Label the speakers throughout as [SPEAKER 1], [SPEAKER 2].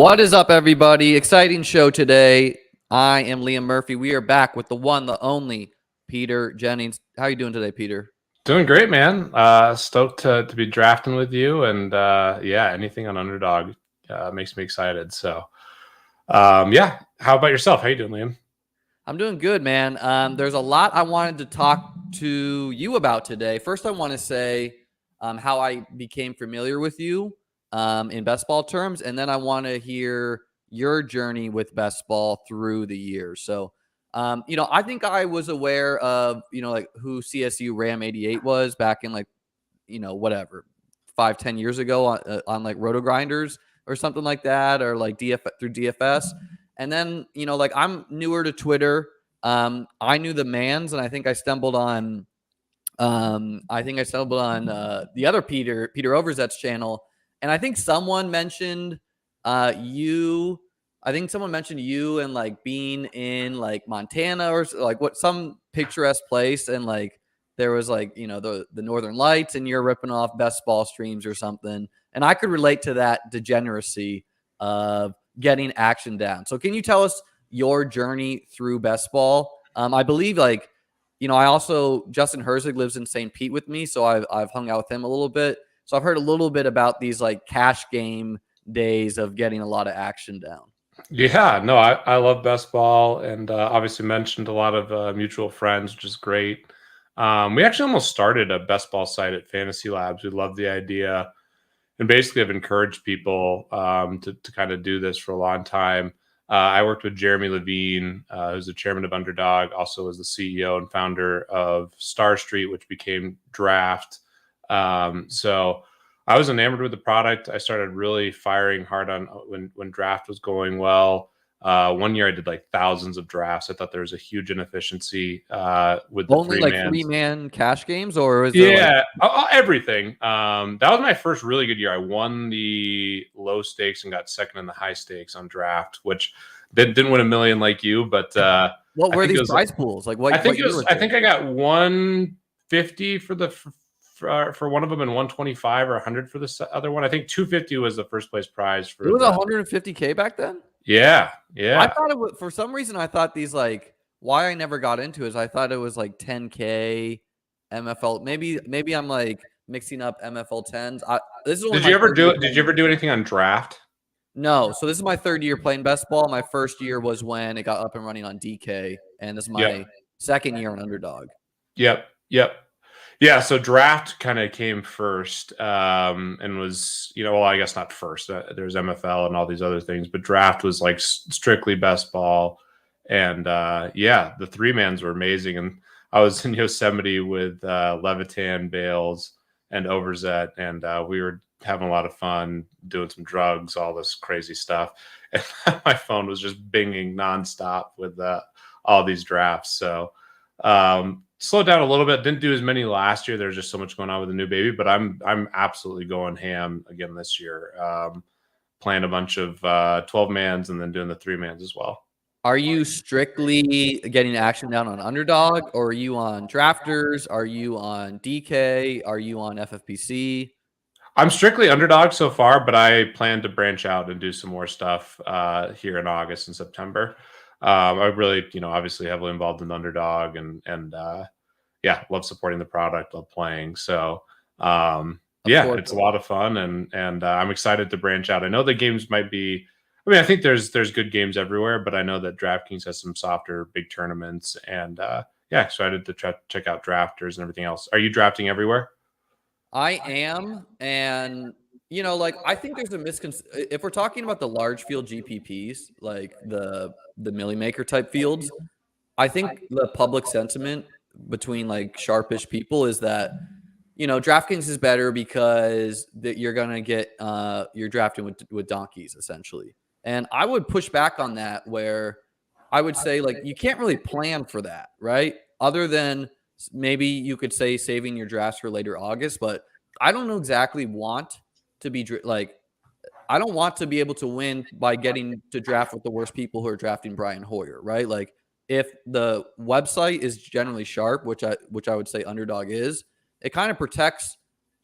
[SPEAKER 1] What is up, everybody? Exciting show today. I am Liam Murphy. We are back with the one, the only Peter Jennings. How are you doing today, Peter?
[SPEAKER 2] Doing great, man. Stoked to be drafting with you, and anything on Underdog makes me excited. So, how about yourself? How you doing, Liam?
[SPEAKER 1] I'm doing good, man. There's a lot I wanted to talk to you about today. First, I want to say how I became familiar with you in best ball terms, and then I want to hear your journey with best ball through the years. So, I think I was aware of, like who CSU Ram 88 was back in whatever, 5-10 years ago on like Roto Grinders or something like that, or like through DFS. And then, I'm newer to Twitter. I knew the Mans, and I think I stumbled on the other Peter Overzet's channel. And I think someone mentioned you. I think someone mentioned you and like being in like Montana or like some picturesque place, and like there was like the Northern Lights, and you're ripping off best ball streams or something. And I could relate to that degeneracy of getting action down. So can you tell us your journey through best ball? I believe I also, Justin Herzig lives in St. Pete with me, so I've hung out with him a little bit. So I've heard a little bit about these like cash game days of getting a lot of action down.
[SPEAKER 2] Yeah, no, I love best ball, and obviously mentioned a lot of mutual friends, which is great. We actually almost started a best ball site at Fantasy Labs. We love the idea, and basically have encouraged people to kind of do this for a long time. I worked with Jeremy Levine, who's the chairman of Underdog, also was the CEO and founder of Star Street, which became Draft. So I was enamored with the product. I started really firing hard on when Draft was going well. One year I did like thousands of drafts. I thought there was a huge inefficiency with the
[SPEAKER 1] Only like 3-man cash games, or is
[SPEAKER 2] there everything. That was my first really good year. I won the low stakes and got second in the high stakes on Draft, which didn't win a million like you, but
[SPEAKER 1] what were these prize pools? Like what?
[SPEAKER 2] I think I got 150 for one of them, and 125 or 100 for the other one. I think 250 was the first place prize for.
[SPEAKER 1] It was 150K back then.
[SPEAKER 2] Yeah.
[SPEAKER 1] I thought it was, for some reason I thought these like, why I never got into it is I thought it was like 10K MFL. Maybe I'm like mixing up MFL 10s.
[SPEAKER 2] Did you ever do anything on Draft?
[SPEAKER 1] No. So this is my third year playing best ball. My first year was when it got up and running on DK, and this is my second year on Underdog.
[SPEAKER 2] Yep. Yeah, so Draft kind of came first, and was, I guess not first. There's MFL and all these other things, but Draft was like strictly best ball. And the 3-mans were amazing. And I was in Yosemite with Levitan, Bales, and Overzet, and we were having a lot of fun doing some drugs, all this crazy stuff. And my phone was just binging nonstop with all these drafts. So slowed down a little bit. Didn't do as many last year. There's just so much going on with the new baby, but I'm absolutely going ham again this year. Playing a bunch of 12-mans and then doing the 3-mans as well.
[SPEAKER 1] Are you strictly getting action down on Underdog, or are you on Drafters? Are you on DK? Are you on FFPC?
[SPEAKER 2] I'm strictly Underdog so far, but I plan to branch out and do some more stuff here in August and September. I really, obviously heavily involved in Underdog, and love supporting the product, love playing. So, it's a lot of fun, and I'm excited to branch out. I know the games might be, I think there's good games everywhere, but I know that DraftKings has some softer big tournaments, and excited to check out Drafters and everything else. Are you drafting everywhere?
[SPEAKER 1] I am, and I think there's a misconception if we're talking about the large field GPPs, like the Millie Maker type fields. I think the public sentiment between like sharpish people is that DraftKings is better because you're gonna get you're drafting with donkeys essentially, and I would push back on that, where I would say like you can't really plan for that, right? Other than maybe you could say saving your drafts for later August, but I don't exactly want to be like, I don't want to be able to win by getting to draft with the worst people who are drafting Brian Hoyer, right? Like if the website is generally sharp, which I would say Underdog is, it kind of protects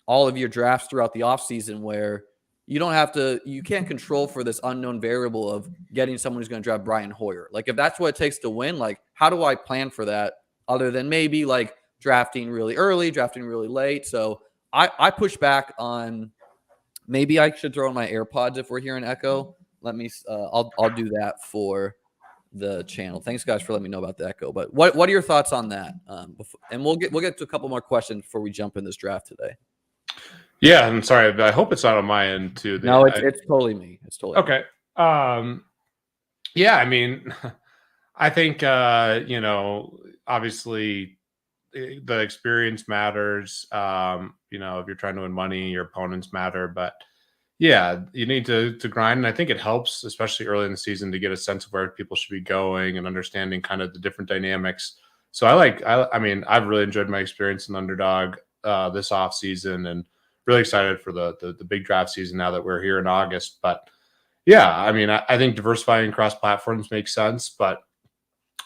[SPEAKER 1] all of your drafts throughout the offseason, where you can't control for this unknown variable of getting someone who's going to draft Brian Hoyer. Like, if that's what it takes to win, like, how do I plan for that other than maybe like drafting really early, drafting really late? So I push back on, maybe I should throw in my AirPods if we're hearing echo. Let me, I'll do that for the channel. Thanks guys for letting me know about the echo. But what are your thoughts on that? And we'll get to a couple more questions before we jump in this draft today.
[SPEAKER 2] Yeah, I'm sorry. I hope it's not on my end too.
[SPEAKER 1] No, it's totally me. It's totally
[SPEAKER 2] okay. Yeah, I mean, I think obviously the experience matters. If you're trying to win money, your opponents matter. But yeah, you need to grind, and I think it helps, especially early in the season, to get a sense of where people should be going and understanding kind of the different dynamics. So I mean, I've really enjoyed my experience in Underdog this off season, and really excited for the big draft season now that we're here in August. But yeah, I mean, I think diversifying across platforms makes sense, but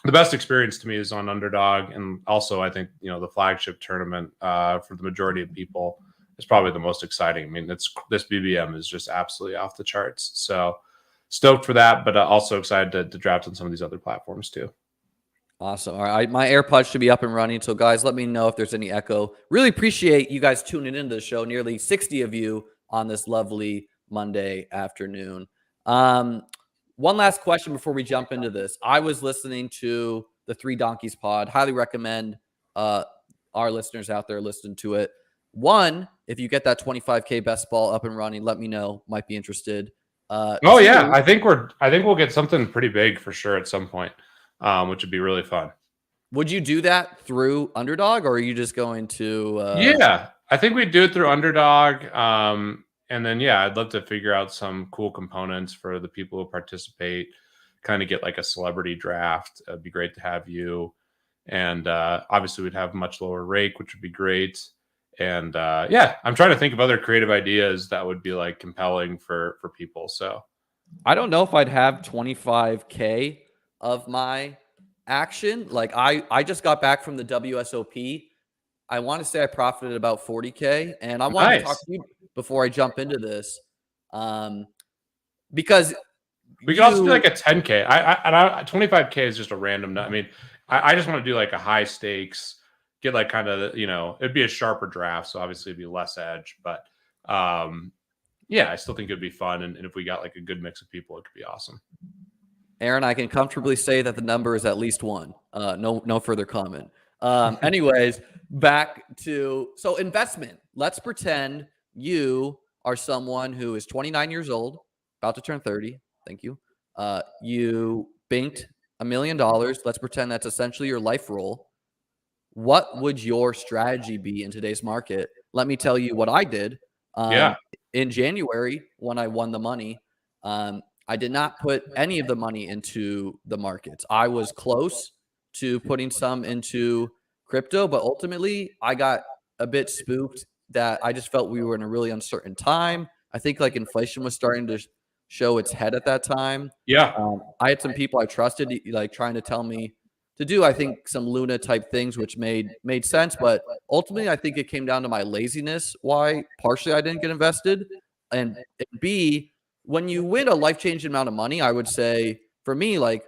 [SPEAKER 2] the best experience to me is on Underdog, and also I think the flagship tournament for the majority of people is probably the most exciting. I mean, this BBM is just absolutely off the charts. So stoked for that, but also excited to draft on some of these other platforms too.
[SPEAKER 1] Awesome. All right. My AirPods should be up and running. So, guys, let me know if there's any echo. Really appreciate you guys tuning into the show. Nearly 60 of you on this lovely Monday afternoon. One last question before we jump into this. I was listening to the Three Donkeys pod. Highly recommend our listeners out there listen to it. One, if you get that 25K best ball up and running, let me know. Might be interested.
[SPEAKER 2] Two, yeah. I think we'll get something pretty big for sure at some point. Which would be really fun.
[SPEAKER 1] Would you do that through Underdog, or are you just going to?
[SPEAKER 2] Yeah, I think we'd do it through Underdog. And then, yeah, I'd love to figure out some cool components for the people who participate, kind of get like a celebrity draft. It'd be great to have you. And obviously, we'd have much lower rake, which would be great. And yeah, I'm trying to think of other creative ideas that would be like compelling for people. So
[SPEAKER 1] I don't know if I'd have 25K of my action. Like I just got back from the WSOP. I want to say I profited about 40K, and I wanted to talk to you before I jump into this, because
[SPEAKER 2] we could also do like a 10K. 25K is just a random. I mean, I just want to do like a high stakes, get like kind of it'd be a sharper draft, so obviously it'd be less edge, but yeah, I still think it'd be fun, and if we got like a good mix of people, it could be awesome.
[SPEAKER 1] Aaron, I can comfortably say that the number is at least one. No further comment. Anyways, back to investment. Let's pretend you are someone who is 29 years old, about to turn 30. Thank you. You banked $1 million. Let's pretend that's essentially your life role. What would your strategy be in today's market? Let me tell you what I did. In January, when I won the money, I did not put any of the money into the markets. I was close to putting some into crypto, but ultimately I got a bit spooked that I just felt we were in a really uncertain time. I think like inflation was starting to show its head at that time.
[SPEAKER 2] Yeah.
[SPEAKER 1] I had some people I trusted like trying to tell me to do, I think, some Luna type things, which made sense. But ultimately, I think it came down to my laziness, why partially I didn't get invested. And B, when you win a life-changing amount of money, I would say for me, like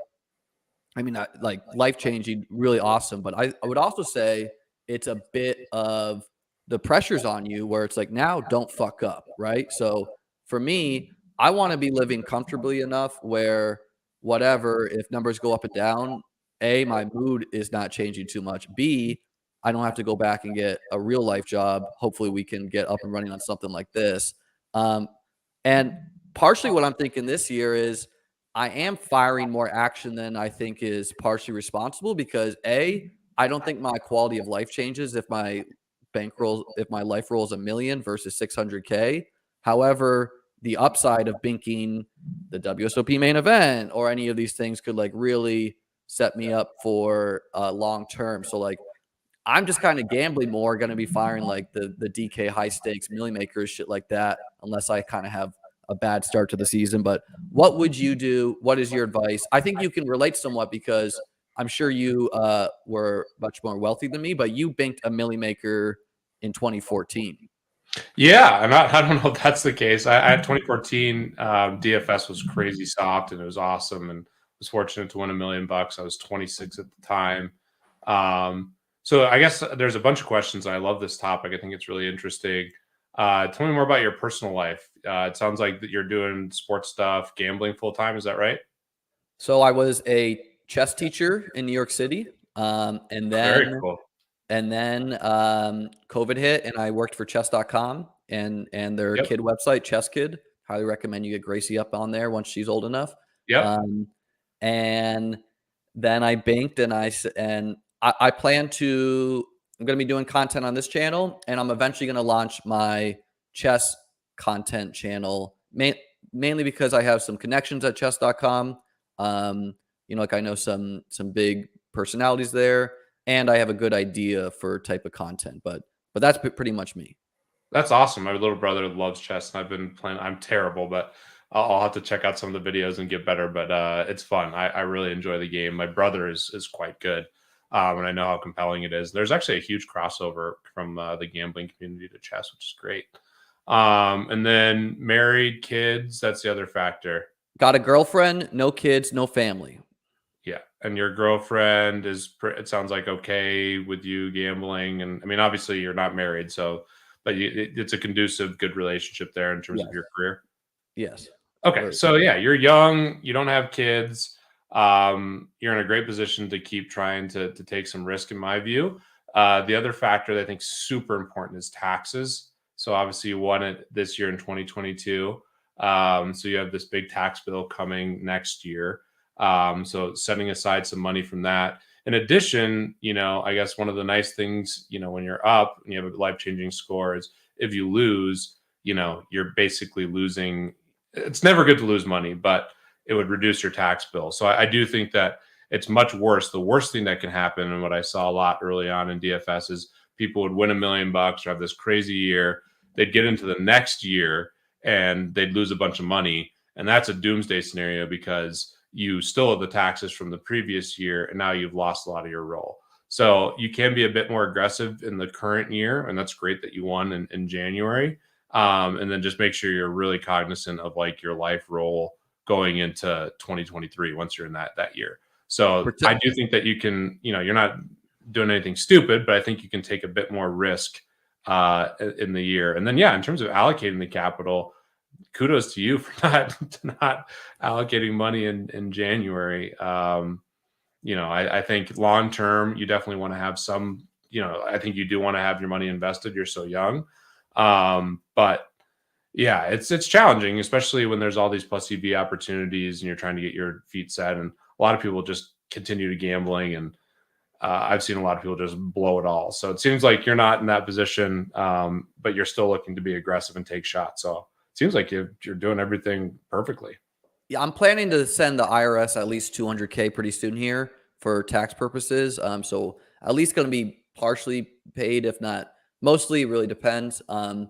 [SPEAKER 1] life-changing, really awesome. But I would also say it's a bit of the pressures on you where it's like, now don't fuck up, right? So for me, I want to be living comfortably enough where whatever, if numbers go up and down, A, my mood is not changing too much. B, I don't have to go back and get a real life job. Hopefully we can get up and running on something like this. And partially what I'm thinking this year is I am firing more action than I think is partially responsible because A, I don't think my quality of life changes if my life roll is $1 million versus 600K. However, the upside of binking the WSOP main event or any of these things could like really set me up for long term. So like I'm just kind of gambling more, going to be firing like the DK high stakes million makers, shit like that, unless I kind of have a bad start to the season. But what would you do? What is your advice? I think you can relate somewhat because I'm sure you were much more wealthy than me, but you banked a million maker in 2014.
[SPEAKER 2] Yeah, and I don't know if that's the case. I had 2014 DFS was crazy soft and it was awesome, and was fortunate to win $1 million. I was 26 at the time. So I guess there's a bunch of questions. I love this topic. I think it's really interesting. Tell me more about your personal life. It sounds like that you're doing sports stuff, gambling full time. Is that right?
[SPEAKER 1] So I was a chess teacher in New York City, and
[SPEAKER 2] Very
[SPEAKER 1] then
[SPEAKER 2] cool.
[SPEAKER 1] COVID hit, and I worked for chess.com and their
[SPEAKER 2] Yep.
[SPEAKER 1] kid website, Chess Kid. Highly recommend you get Gracie up on there once she's old enough.
[SPEAKER 2] Yep.
[SPEAKER 1] Um, and then I banked, and I plan to. I'm going to be doing content on this channel, and I'm eventually going to launch my chess content channel, mainly because I have some connections at chess.com. Like I know some big personalities there, and I have a good idea for type of content. But that's pretty much me.
[SPEAKER 2] That's awesome. My little brother loves chess, and I've been playing. I'm terrible, but I'll have to check out some of the videos and get better. But it's fun. I really enjoy the game. My brother is quite good, and I know how compelling it is. There's actually a huge crossover from the gambling community to chess, which is great. And then married, kids. That's the other factor.
[SPEAKER 1] Got a girlfriend, no kids, no family.
[SPEAKER 2] Yeah, and your girlfriend is. It sounds like okay with you gambling, and I mean, obviously you're not married, so but it's a conducive, good relationship there in terms of
[SPEAKER 1] Yes,
[SPEAKER 2] your career.
[SPEAKER 1] yes,
[SPEAKER 2] Okay,
[SPEAKER 1] very.
[SPEAKER 2] so yeah, you're young, you don't have kids. You're in a great position to keep trying to take some risk, in my view. The other factor that I think is super important is taxes. So obviously, you won it this year in 2022. So you have this big tax bill coming next year. So setting aside some money from that. In addition, I guess one of the nice things, when you're up and you have a life changing score is if you lose, you're basically losing. It's never good to lose money, but it would reduce your tax bill. So I do think that it's much worse. The worst thing that can happen, and what I saw a lot early on in DFS, is people would win $1 million or have this crazy year. They'd get into the next year and they'd lose a bunch of money. And that's a doomsday scenario because you still have the taxes from the previous year and now you've lost a lot of your roll. So you can be a bit more aggressive in the current year. And that's great that you won in January. And then just make sure you're really cognizant of like your life role going into 2023 once you're in that year. So I do think that you can, you're not doing anything stupid, but I think you can take a bit more risk in the year. And then, yeah, in terms of allocating the capital, kudos to you for not allocating money in January. I think long term, you definitely want to have some. I think you do want to have your money invested. You're so young, but yeah, it's challenging, especially when there's all these plus EV opportunities and you're trying to get your feet set. And a lot of people just continue to gambling, and I've seen a lot of people just blow it all. So it seems like you're not in that position, but you're still looking to be aggressive and take shots. So it seems like you're doing everything perfectly.
[SPEAKER 1] Yeah, I'm planning to send the IRS at least 200K pretty soon here for tax purposes. So at least going to be partially paid, if not mostly. It really depends. I'm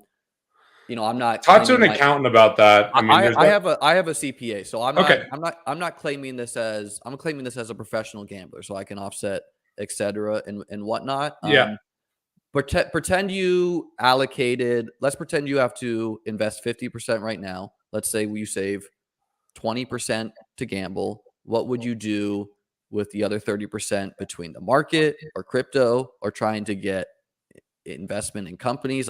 [SPEAKER 1] not
[SPEAKER 2] Talk to
[SPEAKER 1] claiming
[SPEAKER 2] an
[SPEAKER 1] my.
[SPEAKER 2] accountant about that. I mean, there's
[SPEAKER 1] I have a CPA, so
[SPEAKER 2] okay.
[SPEAKER 1] I'm not claiming this as I'm claiming this as a professional gambler, so I can offset, etc. and whatnot.
[SPEAKER 2] Yeah,
[SPEAKER 1] Pretend you allocated. Let's pretend you have to invest 50% right now. Let's say you save 20% to gamble. What would you do with the other 30% between the market or crypto or trying to get investment in companies?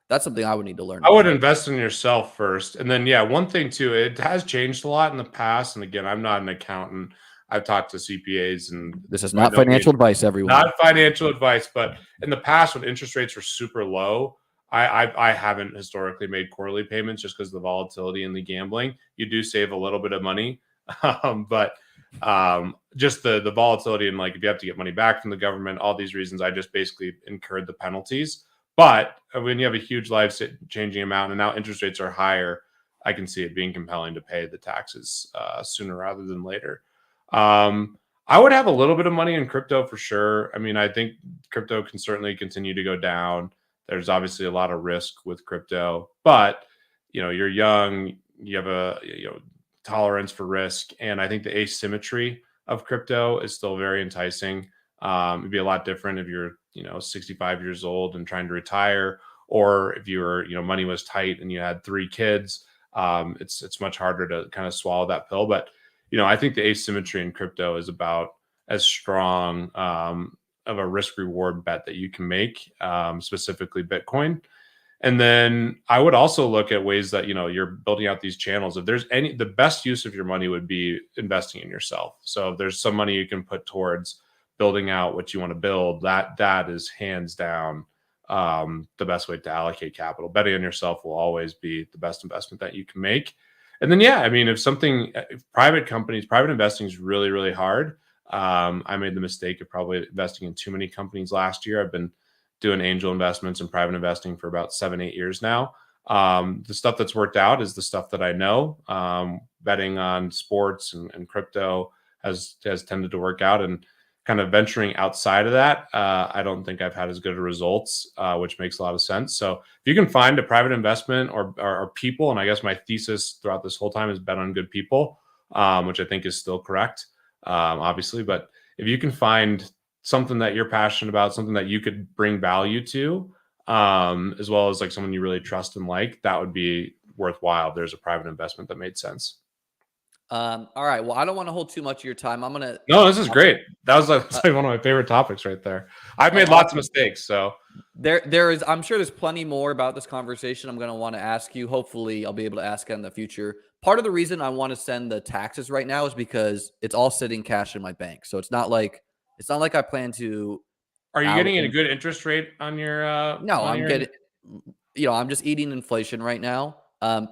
[SPEAKER 1] That's something I would need to learn
[SPEAKER 2] I would
[SPEAKER 1] about.
[SPEAKER 2] invest in yourself first. And then, yeah, one thing too, it has changed a lot in the past. And again, I'm not an accountant. I've talked to CPAs, and
[SPEAKER 1] This is
[SPEAKER 2] by
[SPEAKER 1] not
[SPEAKER 2] no means
[SPEAKER 1] financial advice, everyone.
[SPEAKER 2] not financial advice, but in the past when interest rates were super low, I haven't historically made quarterly payments just because of the volatility in the gambling. You do save a little bit of money, but just the volatility and like if you have to get money back from the government, all these reasons, I just basically incurred the penalties. But when you have a huge life changing amount and now interest rates are higher, I can see it being compelling to pay the taxes sooner rather than later. Um, I would have a little bit of money in crypto for sure. I mean, I think crypto can certainly continue to go down. There's obviously a lot of risk with crypto, but you're young, you have a tolerance for risk, and I think the asymmetry of crypto is still very enticing. It'd be a lot different if you're 65 years old and trying to retire, or if you were, money was tight and you had 3 kids, it's much harder to kind of swallow that pill. But I think the asymmetry in crypto is about as strong of a risk reward bet that you can make, specifically Bitcoin. And then I would also look at ways that, you're building out these channels. If there's the best use of your money would be investing in yourself. So if there's some money you can put towards building out what you want to build, that is hands down the best way to allocate capital. Betting on yourself will always be the best investment that you can make. And then, yeah, I mean, if private investing is really, really hard. I made the mistake of probably investing in too many companies last year. I've been doing angel investments and private investing for about 7-8 years now. The stuff that's worked out is the stuff that I know. Betting on sports and crypto has tended to work out, and kind of venturing outside of that, I don't think I've had as good of results, which makes a lot of sense. So if you can find a private investment or people, and I guess my thesis throughout this whole time is bet on good people, which I think is still correct, obviously. But if you can find something that you're passionate about, something that you could bring value to, as well as like someone you really trust and like, that would be worthwhile. There's a private investment that made sense.
[SPEAKER 1] All right. Well, I don't want to hold too much of your time.
[SPEAKER 2] No, this is great. That was like one of my favorite topics right there. I've made lots of mistakes, so
[SPEAKER 1] there is. I'm sure there's plenty more about this conversation I'm going to want to ask you. Hopefully, I'll be able to ask it in the future. Part of the reason I want to send the taxes right now is because it's all sitting cash in my bank, so it's not like I plan to.
[SPEAKER 2] Are you getting a good interest rate on your?
[SPEAKER 1] No, I'm getting. I'm just eating inflation right now.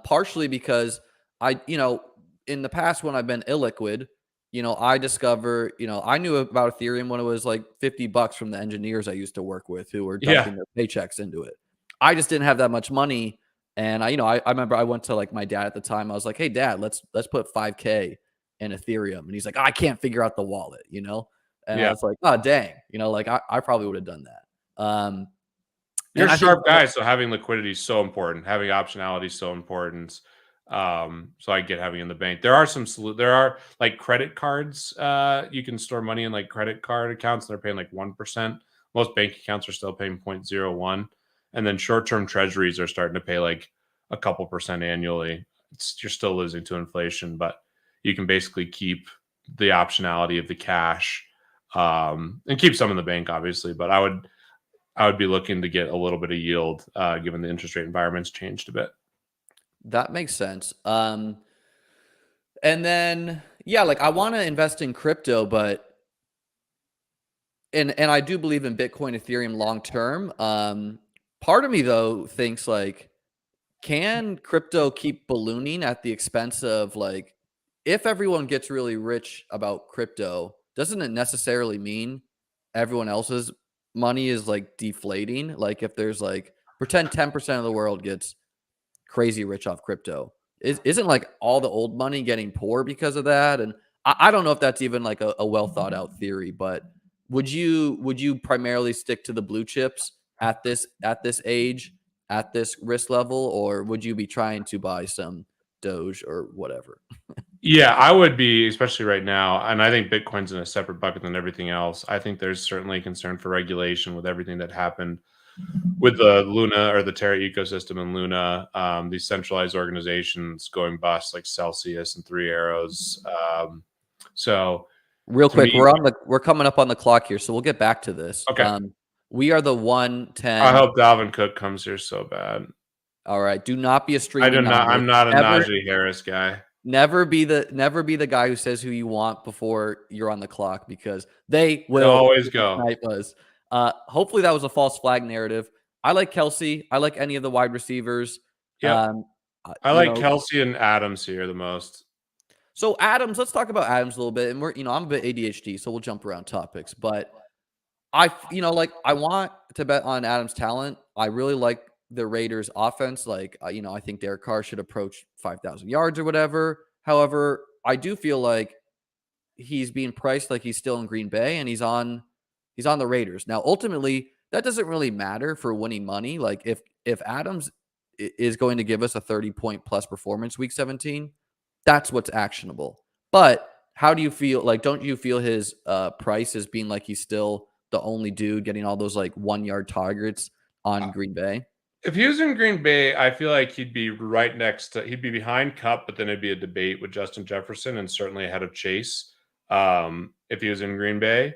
[SPEAKER 1] Partially because in the past when I've been illiquid, I discover, I knew about Ethereum when it was like $50 from the engineers I used to work with who were dumping their paychecks into it. I just didn't have that much money. And I remember I went to like my dad at the time. I was like, hey dad, let's put 5K in Ethereum. And he's like, I can't figure out the wallet, And I was like, oh dang, like I probably would have done that.
[SPEAKER 2] You're a sharp guy, so having liquidity is so important. Having optionality is so important. So I get having in the bank. There are like credit cards. You can store money in like credit card accounts. They're paying like 1%. Most bank accounts are still paying 0.01. And then short-term treasuries are starting to pay like a couple percent annually. You're still losing to inflation, but you can basically keep the optionality of the cash, and keep some in the bank, obviously. But I would be looking to get a little bit of yield, given the interest rate environment's changed a bit.
[SPEAKER 1] That makes sense. And then, yeah, like I want to invest in crypto, but and I do believe in Bitcoin, Ethereum long term. Part of me though thinks like, can crypto keep ballooning at the expense of like, if everyone gets really rich about crypto, doesn't it necessarily mean everyone else's money is like deflating? Like if there's like pretend 10% of the world gets crazy rich off crypto, isn't like all the old money getting poor because of that? And I don't know if that's even like a well thought out theory, but would you primarily stick to the blue chips at this age, at this risk level, or would you be trying to buy some Doge or whatever?
[SPEAKER 2] Yeah, I would be, especially right now. And I think Bitcoin's in a separate bucket than everything else. I think there's certainly concern for regulation with everything that happened with the Luna or the Terra ecosystem and Luna, these centralized organizations going bust like Celsius and Three Arrows. So
[SPEAKER 1] real quick, we're coming up on the clock here, so we'll get back to this.
[SPEAKER 2] Okay.
[SPEAKER 1] We are the 110.
[SPEAKER 2] I hope Dalvin Cook comes here so bad.
[SPEAKER 1] All right. Do not be a streaming.
[SPEAKER 2] I'm not a Najee Harris guy.
[SPEAKER 1] Never be the guy who says who you want before you're on the clock, because they will
[SPEAKER 2] always go.
[SPEAKER 1] Hopefully that was a false flag narrative. I like Kelsey. I like any of the wide receivers.
[SPEAKER 2] Yeah. I like Kelsey and Adams here the most.
[SPEAKER 1] So Adams, let's talk about Adams a little bit. And I'm a bit ADHD, so we'll jump around topics. But I want to bet on Adams' talent. I really like the Raiders' offense. Like, I think Derek Carr should approach 5,000 yards or whatever. However, I do feel like he's being priced like he's still in Green Bay and he's on the Raiders. Now, ultimately, that doesn't really matter for winning money. Like if Adams is going to give us a 30-point plus performance week 17, that's what's actionable. But how do you feel? Like, don't you feel his price as being like he's still the only dude getting all those like 1 yard targets on Green Bay?
[SPEAKER 2] If he was in Green Bay, I feel like he'd be right next to he'd be behind Cup, but then it'd be a debate with Justin Jefferson and certainly ahead of Chase. If he was in Green Bay.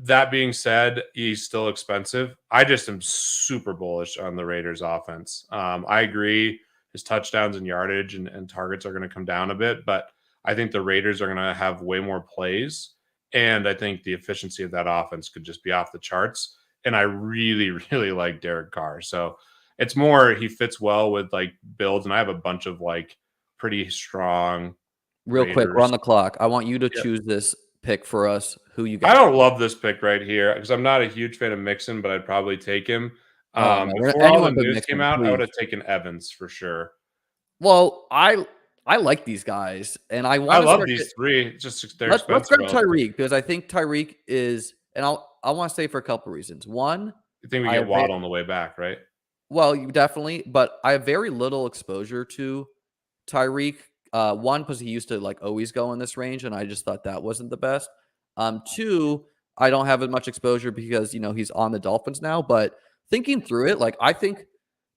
[SPEAKER 2] That being said, he's still expensive. I just am super bullish on the Raiders offense. I agree his touchdowns and yardage and targets are going to come down a bit, but I think the Raiders are going to have way more plays. And I think the efficiency of that offense could just be off the charts. And I really, really like Derek Carr. So it's more he fits well with like builds, and I have a bunch of like pretty strong
[SPEAKER 1] Real quick, we're
[SPEAKER 2] Raiders.
[SPEAKER 1] on the clock. I want you to
[SPEAKER 2] Yep.
[SPEAKER 1] choose this pick for us. Who you
[SPEAKER 2] I
[SPEAKER 1] got?
[SPEAKER 2] don't love this pick right here because I'm not a huge fan of Mixon, but I'd probably take him.
[SPEAKER 1] Oh no,
[SPEAKER 2] Before all the
[SPEAKER 1] anyone but
[SPEAKER 2] news came
[SPEAKER 1] Mixon,
[SPEAKER 2] out, I would
[SPEAKER 1] please.
[SPEAKER 2] have taken Evans for sure.
[SPEAKER 1] Well, I like these guys, and I
[SPEAKER 2] I
[SPEAKER 1] want to
[SPEAKER 2] love
[SPEAKER 1] start.
[SPEAKER 2] these three. It's just they're
[SPEAKER 1] Let's
[SPEAKER 2] expensive
[SPEAKER 1] grab
[SPEAKER 2] relative.
[SPEAKER 1] Tyreek because I think Tyreek is, and I want to say for a couple reasons. One,
[SPEAKER 2] You think we
[SPEAKER 1] I
[SPEAKER 2] get
[SPEAKER 1] have
[SPEAKER 2] Waddle on the way back, right?
[SPEAKER 1] well, you definitely, but I have very little exposure to Tyreek. One, because he used to like always go in this range, and I just thought that wasn't the best. Two, I don't have as much exposure because he's on the Dolphins now. But thinking through it, like I think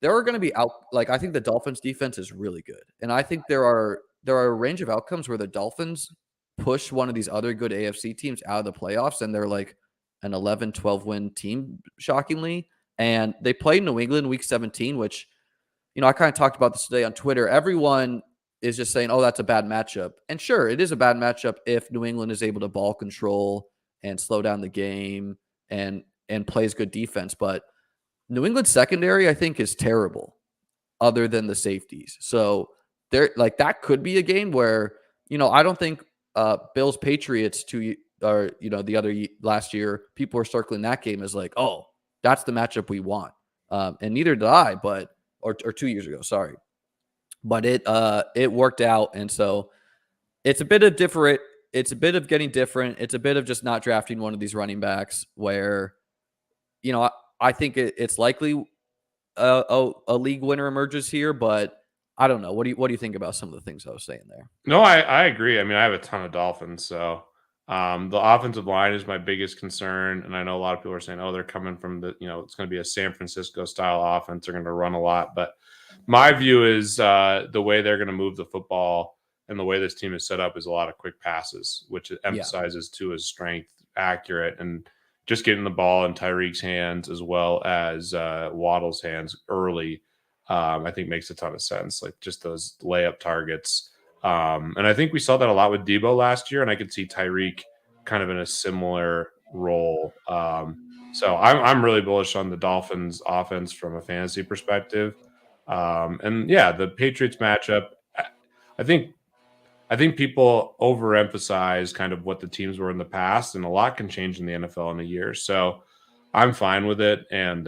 [SPEAKER 1] there are going to be like I think the Dolphins defense is really good, and I think there are a range of outcomes where the Dolphins push one of these other good AFC teams out of the playoffs, and they're like an 11-12 win team, shockingly. And they played New England week 17, which I kind of talked about this today on Twitter. Everyone is just saying, oh, that's a bad matchup. And sure, it is a bad matchup if New England is able to ball control and slow down the game and plays good defense. But New England's secondary, I think, is terrible other than the safeties. So there, like that could be a game where, I don't think Bills Patriots the other last year, people were circling that game as like, oh, that's the matchup we want. And neither did I, but or 2 years ago, sorry. But it worked out. And so it's a bit of different. It's a bit of getting different. It's a bit of just not drafting one of these running backs where, I think it's likely a league winner emerges here, but I don't know. What do you think about some of the things I was saying there?
[SPEAKER 2] No, I agree. I mean, I have a ton of Dolphins, so the offensive line is my biggest concern, and I know a lot of people are saying, "Oh, they're coming from it's going to be a San Francisco style offense. They're going to run a lot." But my view is the way they're going to move the football and the way this team is set up is a lot of quick passes, which
[SPEAKER 1] Yeah.
[SPEAKER 2] emphasizes to his strength, accurate, and just getting the ball in Tyreek's hands as well as Waddle's hands early. I think makes a ton of sense. Like just those layup targets. And I think we saw that a lot with Debo last year, and I could see Tyreek kind of in a similar role. So I'm really bullish on the Dolphins offense from a fantasy perspective. And yeah, the Patriots matchup, I think I think people overemphasize kind of what the teams were in the past, and a lot can change in the NFL in a year. So I'm fine with it. And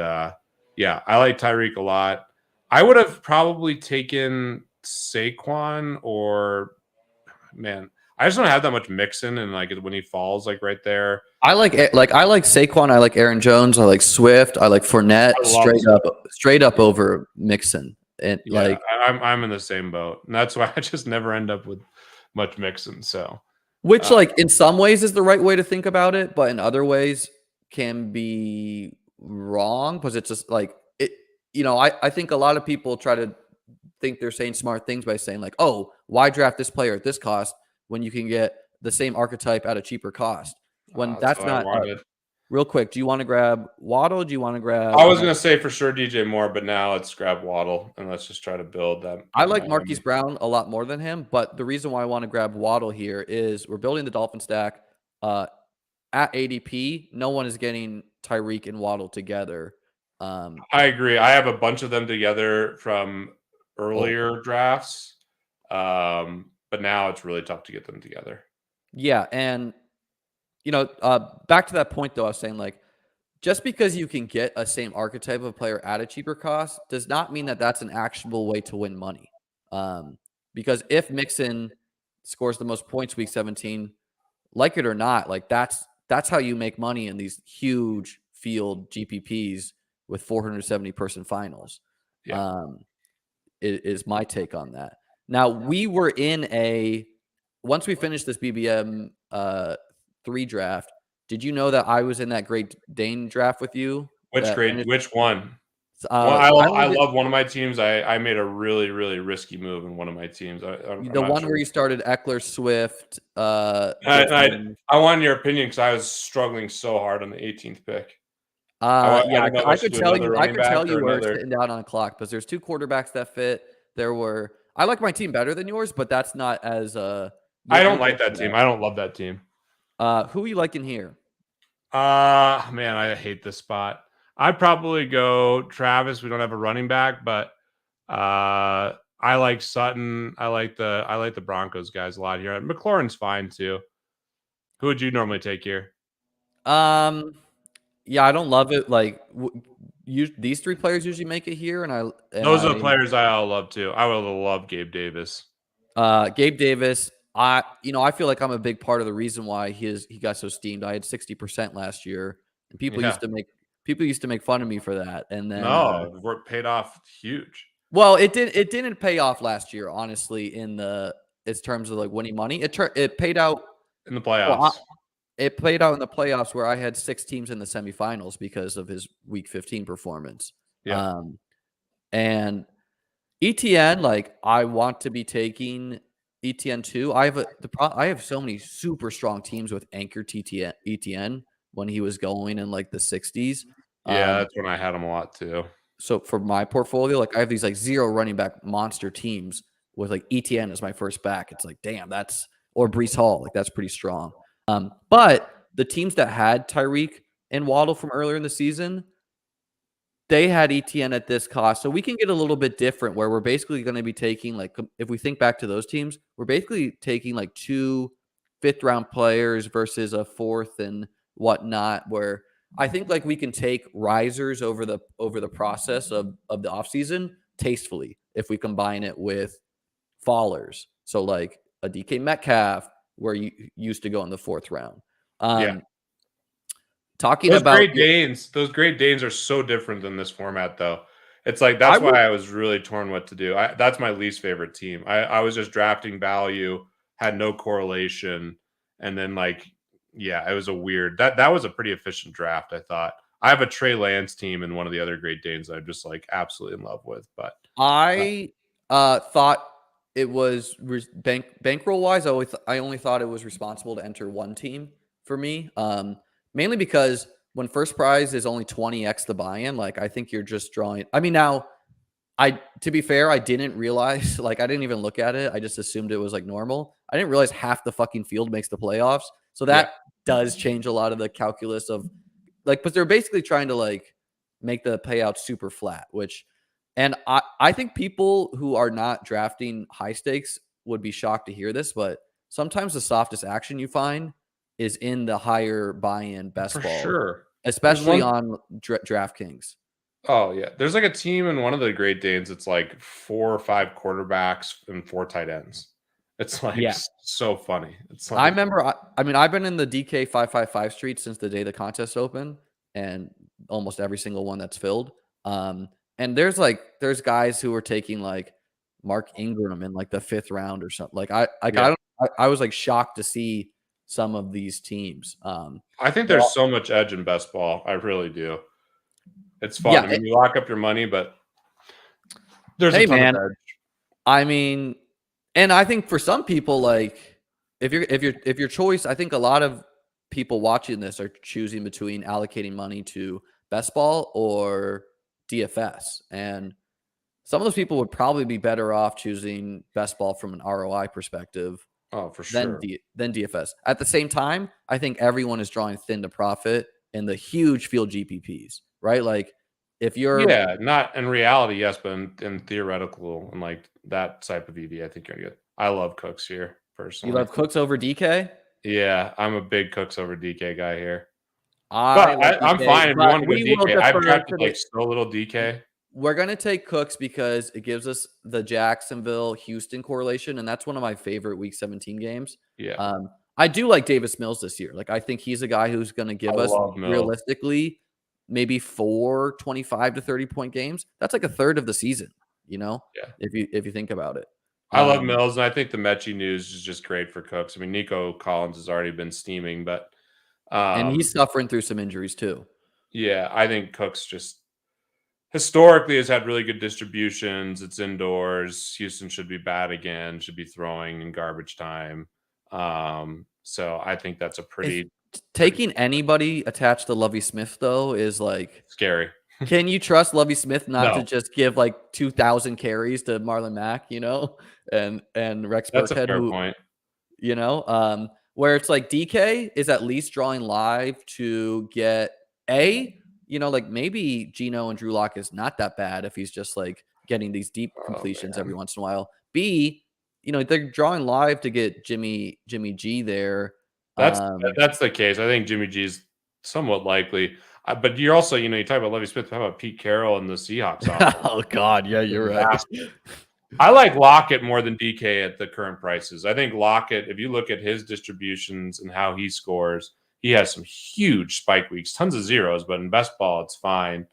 [SPEAKER 2] yeah, I like Tyreek a lot. I would have probably taken Saquon or man, I just don't have that much Mixon, and like when he falls like right there.
[SPEAKER 1] I like Saquon. I like Aaron Jones. I like Swift. I like Fournette.
[SPEAKER 2] I love
[SPEAKER 1] Straight up
[SPEAKER 2] yeah,
[SPEAKER 1] over Mixon. And
[SPEAKER 2] yeah, I'm in the same boat, and that's why I just never end up with much Mixon. So
[SPEAKER 1] which,
[SPEAKER 2] uh,
[SPEAKER 1] like, in some ways is the right way to think about it, but in other ways can be wrong because it's just like it. I think a lot of people try to think they're saying smart things by saying like, "Oh, why draft this player at this cost when you can get the same archetype at a cheaper cost?" When
[SPEAKER 2] that's
[SPEAKER 1] that's
[SPEAKER 2] what I
[SPEAKER 1] not
[SPEAKER 2] wanted.
[SPEAKER 1] real quick. Do you want to grab Waddle? Do you want to
[SPEAKER 2] I
[SPEAKER 1] grab?
[SPEAKER 2] was gonna say for sure DJ Moore, but now let's grab Waddle and let's just try to build that
[SPEAKER 1] I
[SPEAKER 2] that
[SPEAKER 1] like Marquise
[SPEAKER 2] Miami.
[SPEAKER 1] Brown a lot more than him, but the reason why I want to grab Waddle here is we're building the Dolphin stack. Uh, at ADP, no one is getting Tyreek and Waddle together.
[SPEAKER 2] I agree. I have a bunch of them together from
[SPEAKER 1] Oh,
[SPEAKER 2] earlier drafts, but now it's really tough to get them together.
[SPEAKER 1] yeah, and back to that point though, I was saying like just because you can get a same archetype of player at a cheaper cost does not mean that that's an actionable way to win money. Because if Mixon scores the most points week 17, like it or not, like that's how you make money in these huge field GPPs with 470 person finals.
[SPEAKER 2] Yeah.
[SPEAKER 1] Um, is my take on that. Now we were in once we finished this BBM 3 draft. Did you know that I was in that Great Dane draft with you?
[SPEAKER 2] Which
[SPEAKER 1] That
[SPEAKER 2] grade?
[SPEAKER 1] finished
[SPEAKER 2] Which one? Well,
[SPEAKER 1] I
[SPEAKER 2] I
[SPEAKER 1] only did
[SPEAKER 2] love one of my teams. I made a really, really risky move in one of my teams. I'm
[SPEAKER 1] the
[SPEAKER 2] not
[SPEAKER 1] one
[SPEAKER 2] sure.
[SPEAKER 1] where you started Eckler, Swift,
[SPEAKER 2] I,
[SPEAKER 1] Gibson.
[SPEAKER 2] I want your opinion because I was struggling so hard on the 18th pick. I
[SPEAKER 1] Yeah,
[SPEAKER 2] didn't know if I
[SPEAKER 1] I
[SPEAKER 2] should
[SPEAKER 1] could
[SPEAKER 2] do
[SPEAKER 1] tell
[SPEAKER 2] another
[SPEAKER 1] you, I
[SPEAKER 2] running
[SPEAKER 1] could tell
[SPEAKER 2] back or
[SPEAKER 1] you where it's
[SPEAKER 2] another.
[SPEAKER 1] sitting down on the clock, because there's two quarterbacks that fit. I like my team better than yours, but that's not as
[SPEAKER 2] I
[SPEAKER 1] you'll
[SPEAKER 2] don't
[SPEAKER 1] get
[SPEAKER 2] like
[SPEAKER 1] to
[SPEAKER 2] that team. I don't love that team.
[SPEAKER 1] that. Who are you liking here?
[SPEAKER 2] Man, I hate this spot. I'd probably go Travis. We don't have a running back, but I like Sutton. I like the Broncos guys a lot here. McLaurin's fine too. Who would you normally take here?
[SPEAKER 1] Um, yeah, I don't love it. Like these three players usually make it here, and
[SPEAKER 2] Those are the players I all love too. I would love Gabe Davis.
[SPEAKER 1] Gabe Davis. I feel like I'm a big part of the reason why he got so steamed. I had 60% last year, and
[SPEAKER 2] Yeah.
[SPEAKER 1] people used to make fun of me for that. And then,
[SPEAKER 2] No, work paid off huge
[SPEAKER 1] well, it didn't pay off last year, honestly. In the its terms of like winning money, it paid out.
[SPEAKER 2] in the
[SPEAKER 1] Well,
[SPEAKER 2] playoffs.
[SPEAKER 1] it played out in the playoffs where I had 6 teams in the semifinals because of his Week 15 performance.
[SPEAKER 2] Yeah.
[SPEAKER 1] Um, and ETN, like I want to be taking ETN too. I have so many super strong teams with anchor ETN when he was going in like the 60s.
[SPEAKER 2] Yeah,
[SPEAKER 1] Um,
[SPEAKER 2] that's when I had him a lot too.
[SPEAKER 1] so for my portfolio, like I have these like zero running back monster teams with like ETN as my first back. It's like, damn, or Brees Hall, like that's pretty strong. But the teams that had Tyreek and Waddle from earlier in the season, they had ETN at this cost. So we can get a little bit different where we're basically going to be taking, like, if we think back to those teams, we're basically taking like 2 fifth-round players versus a fourth and whatnot, where I think like we can take risers over the process of the offseason tastefully if we combine it with fallers. So like a DK Metcalf, where you used to go in the 4th round.
[SPEAKER 2] Yeah.
[SPEAKER 1] Talking about
[SPEAKER 2] Those Great Danes are so different than this format, though. It's like
[SPEAKER 1] I
[SPEAKER 2] that's
[SPEAKER 1] would
[SPEAKER 2] why I was really torn what to do. That's my least favorite team. I was just drafting value, had no correlation, and then like, yeah, it was a weird that was a pretty efficient draft. I thought I have a Trey Lance team and one of the other Great Danes I'm just like absolutely in love with, but
[SPEAKER 1] I thought it was bankroll wise. I only thought it was responsible to enter one team for me. Mainly because when first prize is only 20x the buy-in, like I think you're just drawing. I mean, now to be fair, I didn't realize, like I didn't even look at it. I just assumed it was like normal. I didn't realize half the fucking field makes the playoffs. So
[SPEAKER 2] yeah,
[SPEAKER 1] that does change a lot of the calculus of like, but they're basically trying to like make the payout super flat, and I think people who are not drafting high stakes would be shocked to hear this, but sometimes the softest action you find is in the higher buy-in best
[SPEAKER 2] for
[SPEAKER 1] balls,
[SPEAKER 2] sure. There's
[SPEAKER 1] especially
[SPEAKER 2] one
[SPEAKER 1] on DraftKings.
[SPEAKER 2] Oh yeah, there's like a team in one of the Great Danes. It's like 4 or 5 quarterbacks and 4 tight ends. It's like
[SPEAKER 1] Yeah.
[SPEAKER 2] so funny. It's
[SPEAKER 1] I
[SPEAKER 2] like
[SPEAKER 1] remember, I mean, I've been in the DK 555 street since the day the contest opened, and almost every single one that's filled. And there's guys who are taking like Mark Ingram in like the 5th round or something. Like
[SPEAKER 2] yeah.
[SPEAKER 1] I was like shocked to see some of these teams.
[SPEAKER 2] I think
[SPEAKER 1] They're
[SPEAKER 2] there's
[SPEAKER 1] all,
[SPEAKER 2] so much edge in best ball. I really do. It's fun.
[SPEAKER 1] yeah.
[SPEAKER 2] I mean, you lock up your money, but there's a
[SPEAKER 1] Hey
[SPEAKER 2] ton of
[SPEAKER 1] man,
[SPEAKER 2] edge.
[SPEAKER 1] I mean, and I think for some people, like if your choice, I think a lot of people watching this are choosing between allocating money to best ball or DFS. And some of those people would probably be better off choosing best ball from an ROI perspective
[SPEAKER 2] Oh, for
[SPEAKER 1] than
[SPEAKER 2] sure.
[SPEAKER 1] DFS. At the same time, I think everyone is drawing thin to profit in the huge field GPPs, right? Like if you're
[SPEAKER 2] Yeah, not in reality, yes, but in theoretical and like that type of EV, I think you're good. I love Cooks here
[SPEAKER 1] you
[SPEAKER 2] personally.
[SPEAKER 1] love Cooks over DK,
[SPEAKER 2] Yeah, I'm a big Cooks over DK guy here.
[SPEAKER 1] I
[SPEAKER 2] But
[SPEAKER 1] like
[SPEAKER 2] I'm
[SPEAKER 1] DK,
[SPEAKER 2] fine if you
[SPEAKER 1] but
[SPEAKER 2] want to go
[SPEAKER 1] we will
[SPEAKER 2] DK. I've
[SPEAKER 1] defer
[SPEAKER 2] drafted
[SPEAKER 1] to
[SPEAKER 2] like
[SPEAKER 1] the
[SPEAKER 2] so little DK.
[SPEAKER 1] we're going to take Cooks because it gives us the Jacksonville Houston correlation, and that's one of my favorite Week 17 games.
[SPEAKER 2] Yeah,
[SPEAKER 1] I do like Davis Mills this year. Like I think he's a guy who's going to
[SPEAKER 2] I
[SPEAKER 1] give us
[SPEAKER 2] love Mills.
[SPEAKER 1] realistically maybe 4 25 to 30 point games. That's like a third of the season,
[SPEAKER 2] Yeah.
[SPEAKER 1] if you think about it.
[SPEAKER 2] I love
[SPEAKER 1] Um,
[SPEAKER 2] Mills, and I think the Mechie news is just great for Cooks. I mean, Nico Collins has already been steaming, but
[SPEAKER 1] and
[SPEAKER 2] um,
[SPEAKER 1] he's suffering through some injuries too.
[SPEAKER 2] yeah, I think Cooks just historically has had really good distributions. It's indoors. Houston should be bad again. Should be throwing in garbage time. So I think that's a
[SPEAKER 1] Is
[SPEAKER 2] pretty
[SPEAKER 1] taking anybody attached to Lovie Smith though is like,
[SPEAKER 2] scary.
[SPEAKER 1] can you trust Lovie Smith not to
[SPEAKER 2] No,
[SPEAKER 1] just give like 2,000 carries to Marlon Mack, and Rex
[SPEAKER 2] that's a
[SPEAKER 1] Burkhead,
[SPEAKER 2] fair
[SPEAKER 1] who,
[SPEAKER 2] point.
[SPEAKER 1] where it's like DK is at least drawing live to get like maybe Geno and Drew Lock is not that bad if he's just like getting these deep
[SPEAKER 2] Oh
[SPEAKER 1] completions every
[SPEAKER 2] man,
[SPEAKER 1] once in a while. B, they're drawing live to get Jimmy G there.
[SPEAKER 2] that's
[SPEAKER 1] Um,
[SPEAKER 2] that's the case. I think Jimmy G's somewhat likely. But you're also, you talk about Lovie Smith. How about Pete Carroll and the Seahawks offense?
[SPEAKER 1] oh God, yeah, you're right.
[SPEAKER 2] I like Lockett more than DK at the current prices. I think Lockett, if you look at his distributions and how he scores, he has some huge spike weeks, tons of zeros, but in best ball, it's fine.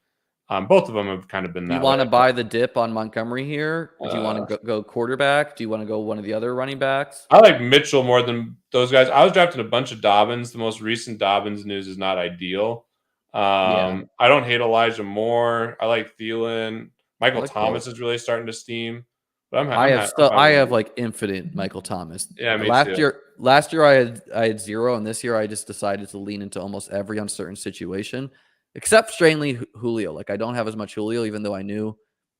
[SPEAKER 2] Both of them have kind of been
[SPEAKER 1] Do you
[SPEAKER 2] that way.
[SPEAKER 1] want to buy the dip on Montgomery here? Do you want
[SPEAKER 2] Uh,
[SPEAKER 1] to go quarterback? Do you want to go one of the other running backs?
[SPEAKER 2] I like Mitchell more than those guys. I was drafting a bunch of Dobbins. The most recent Dobbins news is not ideal.
[SPEAKER 1] Yeah,
[SPEAKER 2] I don't hate Elijah Moore. I like Thielen.
[SPEAKER 1] I
[SPEAKER 2] Michael
[SPEAKER 1] like both.
[SPEAKER 2] Thomas is really starting to steam. But I'm
[SPEAKER 1] I
[SPEAKER 2] fine with
[SPEAKER 1] have
[SPEAKER 2] it.
[SPEAKER 1] like infinite Michael Thomas.
[SPEAKER 2] Yeah, me
[SPEAKER 1] Last
[SPEAKER 2] too.
[SPEAKER 1] year, last year I had zero, and this year I just decided to lean into almost every uncertain situation, except strangely Julio. Like I don't have as much Julio, even though I knew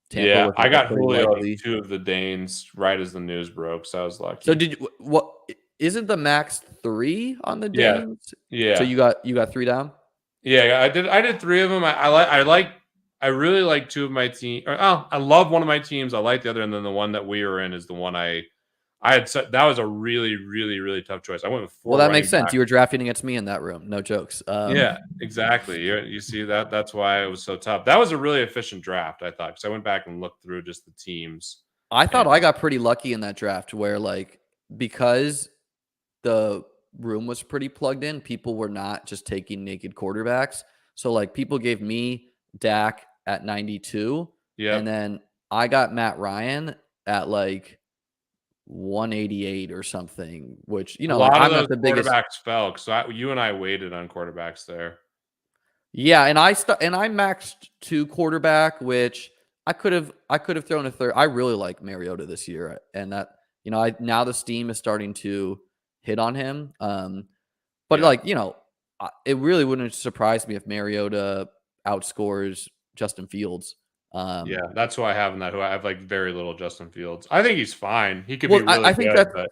[SPEAKER 1] Tampa
[SPEAKER 2] Yeah,
[SPEAKER 1] was
[SPEAKER 2] I
[SPEAKER 1] like a
[SPEAKER 2] got
[SPEAKER 1] pretty
[SPEAKER 2] Julio as
[SPEAKER 1] likely.
[SPEAKER 2] 2 of the Danes right as the news broke, so I was
[SPEAKER 1] So
[SPEAKER 2] lucky.
[SPEAKER 1] did you, what? Isn't the max 3 on the
[SPEAKER 2] Yeah,
[SPEAKER 1] Danes? So
[SPEAKER 2] yeah,
[SPEAKER 1] you got 3 down.
[SPEAKER 2] yeah. I did 3 of them. I really like 2 of my team. I love one of my teams. I like the other, and then the one that we were in is the one I had set. That was a really, really, really tough choice. I went with
[SPEAKER 1] Well,
[SPEAKER 2] 4
[SPEAKER 1] that makes
[SPEAKER 2] running
[SPEAKER 1] sense.
[SPEAKER 2] backs.
[SPEAKER 1] You were drafting against me in that room. No jokes.
[SPEAKER 2] Yeah, exactly. You see that? That's why it was so tough. That was a really efficient draft, I thought, because I went back and looked through just the teams.
[SPEAKER 1] I
[SPEAKER 2] And
[SPEAKER 1] thought I got pretty lucky in that draft where like because the room was pretty plugged in, people were not just taking naked quarterbacks. So like people gave me Dak at 92 and
[SPEAKER 2] yep,
[SPEAKER 1] then I got Matt Ryan at like 188 or something, which
[SPEAKER 2] a
[SPEAKER 1] like
[SPEAKER 2] lot of
[SPEAKER 1] I'm
[SPEAKER 2] those
[SPEAKER 1] not the biggest.
[SPEAKER 2] quarterbacks fell because you and I waited on quarterbacks there.
[SPEAKER 1] Yeah, and I maxed 2 quarterback, which I could have thrown a third. I really like Mariota this year, and that I now the steam is starting to hit on him. But
[SPEAKER 2] Yeah.
[SPEAKER 1] like it really wouldn't surprise me if Mariota outscores Justin Fields.
[SPEAKER 2] Yeah, that's who I have in that. Who I have like very little Justin Fields. I think he's fine. He could be
[SPEAKER 1] Well,
[SPEAKER 2] really good, but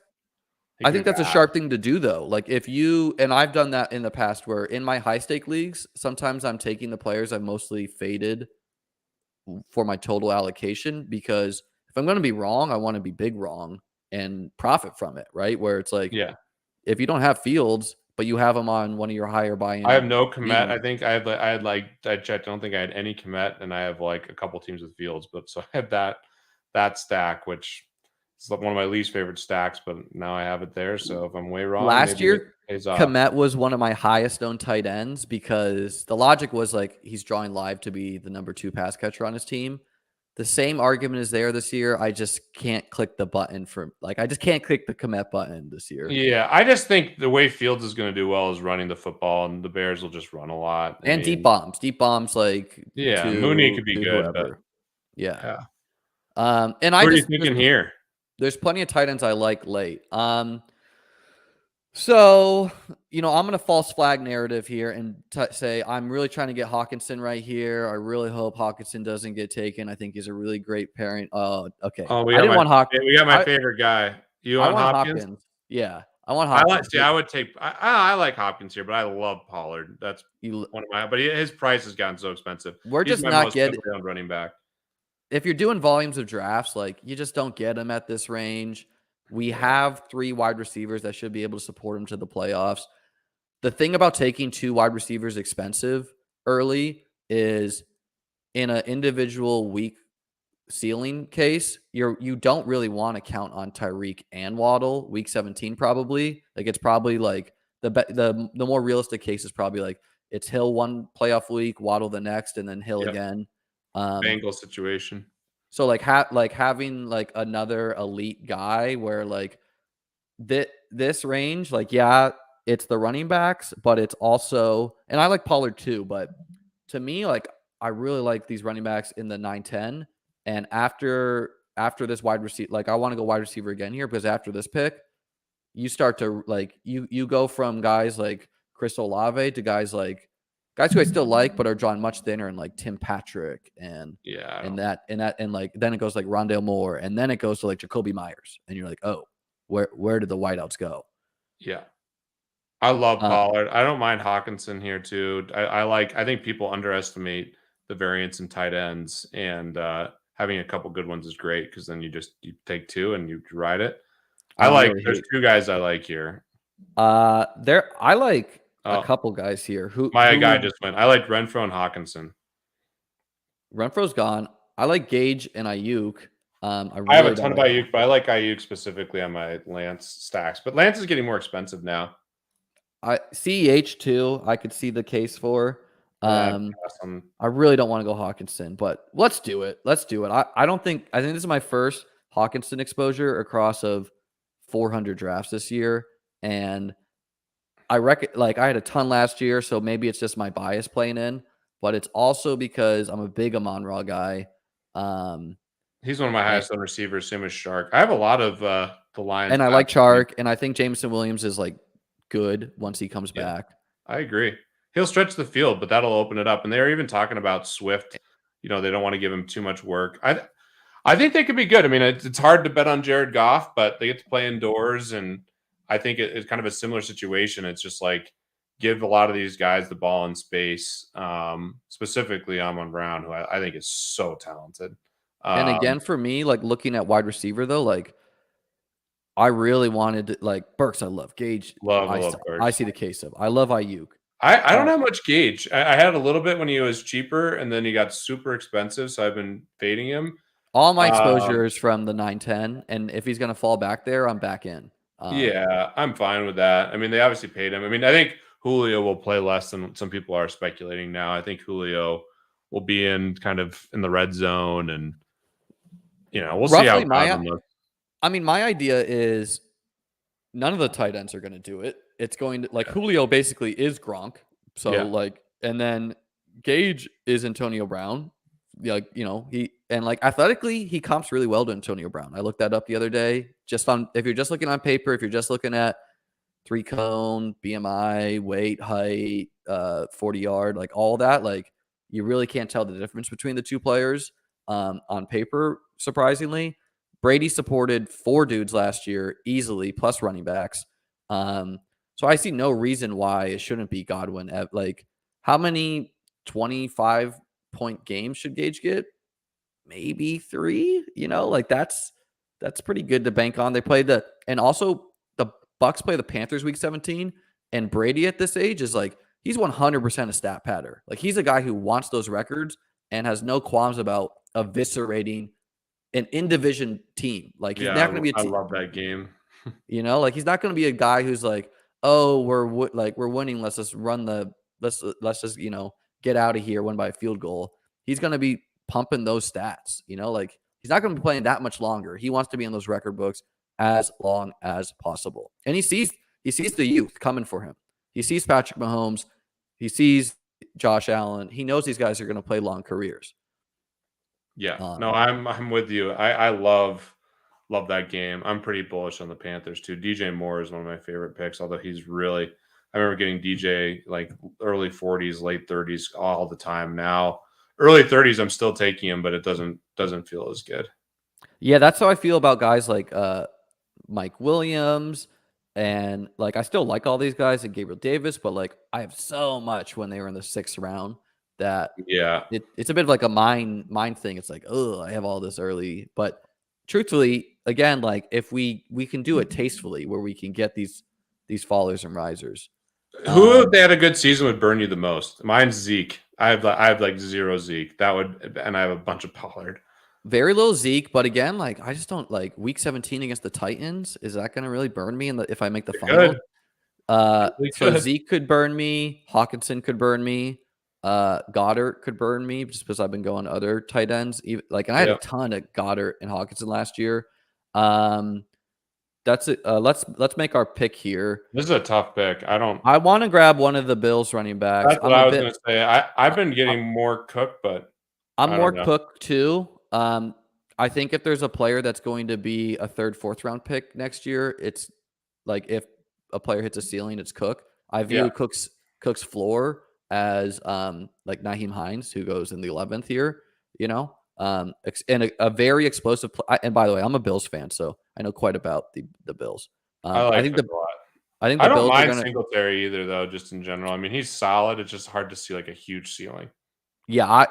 [SPEAKER 2] he
[SPEAKER 1] I
[SPEAKER 2] could
[SPEAKER 1] think
[SPEAKER 2] be
[SPEAKER 1] that's a
[SPEAKER 2] bad.
[SPEAKER 1] sharp thing to do though. Like if you and I've done that in the past, where in my high stake leagues, sometimes I'm taking the players I've mostly faded for my total allocation because if I'm going to be wrong, I want to be big wrong and profit from it, right? Where it's like
[SPEAKER 2] Yeah,
[SPEAKER 1] if you don't have Fields, but you have him on one of your higher
[SPEAKER 2] I have
[SPEAKER 1] buy-in
[SPEAKER 2] no Komet.
[SPEAKER 1] teams,
[SPEAKER 2] I think I checked. I don't think I had any Komet, and I have like a couple teams with Fields. But so I had that stack, which is like one of my least favorite stacks. But now I have it there. So if I'm way wrong,
[SPEAKER 1] last
[SPEAKER 2] maybe it
[SPEAKER 1] year,
[SPEAKER 2] pays off.
[SPEAKER 1] Komet was one of my highest owned tight ends because the logic was like he's drawing live to be the number 2 pass catcher on his team. The same argument is there this year. I just can't click the button I just can't click the Komet button this year.
[SPEAKER 2] Yeah, I just think the way Fields is going to do well is running the football, and the Bears will just run a lot. I
[SPEAKER 1] And deep
[SPEAKER 2] mean,
[SPEAKER 1] bombs. Deep bombs like
[SPEAKER 2] yeah, Mooney
[SPEAKER 1] to
[SPEAKER 2] could be
[SPEAKER 1] to
[SPEAKER 2] good, but
[SPEAKER 1] whoever. Yeah.
[SPEAKER 2] yeah.
[SPEAKER 1] And
[SPEAKER 2] Who are you thinking here?
[SPEAKER 1] there's plenty of tight ends I like late. So, I'm going to false flag narrative here and say I'm really trying to get Hawkinson right here. I really hope Hawkinson doesn't get taken. I think he's a really great pairing. Oh, okay.
[SPEAKER 2] Oh,
[SPEAKER 1] I didn't want
[SPEAKER 2] we got my
[SPEAKER 1] I
[SPEAKER 2] favorite guy. You
[SPEAKER 1] I
[SPEAKER 2] want
[SPEAKER 1] want
[SPEAKER 2] Hopkins?
[SPEAKER 1] Hopkins. Yeah, I want
[SPEAKER 2] I like.
[SPEAKER 1] Hopkins.
[SPEAKER 2] See, I would take. I like Hopkins here, but I love Pollard. That's
[SPEAKER 1] You,
[SPEAKER 2] one of my. But his price has gotten so expensive.
[SPEAKER 1] we're
[SPEAKER 2] He's
[SPEAKER 1] just
[SPEAKER 2] my
[SPEAKER 1] not
[SPEAKER 2] most
[SPEAKER 1] getting.
[SPEAKER 2] heavily owned running back.
[SPEAKER 1] If you're doing volumes of drafts, like you just don't get them at this range. We
[SPEAKER 2] Yeah.
[SPEAKER 1] have 3 wide receivers that should be able to support him to the playoffs. The thing about taking 2 wide receivers expensive early is in an individual week ceiling case, you don't really want to count on Tyreek and Waddle week 17 probably. Like it's probably like the more realistic case is probably like it's Hill one playoff week, Waddle the next, and then Hill
[SPEAKER 2] Yep.
[SPEAKER 1] again.
[SPEAKER 2] Bengals situation.
[SPEAKER 1] So like having like another elite guy where like this range, like yeah, it's the running backs, but it's also and I like Pollard too, but to me, like I really like these running backs in the 9-10. And after this wide receiver, like I want to go wide receiver again here because after this pick, you start to like you go from guys like Chris Olave to guys who I still like but are drawn much thinner and like Tim Patrick and
[SPEAKER 2] Yeah,
[SPEAKER 1] and like then it goes like Rondale Moore and then it goes to like Jacoby Myers and you're like, oh, where did the wideouts go?
[SPEAKER 2] yeah. I love
[SPEAKER 1] Uh,
[SPEAKER 2] Pollard. I don't mind Hawkinson here too. I think people underestimate the variance in tight ends, and having a couple good ones is great because then you take two and you ride it.
[SPEAKER 1] I really
[SPEAKER 2] There's
[SPEAKER 1] hate.
[SPEAKER 2] two guys I like here.
[SPEAKER 1] I like a
[SPEAKER 2] Oh,
[SPEAKER 1] couple guys here
[SPEAKER 2] my guy
[SPEAKER 1] who
[SPEAKER 2] just went. I like Renfro and Hawkinson.
[SPEAKER 1] Renfro's gone. I like Gage and Ayuk. I
[SPEAKER 2] I have a
[SPEAKER 1] really
[SPEAKER 2] ton
[SPEAKER 1] don't
[SPEAKER 2] of
[SPEAKER 1] like.
[SPEAKER 2] Ayuk, but I like Ayuk specifically on my Lance stacks. But Lance is getting more expensive now.
[SPEAKER 1] I CEH too. I could see the case for.
[SPEAKER 2] Yeah,
[SPEAKER 1] I really don't want to go Hawkinson, but let's do it. Let's do it. I think this is my first Hawkinson exposure across of 400 drafts this year, and I reckon like I had a ton last year, so maybe it's just my bias playing in, but it's also because I'm a big Amon-Ra guy. Um,
[SPEAKER 2] he's one of my
[SPEAKER 1] and,
[SPEAKER 2] highest owned receivers. Same as Shark. I have a lot of the Lions
[SPEAKER 1] and I like
[SPEAKER 2] backfield.
[SPEAKER 1] Chark, and I think Jameson Williams is like good once he comes
[SPEAKER 2] Yeah.
[SPEAKER 1] back.
[SPEAKER 2] I agree. He'll stretch the field, but that'll open it up. And they're even talking about Swift. You know, they don't want to give him too much work. I think they could be good. I mean, it's hard to bet on Jared Goff, but they get to play indoors, and I think it's kind of a similar situation. It's just like give a lot of these guys the ball in space, specifically Amon Brown, who I think is so talented.
[SPEAKER 1] And
[SPEAKER 2] Um,
[SPEAKER 1] again, for me, like looking at wide receiver though, like I really wanted to, like Burks. I love Gage.
[SPEAKER 2] love,
[SPEAKER 1] I
[SPEAKER 2] love
[SPEAKER 1] I
[SPEAKER 2] Burks.
[SPEAKER 1] see the case of. I love Ayuk.
[SPEAKER 2] I don't
[SPEAKER 1] Uh,
[SPEAKER 2] have much Gauge. I had a little bit when he was cheaper, and then he got super expensive, so I've been fading him.
[SPEAKER 1] all my exposure
[SPEAKER 2] Um,
[SPEAKER 1] is from the 9-10, and if he's gonna fall back there, I'm back in.
[SPEAKER 2] yeah, I'm fine with that. I mean, they obviously paid him. I mean, I think Julio will play less than some people are speculating now. I think Julio will be in kind of in the red zone, and we'll see how
[SPEAKER 1] Roughly,
[SPEAKER 2] Godwin looks.
[SPEAKER 1] my idea is none of the tight ends are gonna do it. It's going to like
[SPEAKER 2] Yeah,
[SPEAKER 1] Julio basically is Gronk, so
[SPEAKER 2] yeah,
[SPEAKER 1] like, and then Gage is Antonio Brown. Like he and like athletically he comps really well to Antonio Brown. I looked that up the other day. Just on if you're just looking on paper, if you're just looking at 3-cone, BMI, weight, height, 40-yard, like all that, like you really can't tell the difference between the two players on paper. Surprisingly, Brady supported 4 dudes last year easily, plus running backs. So I see no reason why it shouldn't be Godwin. Like, how many 25-point games should Gage get? Maybe 3. Like that's pretty good to bank on. They play and also the Bucks play the Panthers week 17, and Brady at this age is like he's 100% a stat patter. Like he's a guy who wants those records and has no qualms about eviscerating an in division team. Like he's not
[SPEAKER 2] yeah.
[SPEAKER 1] going to be a
[SPEAKER 2] I
[SPEAKER 1] team.
[SPEAKER 2] love that game.
[SPEAKER 1] Like he's not going to be a guy who's like, oh, we're winning. Let's just let's just get out of here, win by a field goal. He's going to be pumping those stats. Like he's not going to be playing that much longer. He wants to be in those record books as long as possible, and he sees the youth coming for him. He sees Patrick Mahomes. He sees Josh Allen. He knows these guys are going to play long careers.
[SPEAKER 2] Yeah, no,
[SPEAKER 1] Um,
[SPEAKER 2] I'm with you. I love that game. I'm pretty bullish on the Panthers too. DJ Moore is one of my favorite picks, although he's really. I remember getting DJ like early 40s, late 30s all the time. Now early 30s, I'm still taking him, but it doesn't feel as good.
[SPEAKER 1] yeah, that's how I feel about guys like Mike Williams, and like I still like all these guys and Gabriel Davis, but like I have so much when they were in the 6th round that
[SPEAKER 2] Yeah,
[SPEAKER 1] it's a bit of like a mind thing. It's like, oh, I have all this early, but truthfully, again, like if we can do it tastefully, where we can get these fallers and risers.
[SPEAKER 2] who if
[SPEAKER 1] Um,
[SPEAKER 2] they had a good season would burn you the most? Mine's Zeke. I have like 0 Zeke. That would, and I have a bunch of Pollard.
[SPEAKER 1] Very little Zeke, but again, like I just don't like week 17 against the Titans. Is that going to really burn me if I make the
[SPEAKER 2] It
[SPEAKER 1] final?
[SPEAKER 2] could, really
[SPEAKER 1] So
[SPEAKER 2] could.
[SPEAKER 1] Zeke could burn me, Hawkinson could burn me, Goddard could burn me just because I've been going other tight ends. And I had a
[SPEAKER 2] Yeah,
[SPEAKER 1] ton of Goddard and Hawkinson last year. Um, That's it. Let's make our pick here.
[SPEAKER 2] This is a tough pick.
[SPEAKER 1] I want to grab one of the Bills running backs.
[SPEAKER 2] That's what I was going to say. I've been getting more Cook, but
[SPEAKER 1] I'm
[SPEAKER 2] I
[SPEAKER 1] more
[SPEAKER 2] don't know.
[SPEAKER 1] Cook too. I think if there's a player that's going to be a third, fourth round pick next year, it's like if a player hits a ceiling, it's Cook. I view
[SPEAKER 2] Yeah.
[SPEAKER 1] Cook's floor as like Naheem Hines, who goes in the 11th year. And a very explosive. And by the way, I'm a Bills fan, so I know quite about the Bills.
[SPEAKER 2] I
[SPEAKER 1] I
[SPEAKER 2] like
[SPEAKER 1] think
[SPEAKER 2] Cook a lot.
[SPEAKER 1] the
[SPEAKER 2] I don't
[SPEAKER 1] Bills are
[SPEAKER 2] mind
[SPEAKER 1] gonna.
[SPEAKER 2] Singletary either, though, just in general. I mean, he's solid. It's just hard to see like a huge ceiling.
[SPEAKER 1] Yeah, I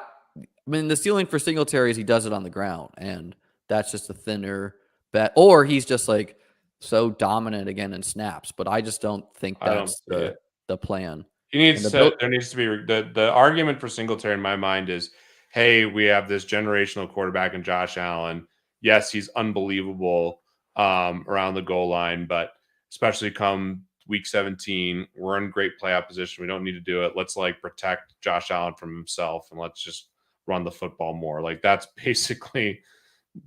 [SPEAKER 1] mean the ceiling for Singletary is he does it on the ground, and that's just a thinner bet. Or he's just like so dominant again in snaps, but I just don't think
[SPEAKER 2] I don't
[SPEAKER 1] that's
[SPEAKER 2] see it.
[SPEAKER 1] the plan. And
[SPEAKER 2] There needs to be the argument for Singletary in my mind is, hey, we have this generational quarterback in Josh Allen. Yes, he's unbelievable around the goal line, but especially come week 17, we're in great playoff position. We don't need to do it. Let's like protect Josh Allen from himself and let's just run the football more. Like that's basically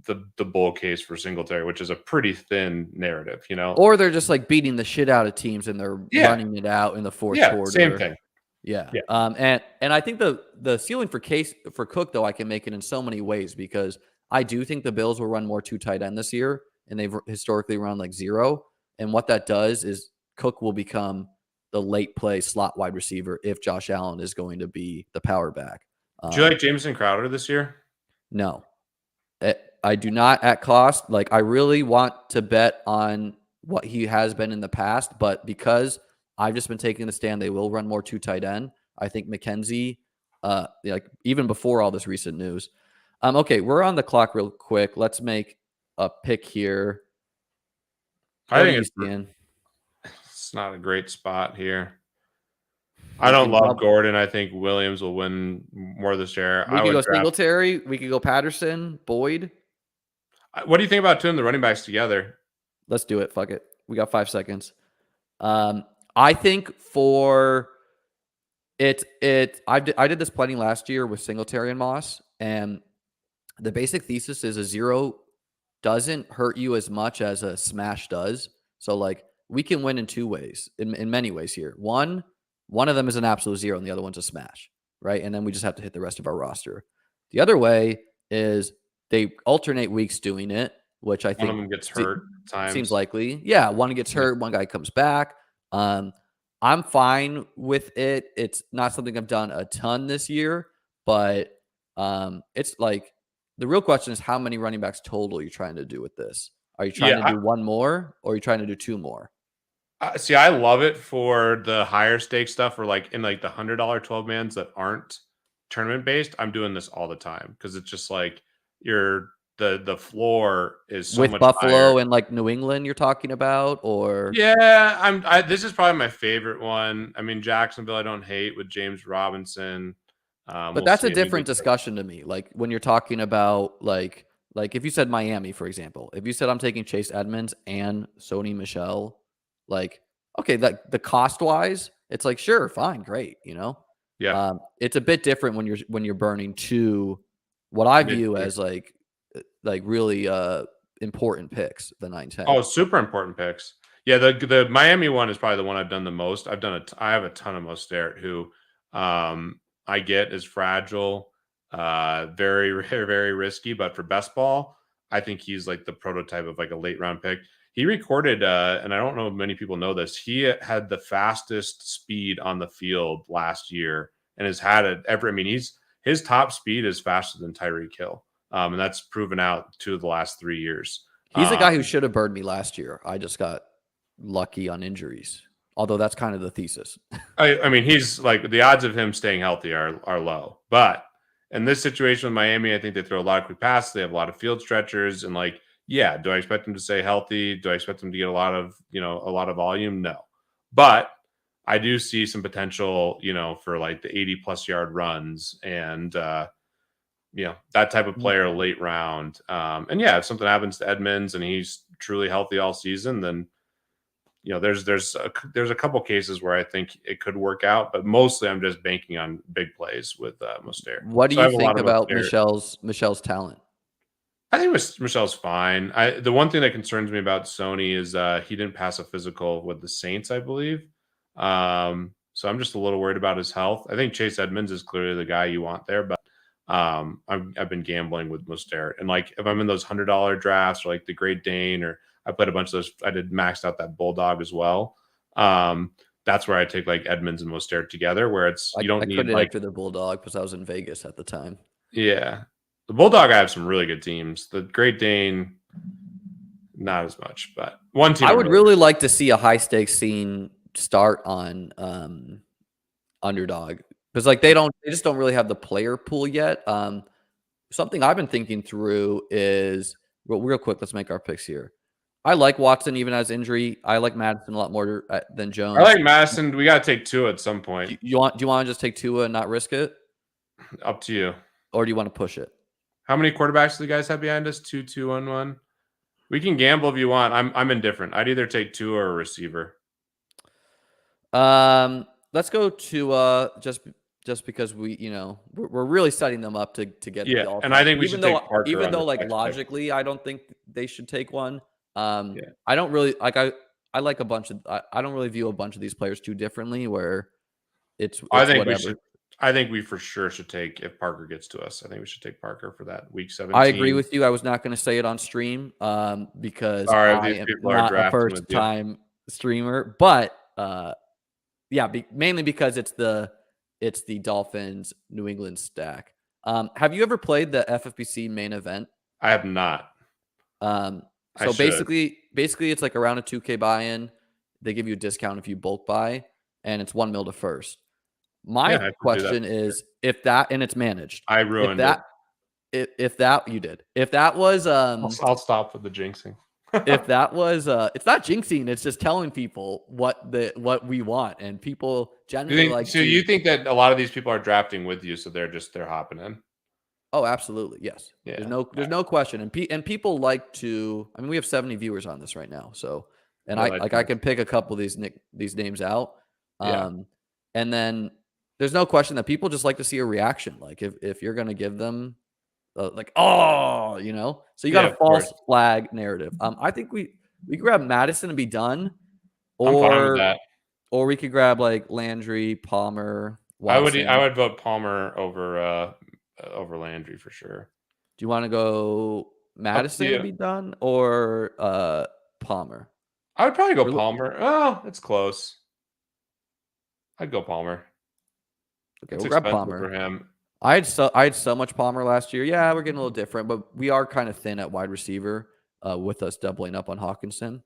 [SPEAKER 2] the bull case for Singletary, which is a pretty thin narrative,
[SPEAKER 1] Or they're just like beating the shit out of teams and they're running it out in the fourth quarter.
[SPEAKER 2] Same thing.
[SPEAKER 1] Yeah. And I think the ceiling for Cook though, I can make it in so many ways because I do think the Bills will run more two tight end this year, and they've historically run like zero. And what that does is Cook will become the late play slot wide receiver if Josh Allen is going to be the power back.
[SPEAKER 2] Do you like Jameson Crowder this year?
[SPEAKER 1] No, I do not at cost. Like I really want to bet on what he has been in the past, but because I've just been taking the stand, they will run more two tight end. I think McKenzie, like even before all this recent news. Okay, we're on the clock real quick. Let's make a pick here.
[SPEAKER 2] I think it's not a great spot here. I don't love Gordon. I think Williams will win more this year.
[SPEAKER 1] We could go Singletary. We could go Patterson, Boyd.
[SPEAKER 2] What do you think about two of the running backs together?
[SPEAKER 1] Let's do it. Fuck it. We got 5 seconds. I think for it, I did this planning last year with Singletary and Moss, and the basic thesis is a 0 doesn't hurt you as much as a smash does. So like we can win in two ways, in many ways here. One of them is an absolute 0 and the other one's a smash, right? And then we just have to hit the rest of our roster. The other way is they alternate weeks doing it, which I think
[SPEAKER 2] one of them gets hurt.
[SPEAKER 1] Seems likely. Yeah, one gets hurt, one guy comes back. I'm fine with it. It's not something I've done a ton this year, but it's like the real question is how many running backs total are you trying to do with this? Are you trying to do one more or are you trying to do two more?
[SPEAKER 2] See, I love it for the higher stake stuff or like in like the $100 12 mans that aren't tournament based. I'm doing this all the time because it's just like the floor is so
[SPEAKER 1] with
[SPEAKER 2] much
[SPEAKER 1] Buffalo
[SPEAKER 2] higher.
[SPEAKER 1] and like New England you're talking about, or
[SPEAKER 2] this is probably my favorite one. I mean, Jacksonville I don't hate with James Robinson.
[SPEAKER 1] But that's a different discussion to me. Like when you're talking about like if you said Miami, for example, if you said I'm taking Chase Edmonds and Sony Michel, like, okay, that the cost wise, it's like, sure, fine, great.
[SPEAKER 2] Yeah.
[SPEAKER 1] It's a bit different when you're burning two, what I view as like really important picks, the 9-10.
[SPEAKER 2] Oh, super important picks. Yeah, the Miami one is probably the one I've done the most. I have a ton of Mostert who I get is fragile, very, very, very risky, but for best ball, I think he's like the prototype of like a late round pick. He recorded, and I don't know if many people know this, he had the fastest speed on the field last year and has had it ever. I mean, his top speed is faster than Tyreek Hill. And that's proven out 2 of the last 3 years.
[SPEAKER 1] He's a guy who should have burned me last year. I just got lucky on injuries. Although that's kind of the thesis.
[SPEAKER 2] I mean, he's like the odds of him staying healthy are low. But in this situation with Miami, I think they throw a lot of quick passes. They have a lot of field stretchers, and like, yeah, do I expect him to stay healthy? Do I expect him to get a lot of volume? No, but I do see some potential, for like the 80+ yard runs and that type of player late round. And yeah, if something happens to Edmonds and he's truly healthy all season, then there's a couple cases where I think it could work out, but mostly I'm just banking on big plays with Mostert.
[SPEAKER 1] What do you think about Michel's talent?
[SPEAKER 2] I think Michelle's fine. The one thing that concerns me about Sony is he didn't pass a physical with the Saints, I believe. So I'm just a little worried about his health. I think Chase Edmonds is clearly the guy you want there, but I've been gambling with Mostert, and like if I'm in those $100 drafts or like the Great Dane, or I played a bunch of those. I did maxed out that Bulldog as well. That's where I take like Edmonds and Mostert together, where it's you
[SPEAKER 1] I
[SPEAKER 2] don't need
[SPEAKER 1] couldn't
[SPEAKER 2] like
[SPEAKER 1] enter the Bulldog because I was in Vegas at the time.
[SPEAKER 2] yeah. The Bulldog, I have some really good teams. The Great Dane, not as much, but one team
[SPEAKER 1] I
[SPEAKER 2] I'm
[SPEAKER 1] would really like to see a high stakes scene start on Underdog because like they just don't really have the player pool yet. Something I've been thinking through is real quick. Let's make our picks here. I like Watson even as injury. I like Madison a lot more than
[SPEAKER 2] I
[SPEAKER 1] Jones.
[SPEAKER 2] like Madison. We got to take Tua at some point.
[SPEAKER 1] Do you want to just take Tua and not risk it,
[SPEAKER 2] Up to you.
[SPEAKER 1] or do you want to push it?
[SPEAKER 2] How many quarterbacks do the guys have behind us? 2, 2, 1, 1. We can gamble if you want. I'm indifferent. I'd either take Tua or a receiver.
[SPEAKER 1] Let's go to just because we're really setting them up to get the all.
[SPEAKER 2] And I think we should take Parker.
[SPEAKER 1] Even though like logically, I don't think they should take one.
[SPEAKER 2] Yeah.
[SPEAKER 1] I don't really like I like a bunch of I don't really view a bunch of these players too differently. Where it's
[SPEAKER 2] I think
[SPEAKER 1] whatever.
[SPEAKER 2] we should. I think we for sure should take if Parker gets to us. I think we should take Parker for that week 17.
[SPEAKER 1] I agree with you. I was not going to say it on stream because I am not a first time streamer, but yeah, mainly because it's the Dolphins New England stack. Have you ever played the FFPC main event?
[SPEAKER 2] I have not.
[SPEAKER 1] So basically it's like around a 2K buy-in. They give you a discount if you bulk buy, and it's 1 mil to first. My question is if that, and it's managed.
[SPEAKER 2] I ruined it.
[SPEAKER 1] If that you did, if that was,
[SPEAKER 2] I'll stop with the jinxing.
[SPEAKER 1] If that was, it's not jinxing. It's just telling people what we want, and people generally
[SPEAKER 2] you think that a lot of these people are drafting with you, so they're hopping in?
[SPEAKER 1] Oh, absolutely, yes. Yeah. There's no question, and people like to. I mean, we have 70 viewers on this right now, so I can pick a couple of these names out. And then there's no question that people just like to see a reaction. Like if you're gonna give them like, oh, so you got a false flag narrative. I think we grab Madison and be done,
[SPEAKER 2] I'm fine with that.
[SPEAKER 1] Or we could grab like Landry, Palmer, Watson.
[SPEAKER 2] I would vote Palmer over Landry for sure.
[SPEAKER 1] Do you want to go Madison and be done, or Palmer?
[SPEAKER 2] I would probably go Palmer. Oh, it's close. I'd go Palmer.
[SPEAKER 1] Okay, we'll grab Palmer
[SPEAKER 2] for him.
[SPEAKER 1] I had so much Palmer last year. Yeah, we're getting a little different, but we are kind of thin at wide receiver with us doubling up on Hawkinson.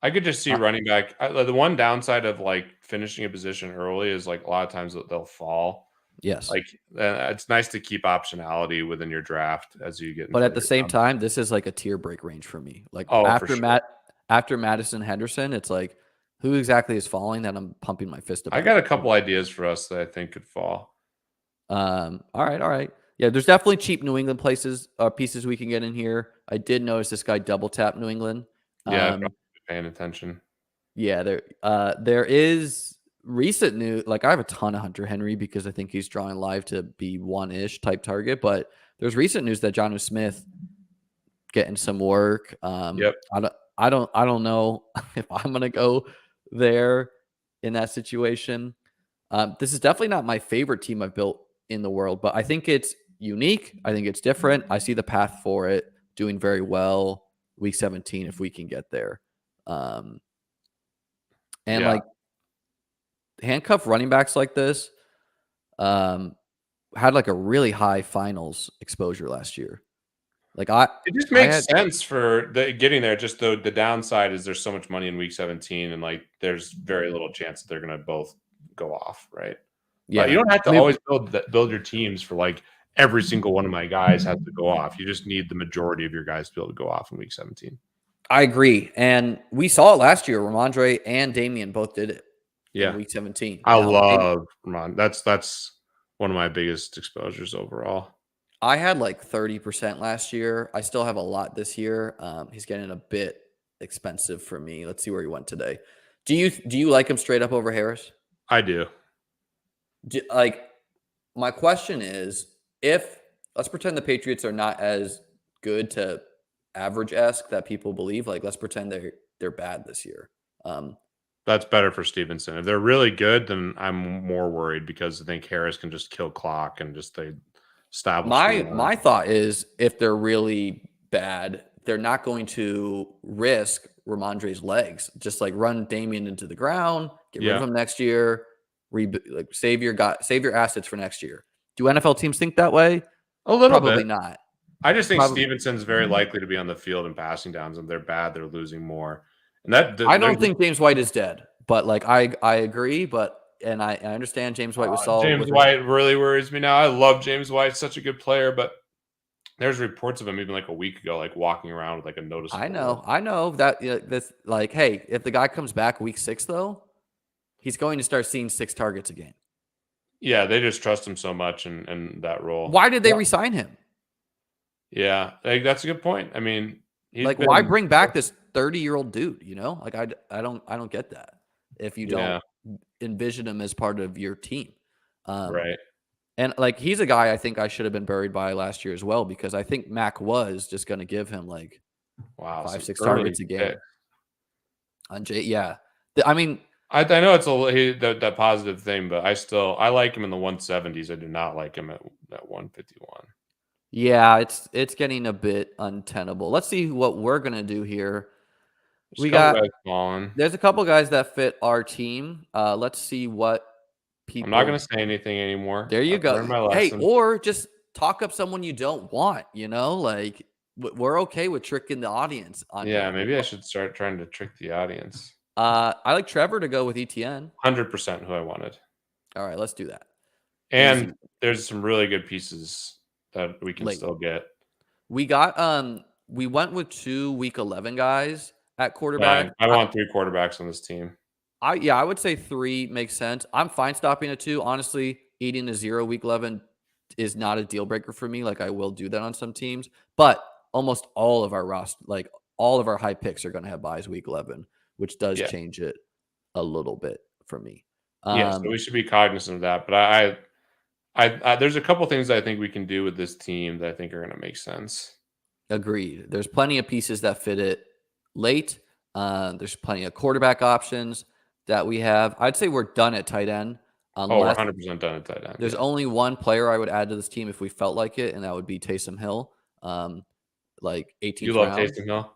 [SPEAKER 2] I could just see running back. The one downside of like finishing a position early is like a lot of times they'll fall.
[SPEAKER 1] Yes,
[SPEAKER 2] like it's nice to keep optionality within your draft as you get.
[SPEAKER 1] But at the same time, this is like a tier break range for me. Like after Madison Henderson, it's like who exactly is falling that I'm pumping my fist about.
[SPEAKER 2] I got a couple ideas for us that I think could fall.
[SPEAKER 1] All right. Yeah, there's definitely cheap New England pieces we can get in here. I did notice this guy double tap New England.
[SPEAKER 2] Yeah, paying attention.
[SPEAKER 1] Yeah, there is recent news. Like I have a ton of Hunter Henry because I think he's drawing live to be 1-ish type target. But there's recent news that Jonnu Smith getting some work.
[SPEAKER 2] Yep.
[SPEAKER 1] I don't know if I'm gonna go there in that situation. This is definitely not my favorite team I've built in the world, but I think it's unique. I think it's different. I see the path for it doing very well week 17 if we can get there. Like handcuff running backs like this had like a really high finals exposure last year. Like
[SPEAKER 2] it just makes sense for getting there. Just the downside is there's so much money in week 17 and like there's very little chance that they're going to both go off, right? Yeah, you don't have to always build your teams for like every single one of my guys has to go off. You just need the majority of your guys to be able to go off in week 17.
[SPEAKER 1] I agree, and we saw it last year. Ramondre and Damian both did it.
[SPEAKER 2] Yeah,
[SPEAKER 1] in week 17.
[SPEAKER 2] I love Ramon. That's one of my biggest exposures overall.
[SPEAKER 1] I had like 30% last year. I still have a lot this year. He's getting a bit expensive for me. Let's see where he went today. Do you like him straight up over Harris?
[SPEAKER 2] I do.
[SPEAKER 1] My question is, if let's pretend the Patriots are not as good to average-esque that people believe. Like, let's pretend they're bad this year.
[SPEAKER 2] That's better for Stevenson. If they're really good, then I'm more worried because I think Harris can just kill clock and just they establish the run.
[SPEAKER 1] My thought is if they're really bad, they're not going to risk Ramondre's legs. Just like run Damian into the ground, get rid of him next year, save your assets for next year. Do NFL teams think that way?
[SPEAKER 2] A little
[SPEAKER 1] Probably
[SPEAKER 2] bit.
[SPEAKER 1] not.
[SPEAKER 2] I just think Stevenson's very likely to be on the field in passing downs, and they're bad. They're losing more. And
[SPEAKER 1] I don't think James White is dead, but like I agree, but and I understand James White was solid.
[SPEAKER 2] James White really worries me now. I love James White, such a good player, but there's reports of him even like a week ago, like walking around with like a noticeable.
[SPEAKER 1] I know that that's like, hey, if the guy comes back week 6 though, he's going to start seeing 6 targets a game.
[SPEAKER 2] Yeah, they just trust him so much in that role.
[SPEAKER 1] Why did they re-sign him?
[SPEAKER 2] Yeah, like, that's a good point. I mean,
[SPEAKER 1] why bring back this 30-year-old dude? You know, like I don't get that if you don't envision him as part of your team,
[SPEAKER 2] right?
[SPEAKER 1] And like he's a guy I think I should have been buried by last year as well because I think Mac was just going to give him like 5-6 targets a game. On I mean,
[SPEAKER 2] I know it's that positive thing, but I like him in the 170s. I do not like him at 151.
[SPEAKER 1] Yeah, it's getting a bit untenable. Let's see what we're gonna do here. There's a couple guys that fit our team. Let's see what people.
[SPEAKER 2] I'm not gonna say anything anymore.
[SPEAKER 1] There you go. Hey, or just talk up someone you don't want. You know, like we're okay with tricking the audience.
[SPEAKER 2] Maybe I should start trying to trick the audience.
[SPEAKER 1] I like Trevor to go with ETN.
[SPEAKER 2] 100% who I wanted.
[SPEAKER 1] All right, let's do that.
[SPEAKER 2] And there's some really good pieces that we can still get.
[SPEAKER 1] We went with 2 week 11 guys at quarterback.
[SPEAKER 2] I want 3 quarterbacks on this team.
[SPEAKER 1] I would say 3 makes sense. I'm fine stopping at 2. Honestly, eating a 0 week 11 is not a deal breaker for me. Like I will do that on some teams, but almost all of our roster, like all of our high picks are going to have buys week 11, which does change it a little bit for me.
[SPEAKER 2] So we should be cognizant of that. But I there's a couple things that I think we can do with this team that I think are going to make sense.
[SPEAKER 1] Agreed. There's plenty of pieces that fit it late. There's plenty of quarterback options that we have. I'd say we're done at tight end.
[SPEAKER 2] We're 100% done at tight end.
[SPEAKER 1] There's only one player I would add to this team if we felt like it, and that would be Taysom Hill. Like 18th
[SPEAKER 2] You love
[SPEAKER 1] round.
[SPEAKER 2] Taysom Hill?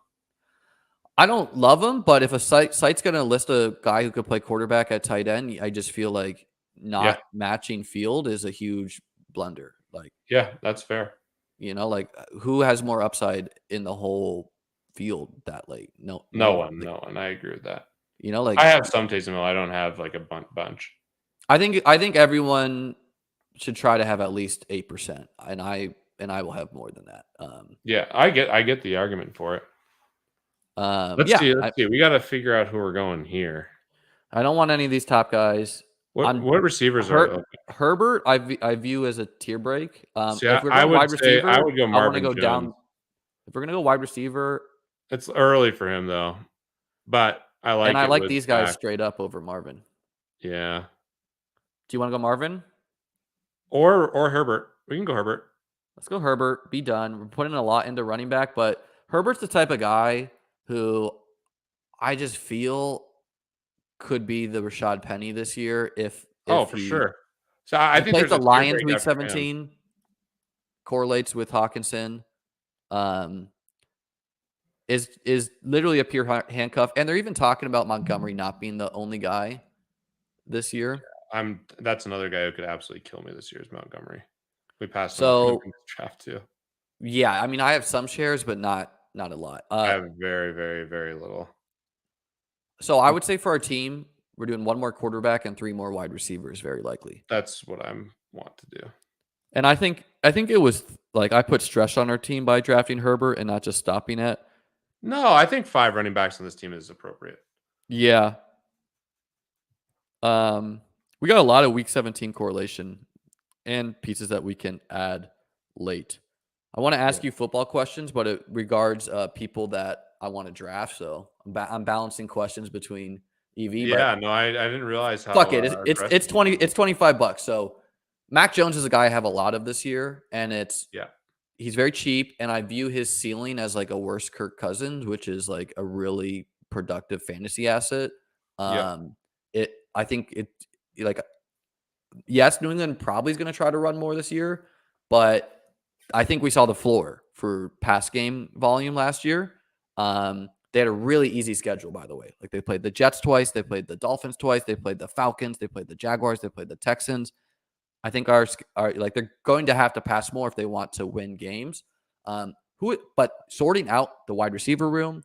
[SPEAKER 1] I don't love him, but if a site's going to list a guy who could play quarterback at tight end, I just feel like not matching field is a huge blunder. Like,
[SPEAKER 2] that's fair.
[SPEAKER 1] You know, like who has more upside in the whole field that late? No
[SPEAKER 2] one. I agree with that.
[SPEAKER 1] You know, like
[SPEAKER 2] I have some Taysom Hill. I don't have like a bunch.
[SPEAKER 1] I think everyone should try to have at least 8%, and I will have more than that.
[SPEAKER 2] I get the argument for it. Let's see. We got to figure out who we're going here.
[SPEAKER 1] I don't want any of these top guys.
[SPEAKER 2] What receivers are
[SPEAKER 1] Herbert? I view as a tier break.
[SPEAKER 2] If we're going wide receiver, I would go Marvin Jones.
[SPEAKER 1] Down. If we're gonna go wide receiver,
[SPEAKER 2] it's early for him though. But I like
[SPEAKER 1] these guys straight up over Marvin.
[SPEAKER 2] Yeah.
[SPEAKER 1] Do you want to go Marvin?
[SPEAKER 2] Or Herbert? We can go Herbert.
[SPEAKER 1] Let's go Herbert. Be done. We're putting a lot into running back, but Herbert's the type of guy who I just feel could be the Rashad Penny this year if
[SPEAKER 2] for sure. So I think
[SPEAKER 1] there's the Lions week 17 correlates with Hawkinson. Is literally a pure handcuff, and they're even talking about Montgomery not being the only guy this year.
[SPEAKER 2] That's another guy who could absolutely kill me this year is Montgomery. We passed
[SPEAKER 1] him
[SPEAKER 2] in the draft too.
[SPEAKER 1] Yeah, I mean I have some shares, but not a lot.
[SPEAKER 2] I have very, very, very little.
[SPEAKER 1] So I would say for our team, we're doing 1 more quarterback and 3 more wide receivers, very likely.
[SPEAKER 2] That's what I want to do.
[SPEAKER 1] And I think it was like I put stress on our team by drafting Herbert and not just stopping at.
[SPEAKER 2] No, I think 5 running backs on this team is appropriate.
[SPEAKER 1] Yeah. We got a lot of week 17 correlation and pieces that we can add late. I want to ask you football questions, but it regards people that I want to draft. So I'm balancing questions between EV.
[SPEAKER 2] Yeah, no, I didn't realize how.
[SPEAKER 1] Fuck it. It's $25. So Mac Jones is a guy I have a lot of this year, and he's very cheap, and I view his ceiling as like a worse Kirk Cousins, which is like a really productive fantasy asset.
[SPEAKER 2] Yep.
[SPEAKER 1] I think it like yes, New England probably is going to try to run more this year, but I think we saw the floor for pass game volume last year. They had a really easy schedule, by the way. Like they played the Jets twice, they played the Dolphins twice, they played the Falcons, they played the Jaguars, they played the Texans. I think our like they're going to have to pass more if they want to win games. But sorting out the wide receiver room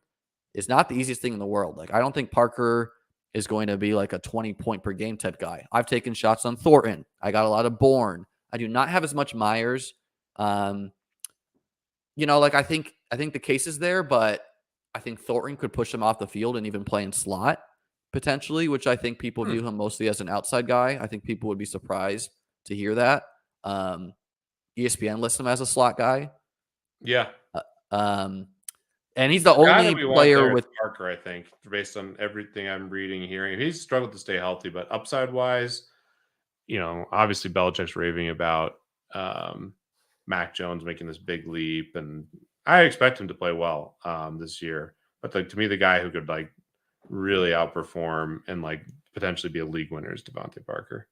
[SPEAKER 1] is not the easiest thing in the world. Like I don't think Parker is going to be like a 20 point per game type guy. I've taken shots on Thornton. I got a lot of Bourne. I do not have as much Myers. Like I think the case is there, but I think Thornton could push him off the field and even play in slot potentially, which I think people view him mostly as an outside guy. I think people would be surprised to hear that. ESPN lists him as a slot guy.
[SPEAKER 2] Yeah.
[SPEAKER 1] And he's the
[SPEAKER 2] guy
[SPEAKER 1] only
[SPEAKER 2] that we want
[SPEAKER 1] player
[SPEAKER 2] there
[SPEAKER 1] with
[SPEAKER 2] is Parker, I think, based on everything I'm reading, hearing. He's struggled to stay healthy, but upside wise, obviously Belichick's raving about Mac Jones making this big leap, and I expect him to play well this year. But to me, the guy who could like really outperform and like potentially be a league winner is Devontae Parker.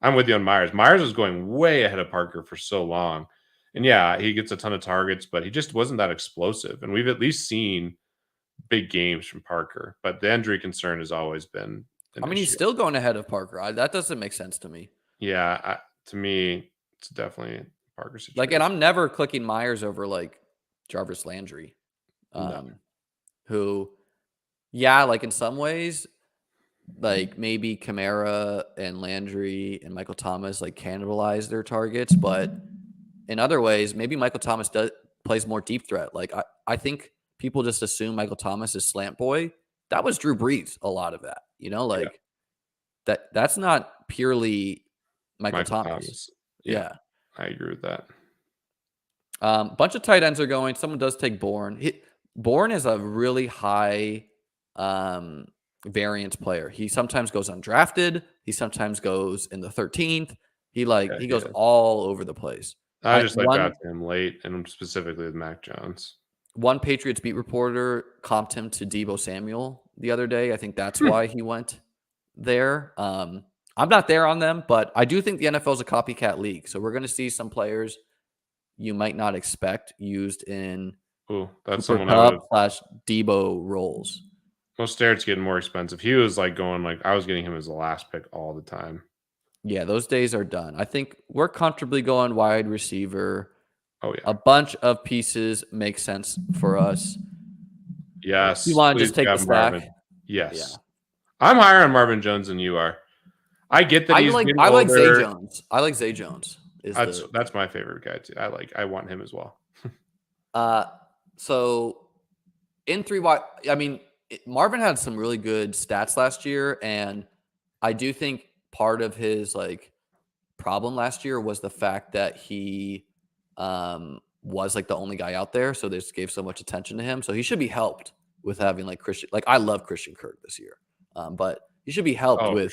[SPEAKER 2] I'm with you on Myers. Myers was going way ahead of Parker for so long. And yeah, he gets a ton of targets, but he just wasn't that explosive. And we've at least seen big games from Parker. But the injury concern has always been an issue.
[SPEAKER 1] He's still going ahead of Parker. That doesn't make sense to me.
[SPEAKER 2] Yeah, to me, it's definitely Parker situation.
[SPEAKER 1] Like, and I'm never clicking Myers over like Jarvis Landry, who, yeah, like in some ways, like maybe Kamara and Landry and Michael Thomas like cannibalize their targets, but in other ways, maybe Michael Thomas plays more deep threat. Like I think people just assume Michael Thomas is slant boy. That was Drew Brees, a lot of that, that's not purely Michael Thomas. Yeah.
[SPEAKER 2] I agree with that.
[SPEAKER 1] Bunch of tight ends are going. Someone does take Bourne. Bourne is a really high variance player. He sometimes goes undrafted. He sometimes goes in the 13th. He goes all over the place.
[SPEAKER 2] I just got to him late, and specifically with Mac Jones.
[SPEAKER 1] One Patriots beat reporter comped him to Deebo Samuel the other day. I think that's why he went there. I'm not there on them, but I do think the NFL is a copycat league. So we're going to see some players you might not expect used in
[SPEAKER 2] that's
[SPEAKER 1] Cooper Kupp / Deebo roles.
[SPEAKER 2] Mostert's getting more expensive. He was I was getting him as the last pick all the time.
[SPEAKER 1] Yeah, those days are done. I think we're comfortably going wide receiver.
[SPEAKER 2] Oh, yeah.
[SPEAKER 1] A bunch of pieces make sense for us.
[SPEAKER 2] Yes.
[SPEAKER 1] You want to just take the stack?
[SPEAKER 2] Marvin. Yes. Yeah. I'm higher on Marvin Jones than you are. I get that he's getting older.
[SPEAKER 1] I like Zay Jones. I like Zay Jones.
[SPEAKER 2] That's my favorite guy too. I want him as well.
[SPEAKER 1] So in 3 wide, Marvin had some really good stats last year, and I do think part of his problem last year was the fact that he was the only guy out there, so they just gave so much attention to him. So he should be helped with having Christian. I love Christian Kirk this year, but he should be helped with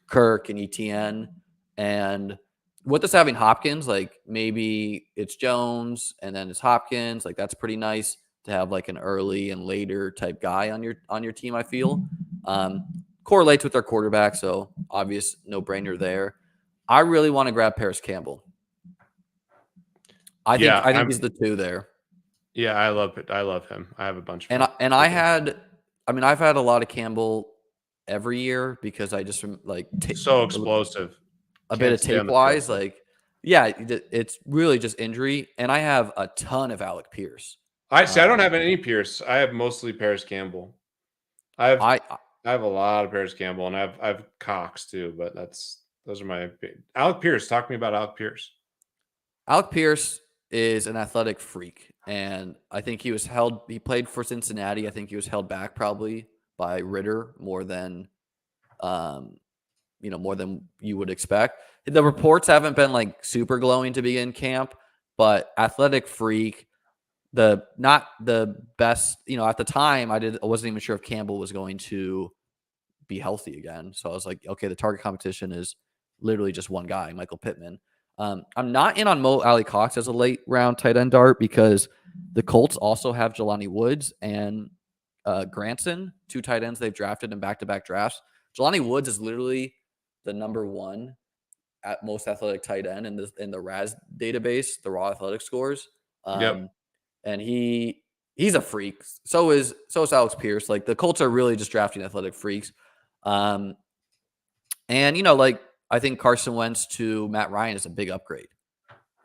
[SPEAKER 1] Kirk and ETN, and with us having Hopkins, maybe it's Jones and then it's Hopkins. That's pretty nice to have an early and later type guy on your team. I feel correlates with our quarterback, so obvious no brainer there. I really want to grab Paris Campbell. I think he's the 2 there.
[SPEAKER 2] Yeah, I love it. I love him. I have a bunch of
[SPEAKER 1] I've had a lot of Campbell every year because I just
[SPEAKER 2] so explosive.
[SPEAKER 1] A bit of tape wise, it's really just injury. And I have a ton of Alec Pierce.
[SPEAKER 2] I don't have any Pierce. I have mostly Paris Campbell. I have a lot of Paris Campbell, and I have Cox too. But those are my Alec Pierce. Talk to me about Alec Pierce.
[SPEAKER 1] Alec Pierce is an athletic freak, and I think he played for Cincinnati. I think he was held back probably by Ritter more than more than you would expect. The reports haven't been super glowing to begin camp, but athletic freak, not the best, at the time I wasn't even sure if Campbell was going to be healthy again. So I was like, okay, the target competition is literally just one guy, Michael Pittman. I'm not in on Mo Alley Cox as a late round tight end dart because the Colts also have Jelani Woods and Granson, 2 tight ends they've drafted in back-to-back drafts. Jelani Woods is literally the number 1 at most athletic tight end in the RAS database, the raw athletic scores.
[SPEAKER 2] Yep.
[SPEAKER 1] And he's a freak. So is Alex Pierce. Like the Colts are really just drafting athletic freaks. And like I think Carson Wentz to Matt Ryan is a big upgrade.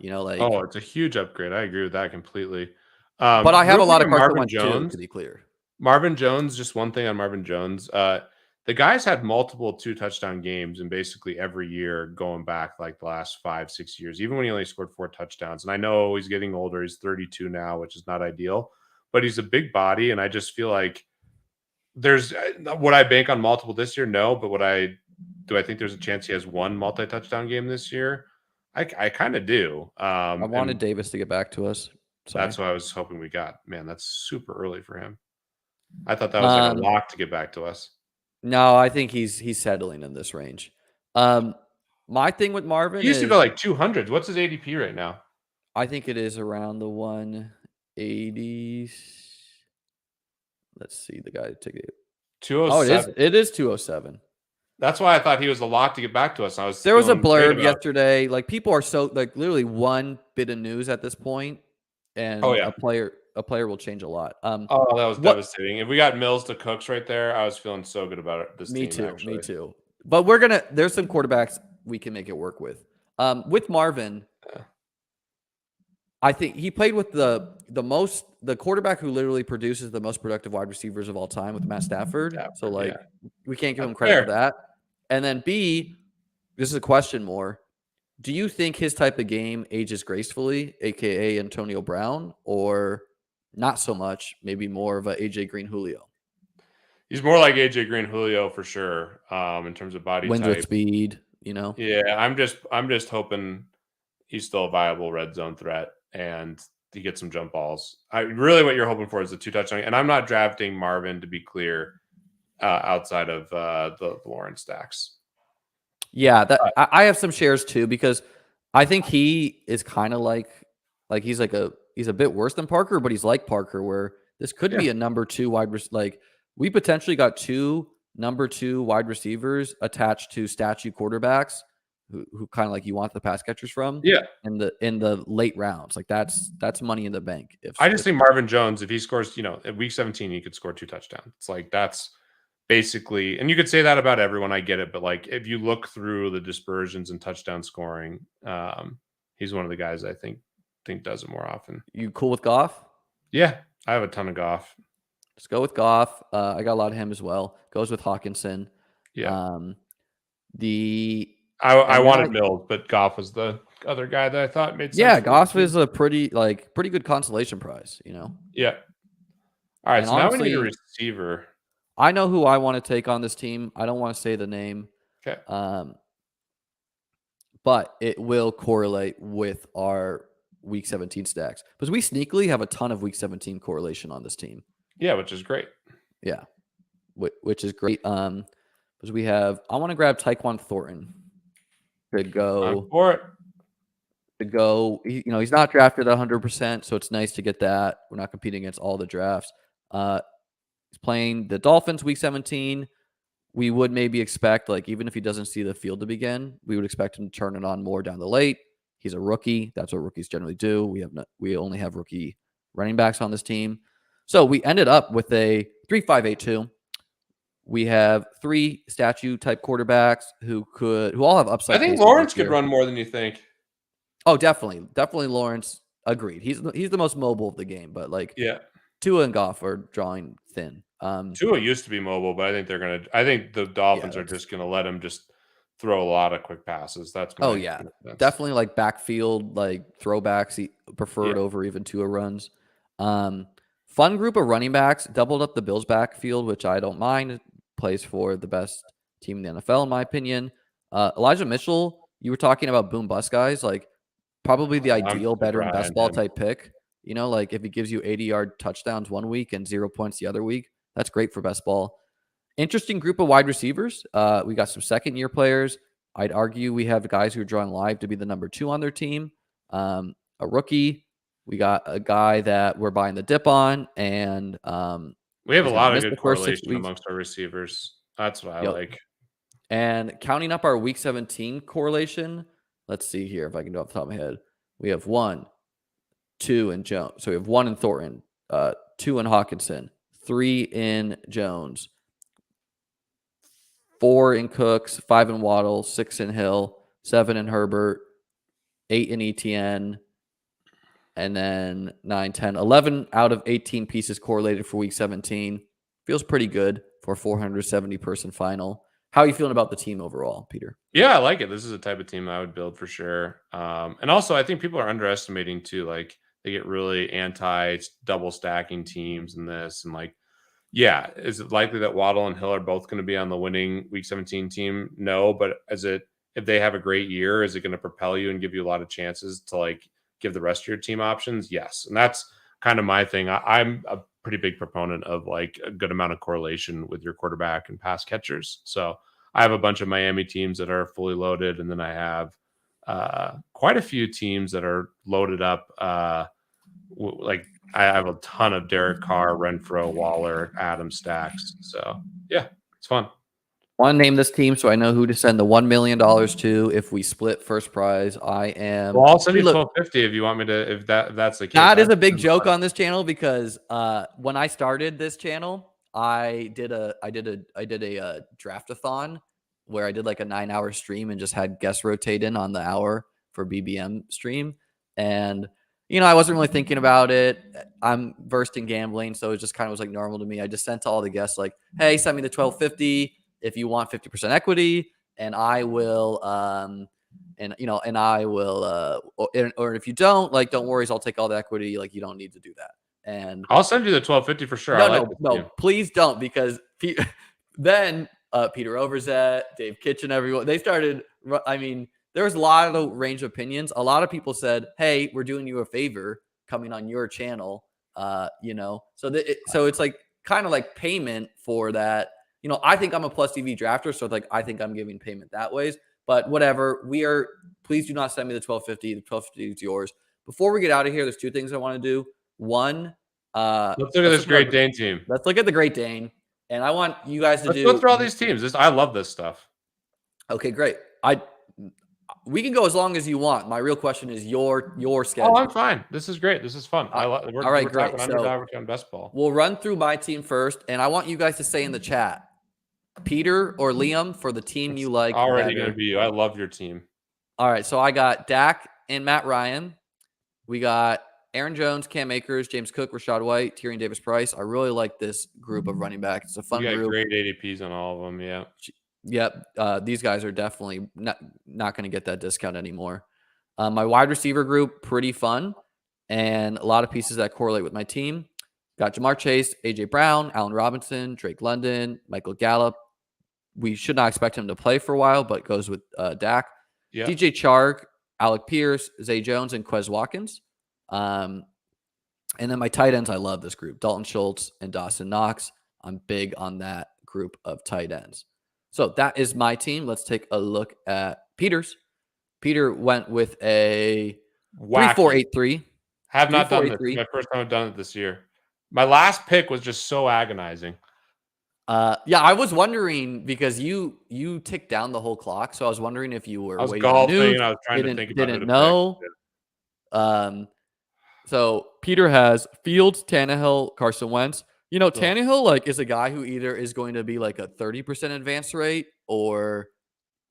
[SPEAKER 2] Oh, it's a huge upgrade. I agree with that completely.
[SPEAKER 1] But I have
[SPEAKER 2] Real
[SPEAKER 1] a lot
[SPEAKER 2] quick
[SPEAKER 1] of
[SPEAKER 2] on
[SPEAKER 1] Carson
[SPEAKER 2] Marvin
[SPEAKER 1] Wentz too,
[SPEAKER 2] Jones.
[SPEAKER 1] to be clear.
[SPEAKER 2] Marvin Jones, just one thing on Marvin Jones. The guy's had multiple 2-touchdown games in basically every year going back like the last 5-6 years, even when he only scored 4 touchdowns. And I know he's getting older. He's 32 now, which is not ideal, but he's a big body. And I just feel like would I bank on multiple this year? No, but do I think there's a chance he has one multi-touchdown game this year? I kind of do.
[SPEAKER 1] I wanted Davis to get back to us. Sorry.
[SPEAKER 2] That's what I was hoping we got. Man, that's super early for him. I thought that was like a lock to get back to us.
[SPEAKER 1] No, I think he's settling in this range. My thing with Marvin
[SPEAKER 2] He used to go like 200s. What's his ADP right now?
[SPEAKER 1] I think it is around the 180s. Let's see the guy ticket.
[SPEAKER 2] 207.
[SPEAKER 1] It is 207.
[SPEAKER 2] That's why I thought he was a lock to get back to us.
[SPEAKER 1] There was a blurb yesterday. Like people are so like literally one bit of news at this point, and a player will change a lot.
[SPEAKER 2] That was devastating. If we got Mills to Cooks right there, I was feeling so good about it. This
[SPEAKER 1] me
[SPEAKER 2] team,
[SPEAKER 1] too,
[SPEAKER 2] actually.
[SPEAKER 1] me too. But there's some quarterbacks we can make it work with. With Marvin, I think he played with the quarterback who literally produces the most productive wide receivers of all time with Matt Stafford. So we can't give him credit for that. And then B, this is a question more. Do you think his type of game ages gracefully, aka Antonio Brown, or not so much? Maybe more of a AJ Green Julio.
[SPEAKER 2] He's more like AJ Green Julio for sure. In terms of body
[SPEAKER 1] wins
[SPEAKER 2] type,
[SPEAKER 1] with speed.
[SPEAKER 2] Yeah, I'm just hoping he's still a viable red zone threat and he gets some jump balls. Really what you're hoping for is the 2 touchdown. And I'm not drafting Marvin, to be clear, outside of the Lawrence stacks.
[SPEAKER 1] Yeah, I have some shares too because I think he is kind of like he's a bit worse than Parker, but he's like Parker, where this could be a number 2 wide receiver. Like we potentially got 2 number 2 wide receivers attached to statue quarterbacks who kind of like you want the pass catchers from.
[SPEAKER 2] Yeah,
[SPEAKER 1] in the late rounds, like that's money in the bank.
[SPEAKER 2] I just think Marvin Jones, if he scores, at week 17, he could score 2 touchdowns. It's like that's basically, and you could say that about everyone. I get it, but like if you look through the dispersions and touchdown scoring, he's one of the guys I think does it more often.
[SPEAKER 1] You cool with Goff?
[SPEAKER 2] Yeah, I have a ton of Goff.
[SPEAKER 1] Let's go with Goff. I got a lot of him as well. Goes with Hawkinson.
[SPEAKER 2] Yeah.
[SPEAKER 1] I
[SPEAKER 2] wanted Mills, but Goff was the other guy that I thought made sense.
[SPEAKER 1] Yeah, Goff is a pretty good consolation prize,
[SPEAKER 2] Yeah. All right,
[SPEAKER 1] and
[SPEAKER 2] so honestly, now we need a receiver.
[SPEAKER 1] I know who I want to take on this team. I don't want to say the name.
[SPEAKER 2] Okay.
[SPEAKER 1] But it will correlate with our Week 17 stacks because we sneakily have a ton of Week 17 correlation on this team.
[SPEAKER 2] Yeah, which is great.
[SPEAKER 1] Yeah, which is great. Because we have, I want to grab Tyquan Thornton to go.
[SPEAKER 2] For it.
[SPEAKER 1] To go, he's not drafted 100%, so it's nice to get that. We're not competing against all the drafts. He's playing the Dolphins Week 17. We would maybe expect, even if he doesn't see the field to begin, we would expect him to turn it on more down the late. He's a rookie. That's what rookies generally do. We only have rookie running backs on this team. So we ended up with a 3-5-8-2. We have 3 statue type quarterbacks who all have upside.
[SPEAKER 2] I think Lawrence could run more than you think.
[SPEAKER 1] Oh, definitely Lawrence. Agreed. He's the most mobile of the game, but Tua and Goff are drawing thin.
[SPEAKER 2] Tua used to be mobile, but I think the Dolphins are just gonna let him just throw a lot of quick passes. That's
[SPEAKER 1] definitely like backfield, throwbacks. He preferred over even Tua runs. Fun group of running backs, doubled up the Bills backfield, which I don't mind. It plays for the best team in the NFL, in my opinion. Elijah Mitchell, you were talking about boom bust guys, probably the ideal better and best ball type pick. If he gives you 80-yard touchdowns one week and 0 points the other week, that's great for best ball. Interesting group of wide receivers. We got some second-year players. I'd argue we have guys who are drawing live to be the number 2 on their team. A rookie. We got a guy that we're buying the dip on, and
[SPEAKER 2] we have a
[SPEAKER 1] he's going to
[SPEAKER 2] lot of
[SPEAKER 1] miss
[SPEAKER 2] good
[SPEAKER 1] the first 6
[SPEAKER 2] correlation
[SPEAKER 1] weeks.
[SPEAKER 2] amongst our receivers. That's what I
[SPEAKER 1] Yep.
[SPEAKER 2] like.
[SPEAKER 1] And counting up our week 17 correlation, let's see here if I can do it off the top of my head. We have 1, 2 in Jones. So we have 1 in Thornton, 2 in Hawkinson, 3 in Jones, 4 in Cooks, 5 in Waddle, 6 in Hill, 7 in Herbert, 8 in ETN, and then 9, 10, 11 out of 18 pieces correlated for week 17. Feels pretty good for a 470 person final. How are you feeling about the team overall, Peter?
[SPEAKER 2] Yeah, I like it. This is a type of team I would build for sure. And also, I think people are underestimating too. Like they get really anti double stacking teams and this, and like, yeah, is it likely that Waddle and Hill are both going to be on the winning Week 17 team? No, but if they have a great year, is it going to propel you and give you a lot of chances to like give the rest of your team options? Yes, and that's kind of my thing. I'm a pretty big proponent of like a good amount of correlation with your quarterback and pass catchers. So I have a bunch of Miami teams that are fully loaded, and then I have quite a few teams that are loaded up. Like I have a ton of Derek Carr, Renfro, Waller, Adam stacks. So yeah, it's fun.
[SPEAKER 1] Want to name this team so I know who to send the $1 million to if we split first prize. I am.
[SPEAKER 2] Well, I'll send you
[SPEAKER 1] look,
[SPEAKER 2] 1250 if you want me to. If that's the case.
[SPEAKER 1] that is a big joke on this channel because when I started this channel, I did a draft-a-thon where I did like a 9-hour stream and just had guests rotate in on the hour for BBM stream. And I wasn't really thinking about it. I'm versed in gambling, so it just kind of was like normal to me. I just sent to all the guests like, "Hey, send me the 1250 if you want 50% equity, and I will and I will or if you don't, like, don't worry, I'll take all the equity. Like, you don't need to do that." And
[SPEAKER 2] I'll send you the 1250 for sure. I like this
[SPEAKER 1] no,
[SPEAKER 2] team.
[SPEAKER 1] please don't, because then Peter Overzet, Dave Kitchen, everyone, they started. I mean, there was a lot of range of opinions. A lot of people said, "Hey, we're doing you a favor coming on your channel." So it's like kind of like payment for that. I think I'm a plus TV drafter, so like I think I'm giving payment that ways. But whatever, please do not send me the 1250. The 1250 is yours. Before we get out of here, there's 2 things I want to do. One,
[SPEAKER 2] Let's look at this Great Dane team.
[SPEAKER 1] let's look at the Great Dane, and I want you guys to
[SPEAKER 2] Let's go through all these teams. I love this stuff.
[SPEAKER 1] Okay, great. We can go as long as you want. My real question is your schedule.
[SPEAKER 2] Oh, I'm fine. This is great. This is fun.
[SPEAKER 1] All right, great.
[SPEAKER 2] Talking underdog on best ball.
[SPEAKER 1] We'll run through my team first, and I want you guys to say in the chat, Peter or Liam, for the team you like.
[SPEAKER 2] Already going to be you. I love your team.
[SPEAKER 1] All right, so I got Dak and Matt Ryan. We got Aaron Jones, Cam Akers, James Cook, Rashad White, Tyrion Davis-Price. I really like this group of running backs. It's a fun group.
[SPEAKER 2] Great ADPs on all of them, yeah.
[SPEAKER 1] Yep, these guys are definitely not going to get that discount anymore. My wide receiver group, pretty fun, and a lot of pieces that correlate with my team. Got Jamar Chase, A.J. Brown, Allen Robinson, Drake London, Michael Gallup. We should not expect him to play for a while, but goes with Dak.
[SPEAKER 2] Yep.
[SPEAKER 1] DJ Chark, Alec Pierce, Zay Jones, and Quez Watkins. And then my tight ends, I love this group. Dalton Schultz and Dawson Knox. I'm big on that group of tight ends. So that is my team. Let's take a look at Peter's. Peter went with a 3-4-8-3.
[SPEAKER 2] Have not done this. My first time I've done it this year. My last pick was just so agonizing.
[SPEAKER 1] Yeah, I was wondering because you ticked down the whole clock, so I was wondering if you were
[SPEAKER 2] I was golfing and I was trying to think about it.
[SPEAKER 1] Didn't know. So Peter has Fields, Tannehill, Carson Wentz. Tannehill like is a guy who either is going to be like a 30% advance rate or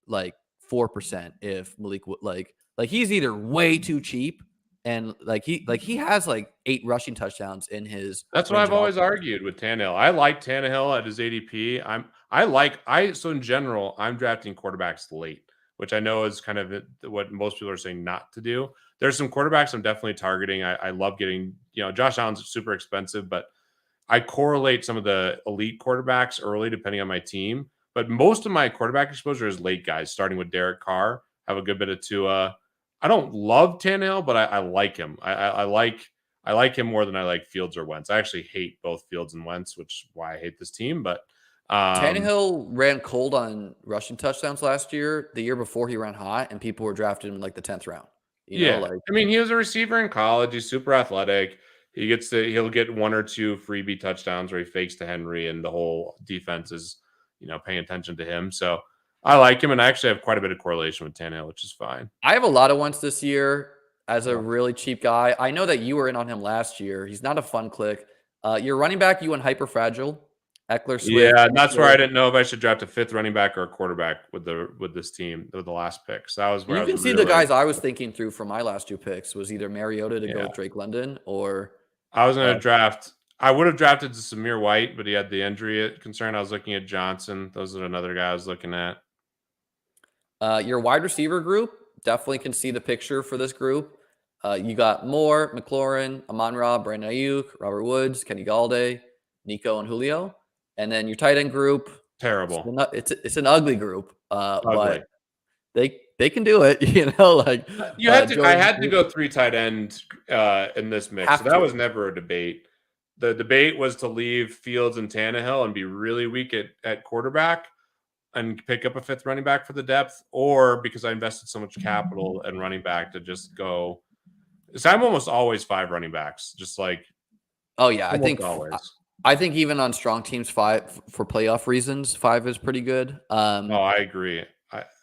[SPEAKER 1] like 4% if Malik like he's either way too cheap and he has like 8 rushing touchdowns in his.
[SPEAKER 2] That's what I've always argued with Tannehill. I like Tannehill at his ADP. So in general, I'm drafting quarterbacks late, which I know is kind of what most people are saying not to do. There's some quarterbacks I'm definitely targeting. I love getting, Josh Allen's super expensive, but I correlate some of the elite quarterbacks early depending on my team. But most of my quarterback exposure is late guys, starting with Derek Carr. Have a good bit of Tua. I don't love Tannehill, but I like him. I like him more than I like Fields or Wentz. I actually hate both Fields and Wentz, which is why I hate this team. But
[SPEAKER 1] Tannehill ran cold on rushing touchdowns last year. The year before he ran hot, and people were drafted him in like the 10th round.
[SPEAKER 2] Yeah.
[SPEAKER 1] Like
[SPEAKER 2] I mean, he was a receiver in college. He's super athletic. He'll get 1 or 2 freebie touchdowns where he fakes to Henry and the whole defense is, paying attention to him. So I like him, and I actually have quite a bit of correlation with Tannehill, which is fine.
[SPEAKER 1] I have a lot of ones this year as a really cheap guy. I know that you were in on him last year. He's not a fun click. Your running back, you went hyper fragile. Eckler, Swift.
[SPEAKER 2] Yeah, that's where I didn't know if I should draft a 5th running back or a quarterback with this team with the last pick. So that was where
[SPEAKER 1] You
[SPEAKER 2] I was
[SPEAKER 1] can see the guys I was thinking through for my last 2 picks was either Mariota to go with Drake London or
[SPEAKER 2] I was going to draft. I would have drafted Samir White, but he had the injury concern. I was looking at Johnson. Those are another guy I was looking at.
[SPEAKER 1] Your wide receiver group definitely can see the picture for this group. You got Moore, McLaurin, Amon-Ra, Brandon Ayuk, Robert Woods, Kenny Galladay, Nico, and Julio. And then your tight end group,
[SPEAKER 2] Terrible.
[SPEAKER 1] it's an ugly group,
[SPEAKER 2] Ugly.
[SPEAKER 1] but they can do it.
[SPEAKER 2] I had to go 3 tight end in this mix. So that was never a debate. The debate was to leave Fields and Tannehill and be really weak at quarterback and pick up a 5th running back for the depth, or because I invested so much capital in running back to just go. So I'm almost always 5 running backs, just like.
[SPEAKER 1] Oh yeah,
[SPEAKER 2] always.
[SPEAKER 1] I think even on strong teams, 5 for playoff reasons, 5 is pretty good.
[SPEAKER 2] I agree.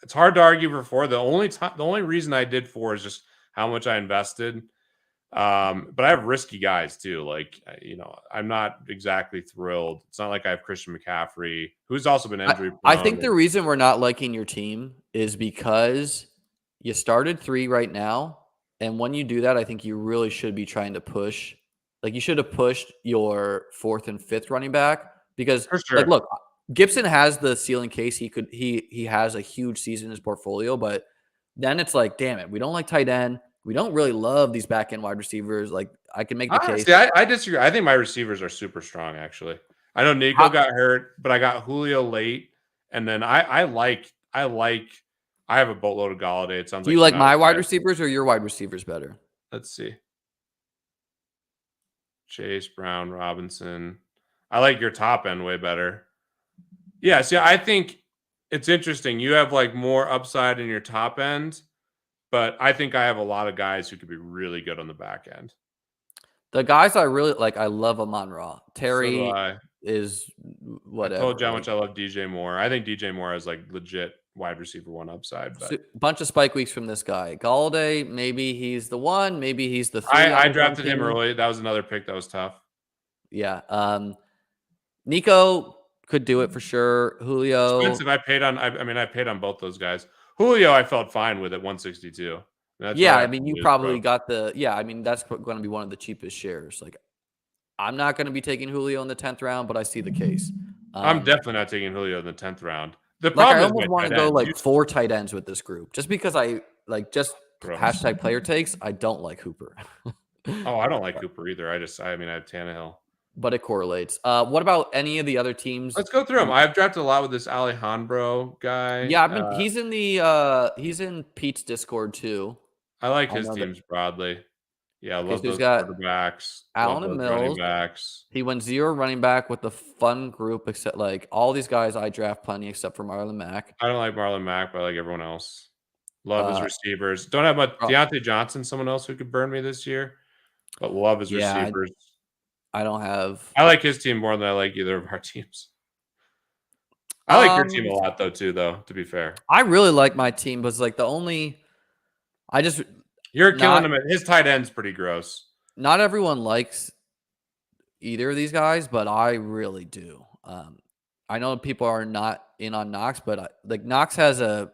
[SPEAKER 2] It's hard to argue for 4. The only reason I did 4 is just how much I invested. But I have risky guys too. Like, I'm not exactly thrilled. It's not like I have Christian McCaffrey, who's also been injury prone.
[SPEAKER 1] I think the reason we're not liking your team is because you started 3 right now. And when you do that, I think you really should be trying to push. Like, you should have pushed your 4th and 5th running back because,
[SPEAKER 2] for sure.
[SPEAKER 1] like, look, Gibson has the ceiling case. He has a huge season in his portfolio, but then it's like, damn it, we don't like tight end. We don't really love these back end wide receivers. Like, I can make the case.
[SPEAKER 2] I disagree. I think my receivers are super strong. Actually, I know Nico got hurt, but I got Julio late, and then I have a boatload of Galladay. It sounds
[SPEAKER 1] Do you like my wide receivers or your wide receivers better?
[SPEAKER 2] Let's see. Chase, Brown, Robinson. I like your top end way better. Yeah, see, I think it's interesting. You have like more upside in your top end, but I think I have a lot of guys who could be really good on the back end.
[SPEAKER 1] The guys I really like, I love Amon-Ra. Terry is whatever.
[SPEAKER 2] I told you how much I love DJ Moore. I think DJ Moore has like legit wide receiver 1 upside. But
[SPEAKER 1] bunch of spike weeks from this guy. Galladay, maybe he's the 1. Maybe he's the 3.
[SPEAKER 2] I drafted him early. That was another pick that was tough.
[SPEAKER 1] Yeah. Nico could do it for sure. Julio.
[SPEAKER 2] Expensive. I paid on both those guys. Julio, I felt fine with at 162.
[SPEAKER 1] You probably got the. Yeah, I mean, that's going to be one of the cheapest shares. Like, I'm not going to be taking Julio in the 10th round, but I see the case.
[SPEAKER 2] I'm definitely not taking Julio in the 10th round. The
[SPEAKER 1] problem I almost want to go like 4 tight ends with this group, just because I like hashtag player takes. I don't like Hooper.
[SPEAKER 2] I don't like Hooper either. I have Tannehill.
[SPEAKER 1] But it correlates. What about any of the other teams?
[SPEAKER 2] Let's go through them. I've drafted a lot with this Alejandro guy.
[SPEAKER 1] Yeah, he's in Pete's Discord too.
[SPEAKER 2] I like his teams broadly. Yeah, I love those quarterbacks.
[SPEAKER 1] Allen and Mills.
[SPEAKER 2] Running backs.
[SPEAKER 1] He went 0 running back with the fun group, except like all these guys I draft plenty except for Marlon Mack.
[SPEAKER 2] I don't like Marlon Mack, but I like everyone else. Love his receivers. Don't have much. Deontay Johnson, someone else who could burn me this year, but love his receivers.
[SPEAKER 1] I don't have.
[SPEAKER 2] I like his team more than I like either of our teams. I like your team a lot, though. To be fair,
[SPEAKER 1] I really like my team, but it's like
[SPEAKER 2] you're killing him. His tight end's pretty gross.
[SPEAKER 1] Not everyone likes either of these guys, but I really do. I know people are not in on Knox, but Knox has the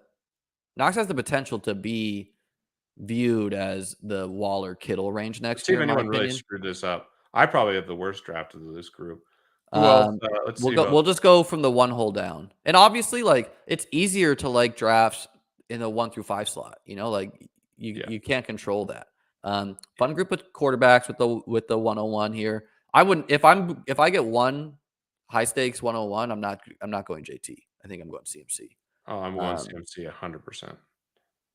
[SPEAKER 1] potential to be viewed as the Waller Kittle range next year.
[SPEAKER 2] See if anyone really screwed this up. I probably have the worst draft of this group.
[SPEAKER 1] We'll just go from the 1 hole down, and obviously, like, it's easier to like drafts in the 1 through 5 slot. You can't control that. Fun group of quarterbacks with the 101 here. I wouldn't if I get 1 high stakes 101. I'm not going JT. I think I'm going CMC.
[SPEAKER 2] Oh, I'm going CMC 100%.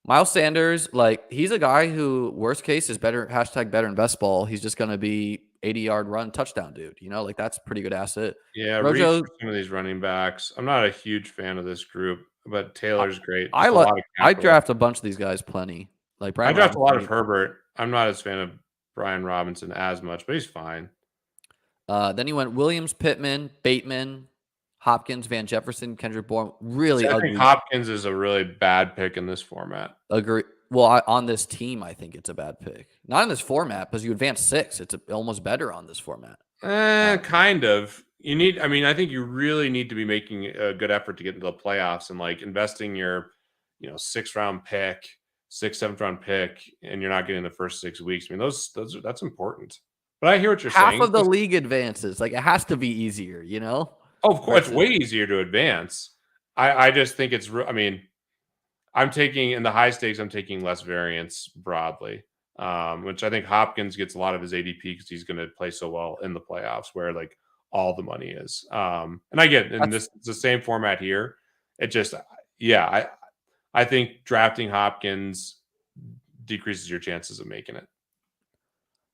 [SPEAKER 1] Miles Sanders, like, he's a guy who worst case is better #better in best ball. He's just going to be 80-yard run touchdown dude. Like that's a pretty good asset.
[SPEAKER 2] Yeah, reach
[SPEAKER 1] Rojo,
[SPEAKER 2] for some of these running backs. I'm not a huge fan of this group, but
[SPEAKER 1] I,
[SPEAKER 2] Taylor's great.
[SPEAKER 1] I
[SPEAKER 2] Just a
[SPEAKER 1] like.
[SPEAKER 2] lot of
[SPEAKER 1] I
[SPEAKER 2] capital.
[SPEAKER 1] draft a bunch of these guys plenty. Like
[SPEAKER 2] I
[SPEAKER 1] Brian
[SPEAKER 2] draft a lot of
[SPEAKER 1] Robinson.
[SPEAKER 2] Herbert. I'm not as fan of Brian Robinson as much, but he's fine.
[SPEAKER 1] Then he went Williams, Pittman, Bateman, Hopkins, Van Jefferson, Kendrick Bourne. Really
[SPEAKER 2] See, I think
[SPEAKER 1] ugly.
[SPEAKER 2] Hopkins is a really bad pick in this format.
[SPEAKER 1] Agree. Well, on this team, I think it's a bad pick. Not in this format, because you advance 6. It's almost better on this format.
[SPEAKER 2] Kind of. I think you really need to be making a good effort to get into the playoffs and like investing your, 6th-round pick, 6th, 7th-round pick, and you're not getting the first 6 weeks. I mean, that's important. But I hear what you're saying.
[SPEAKER 1] Half of the league advances. Like it has to be easier,
[SPEAKER 2] Oh, of course, it's way easier to advance. I just think it's. I'm taking in the high stakes. I'm taking less variance broadly, which I think Hopkins gets a lot of his ADP because he's going to play so well in the playoffs, where like all the money is. And I get, and this it's the same format here. It just, yeah, I think drafting Hopkins decreases your chances of making it.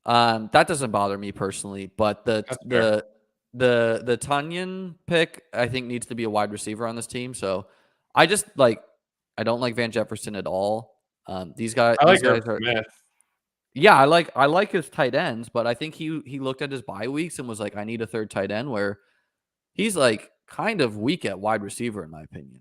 [SPEAKER 1] That doesn't bother me personally, but the Tunyon pick I think needs to be a wide receiver on this team. So I just I don't like Van Jefferson at all. These guys are
[SPEAKER 2] Smith.
[SPEAKER 1] Yeah, I like his tight ends, but I think he looked at his bye weeks and was like, I need a third tight end, where he's like kind of weak at wide receiver in my opinion.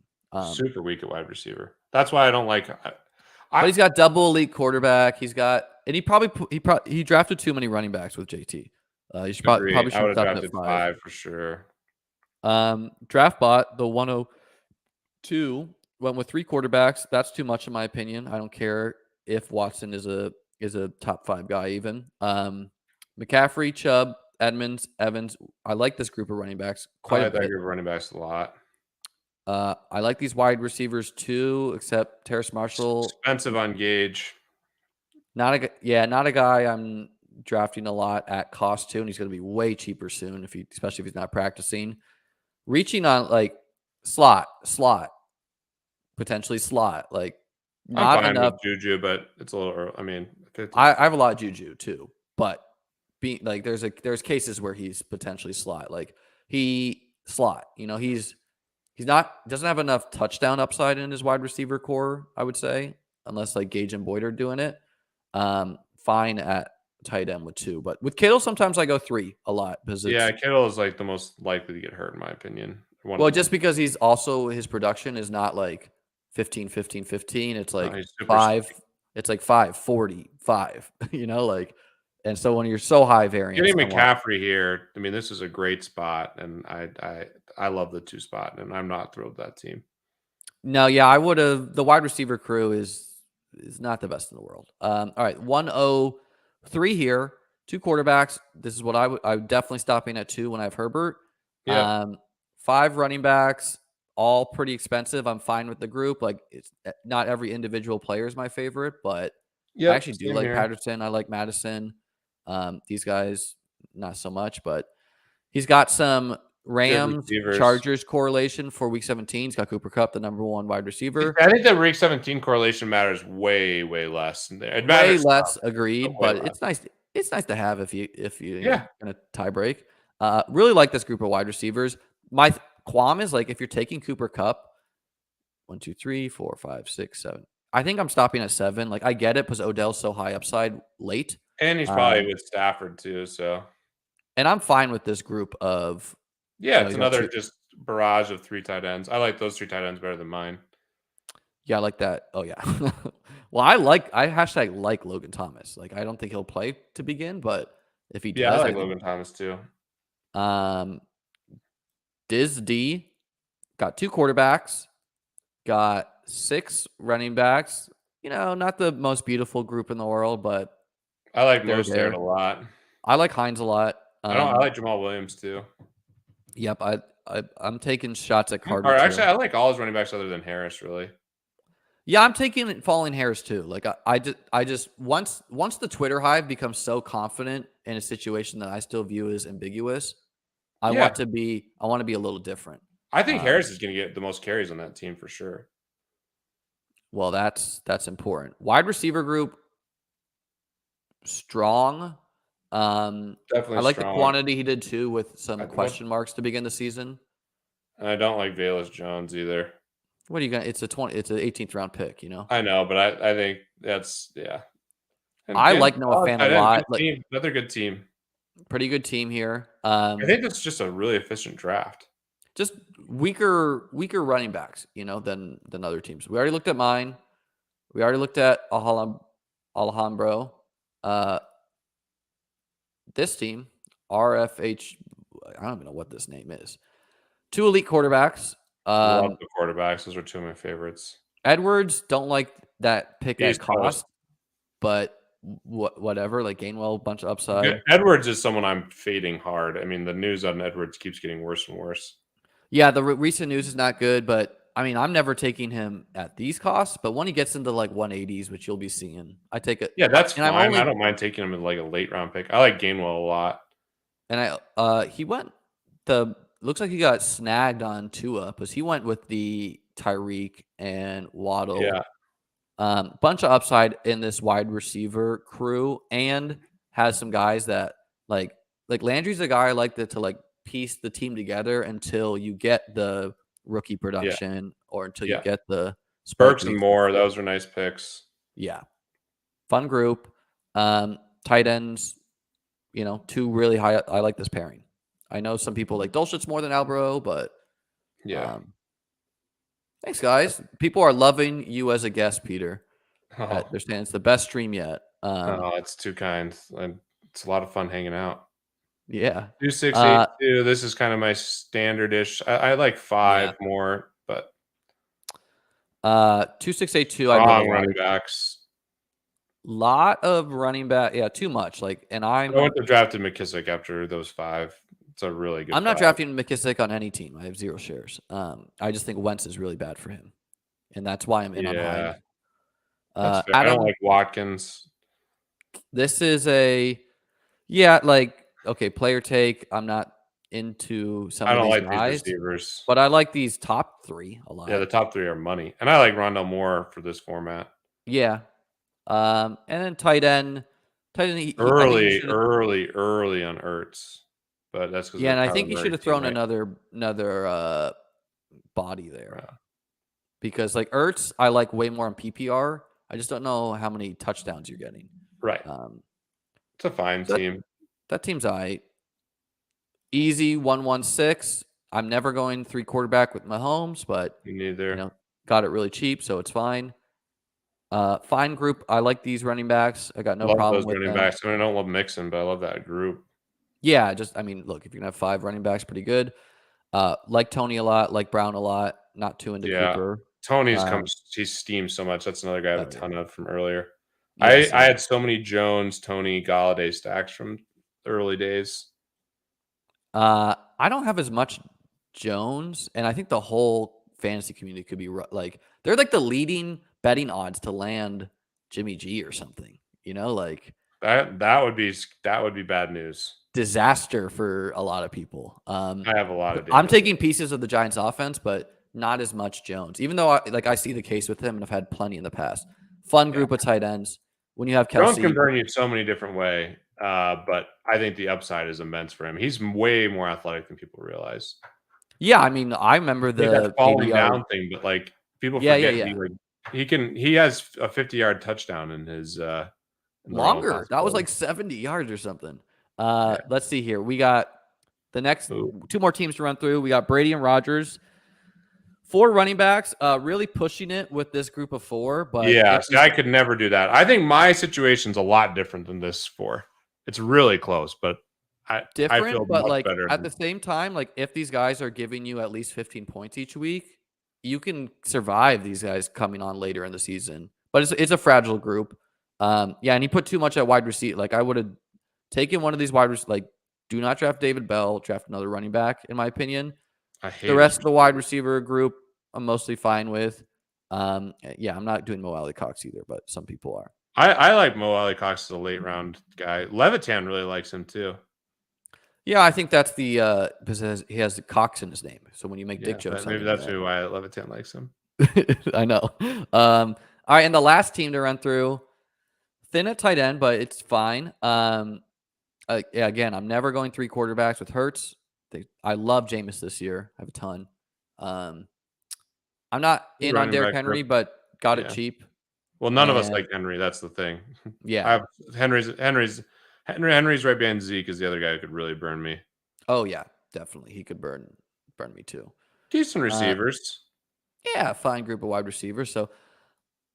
[SPEAKER 2] Super weak at wide receiver. That's why I don't like.
[SPEAKER 1] But he's got double elite quarterback. He's got, and he drafted too many running backs with JT. You should probably should
[SPEAKER 2] I would
[SPEAKER 1] have
[SPEAKER 2] have
[SPEAKER 1] drafted
[SPEAKER 2] drafted 5 for sure.
[SPEAKER 1] Draftbot, the 102, went with 3 quarterbacks. That's too much in my opinion. I don't care if Watson is a top 5 guy even. McCaffrey, Chubb, Edmonds, Evans. I like this group of running backs quite a bit.
[SPEAKER 2] I like that group of running backs a lot.
[SPEAKER 1] I like these wide receivers too, except Terrace Marshall.
[SPEAKER 2] Expensive on Gage.
[SPEAKER 1] Not a guy I'm drafting a lot at cost too, and he's going to be way cheaper soon especially if he's not practicing. Reaching on like slot, potentially slot, like not
[SPEAKER 2] I'm fine
[SPEAKER 1] enough.
[SPEAKER 2] with Juju, but it's a little. I mean,
[SPEAKER 1] I have a lot of Juju too, but being like there's cases where he's potentially slot, like he slot. Doesn't have enough touchdown upside in his wide receiver core, I would say, unless like Gage and Boyd are doing it. Fine at tight end with 2, but with Kittle sometimes I go 3 a lot because
[SPEAKER 2] Kittle is like the most likely to get hurt in my opinion.
[SPEAKER 1] Just because he's also his production is not like 15, 15, 15. It's like 5. It's like 5, 40, 5. And so when you're so high variance,
[SPEAKER 2] getting McCaffrey here, I mean, this is a great spot, and I love the 2 spot, and I'm not thrilled with that team.
[SPEAKER 1] No, yeah, I would have. The wide receiver crew is not the best in the world. All right, 103 here, 2 quarterbacks. This is what I would definitely stopping at 2 when I have Herbert.
[SPEAKER 2] Yeah.
[SPEAKER 1] 5 running backs, all pretty expensive. I'm fine with the group. Like it's not every individual player is my favorite, but I actually do like Patterson. I like Madison. These guys not so much, but he's got some Rams Chargers correlation for week 17. He's got Cooper Kupp, the number 1 wide receiver.
[SPEAKER 2] I think the week 17 correlation matters way less in there. It
[SPEAKER 1] way
[SPEAKER 2] matters
[SPEAKER 1] less, agreed, but
[SPEAKER 2] less.
[SPEAKER 1] it's nice. It's nice to have if you're gonna tie break. Really like this group of wide receivers. My qualm is like if you're taking Cooper Kupp, 1, 2, 3, 4, 5, 6, 7. I think I'm stopping at 7. Like I get it because Odell's so high upside late.
[SPEAKER 2] And he's probably with Stafford too, so.
[SPEAKER 1] And I'm fine with this group of.
[SPEAKER 2] It's another just barrage of 3 tight ends. I like those 3 tight ends better than mine.
[SPEAKER 1] Yeah, I like that. Oh yeah. Well, I hashtag like Logan Thomas. Like I don't think he'll play to begin, but if he does,
[SPEAKER 2] I like Logan Thomas too.
[SPEAKER 1] Diz D got 2 quarterbacks, got 6 running backs. Not the most beautiful group in the world, but
[SPEAKER 2] I like Mostert a lot.
[SPEAKER 1] I like Hines a lot.
[SPEAKER 2] I like Jamal Williams too.
[SPEAKER 1] Yep, I'm taking shots at Carter.
[SPEAKER 2] Actually, I like all his running backs other than Harris, really.
[SPEAKER 1] Yeah, I'm taking Falling Harris too. Like I just once the Twitter hive becomes so confident in a situation that I still view as ambiguous, I want to be a little different.
[SPEAKER 2] I think Harris is going to get the most carries on that team for sure.
[SPEAKER 1] Well, that's important. Wide receiver group strong.
[SPEAKER 2] Definitely
[SPEAKER 1] I like the
[SPEAKER 2] strong.
[SPEAKER 1] quantity he did too, with some
[SPEAKER 2] What?
[SPEAKER 1] question marks to begin the season.
[SPEAKER 2] I don't like Velus Jones either.
[SPEAKER 1] What are you gonna? It's a 18th round pick.
[SPEAKER 2] I know, but I think that's yeah. And
[SPEAKER 1] I
[SPEAKER 2] again,
[SPEAKER 1] like Noah
[SPEAKER 2] solid
[SPEAKER 1] Fan a
[SPEAKER 2] tight end,
[SPEAKER 1] lot.
[SPEAKER 2] good
[SPEAKER 1] Like,
[SPEAKER 2] team, another good team.
[SPEAKER 1] pretty good team here.
[SPEAKER 2] I think that's just a really efficient draft.
[SPEAKER 1] Just weaker running backs, than other teams. We already looked at mine. We already looked at Alejandro. This team, RFH, I don't even know what this name is. 2 elite quarterbacks.
[SPEAKER 2] Love the quarterbacks; those are two of my favorites.
[SPEAKER 1] Edwards, don't like that pick
[SPEAKER 2] He's
[SPEAKER 1] at
[SPEAKER 2] toast.
[SPEAKER 1] cost, but whatever. Like, Gainwell, bunch of upside.
[SPEAKER 2] Edwards is someone I'm fading hard. I mean, the news on Edwards keeps getting worse and worse.
[SPEAKER 1] Yeah, the recent news is not good, but I mean, I'm never taking him at these costs. But when he gets into like 180s, which you'll be seeing, I take it.
[SPEAKER 2] Yeah, that's
[SPEAKER 1] And I'm
[SPEAKER 2] fine. I
[SPEAKER 1] only
[SPEAKER 2] don't mind taking him in like a late round pick. I like Gainwell a lot.
[SPEAKER 1] and he went looks like he got snagged on Tua because he went with the Tyreek and Waddle.
[SPEAKER 2] Yeah,
[SPEAKER 1] Bunch of upside in this wide receiver crew, and has some guys that like Landry's a guy I like to like piece the team together until you get the rookie
[SPEAKER 2] yeah,
[SPEAKER 1] production or until you
[SPEAKER 2] yeah.
[SPEAKER 1] get the spike
[SPEAKER 2] Burks and
[SPEAKER 1] weeks.
[SPEAKER 2] Moore, those are nice picks.
[SPEAKER 1] Yeah, fun group. Tight ends, two really high. I like this pairing. I know some people like Dulcich more than Albro, but
[SPEAKER 2] Yeah.
[SPEAKER 1] thanks, guys. People are loving you as a guest, Peter.
[SPEAKER 2] Oh,
[SPEAKER 1] They're saying it's the best stream yet.
[SPEAKER 2] oh, it's too kind. And it's a lot of fun hanging out.
[SPEAKER 1] Yeah.
[SPEAKER 2] 2682. This is kind of my standard-ish. I like
[SPEAKER 1] Yeah.
[SPEAKER 2] 5 more, but
[SPEAKER 1] 2682, I really
[SPEAKER 2] strong
[SPEAKER 1] like.
[SPEAKER 2] running backs.
[SPEAKER 1] Lot of running back. Yeah, too much. Like, and
[SPEAKER 2] I went to drafted McKissick after those 5. It's a really good
[SPEAKER 1] I'm not
[SPEAKER 2] 5.
[SPEAKER 1] drafting McKissick on any team. I have 0 shares. I just think Wentz is really bad for him, and that's why I'm in on Hyde.
[SPEAKER 2] Yeah, that's fair. I don't
[SPEAKER 1] Adam,
[SPEAKER 2] like Watkins.
[SPEAKER 1] this is okay, player take. I'm not into some
[SPEAKER 2] I
[SPEAKER 1] of
[SPEAKER 2] don't
[SPEAKER 1] these
[SPEAKER 2] like these
[SPEAKER 1] guys,
[SPEAKER 2] receivers.
[SPEAKER 1] but I like these top 3 a lot.
[SPEAKER 2] Yeah, the top 3 are money. And I like Rondell Moore for this format.
[SPEAKER 1] Yeah. And then tight end. I think he
[SPEAKER 2] Early
[SPEAKER 1] should.
[SPEAKER 2] on Ertz. But that's because
[SPEAKER 1] Yeah, and I
[SPEAKER 2] Kyler
[SPEAKER 1] think he
[SPEAKER 2] Murray
[SPEAKER 1] should have
[SPEAKER 2] team,
[SPEAKER 1] thrown
[SPEAKER 2] right?
[SPEAKER 1] another body there.
[SPEAKER 2] Yeah.
[SPEAKER 1] Because like Ertz, I like way more on PPR. I just don't know how many touchdowns you're getting.
[SPEAKER 2] Right. It's a fine team.
[SPEAKER 1] That team's all right. Easy 116. I'm never going 3 quarterback with Mahomes, but
[SPEAKER 2] Me neither.
[SPEAKER 1] got it really cheap, so it's fine. Fine group. I like these running backs. I got no
[SPEAKER 2] Love
[SPEAKER 1] problem
[SPEAKER 2] those
[SPEAKER 1] with
[SPEAKER 2] running
[SPEAKER 1] them.
[SPEAKER 2] backs. I mean, I don't love Mixon, but I love that group.
[SPEAKER 1] Yeah, look, if you're gonna have 5 running backs, pretty good. Like Tony a lot, like Brown a lot. Not too into
[SPEAKER 2] Yeah.
[SPEAKER 1] Cooper.
[SPEAKER 2] Tony's he's steamed so much. That's another guy I have a ton of from earlier.
[SPEAKER 1] Yeah,
[SPEAKER 2] I had so many Jones, Tony, Galladay stacks from the early days.
[SPEAKER 1] I don't have as much Jones, and I think the whole fantasy community could be like they're like the leading betting odds to land Jimmy G or something. Like
[SPEAKER 2] That would be bad news.
[SPEAKER 1] disaster for a lot of people.
[SPEAKER 2] I have a lot of
[SPEAKER 1] I'm
[SPEAKER 2] data.
[SPEAKER 1] taking pieces of the Giants offense, but not as much Jones, even though I see the case with him and I've had plenty in the past. Fun group of tight ends. When you have
[SPEAKER 2] Jones
[SPEAKER 1] Kelsey,
[SPEAKER 2] can burn you so many different ways, but I think the upside is immense for him. He's way more athletic than people realize.
[SPEAKER 1] yeah, I mean, I remember
[SPEAKER 2] That
[SPEAKER 1] the
[SPEAKER 2] falling
[SPEAKER 1] PBR.
[SPEAKER 2] down thing, but like people forget he has a 50-yard touchdown in his
[SPEAKER 1] longer. That was like 70 yards or something. Let's see here. We got the next 2 more teams to run through. We got Brady and Rodgers. 4 running backs, really pushing it with this group of 4. But
[SPEAKER 2] yeah, see, I could never do that. I think my situation's a lot different than this 4. It's really close, but I feel
[SPEAKER 1] but
[SPEAKER 2] much
[SPEAKER 1] like
[SPEAKER 2] better.
[SPEAKER 1] at the same time, like if these guys are giving you at least 15 points each week, you can survive these guys coming on later in the season. But it's a fragile group. And he put too much at wide receiver. Like I would have taken one of these wide receivers. Like, do not draft David Bell. Draft another running back, in my opinion.
[SPEAKER 2] I hate
[SPEAKER 1] the rest of the wide receiver group. I'm mostly fine with. I'm not doing Mo Alley Cox either, but some people are.
[SPEAKER 2] I like Mo Alley Cox as a late round guy. Levitan really likes him too.
[SPEAKER 1] Yeah, I think that's because he has Cox in his name. So when you make dick jokes,
[SPEAKER 2] maybe that's why Levitan likes him.
[SPEAKER 1] I know. All right, and the last team to run through, thin at tight end, but it's fine. Yeah, again, I'm never going 3 quarterbacks with Hurts. I love Jameis this year. I have a ton. Um, I'm not
[SPEAKER 2] Good
[SPEAKER 1] in on
[SPEAKER 2] running
[SPEAKER 1] Derrick
[SPEAKER 2] back group.
[SPEAKER 1] Henry, but got it
[SPEAKER 2] Yeah.
[SPEAKER 1] cheap.
[SPEAKER 2] Well, none of us
[SPEAKER 1] And
[SPEAKER 2] like Henry. That's the thing. I
[SPEAKER 1] yeah.
[SPEAKER 2] have Henry's right behind Zeke is the other guy who could really burn me.
[SPEAKER 1] Oh yeah, definitely. He could burn me too.
[SPEAKER 2] Decent
[SPEAKER 1] Uh,
[SPEAKER 2] receivers.
[SPEAKER 1] yeah, fine group of wide receivers. So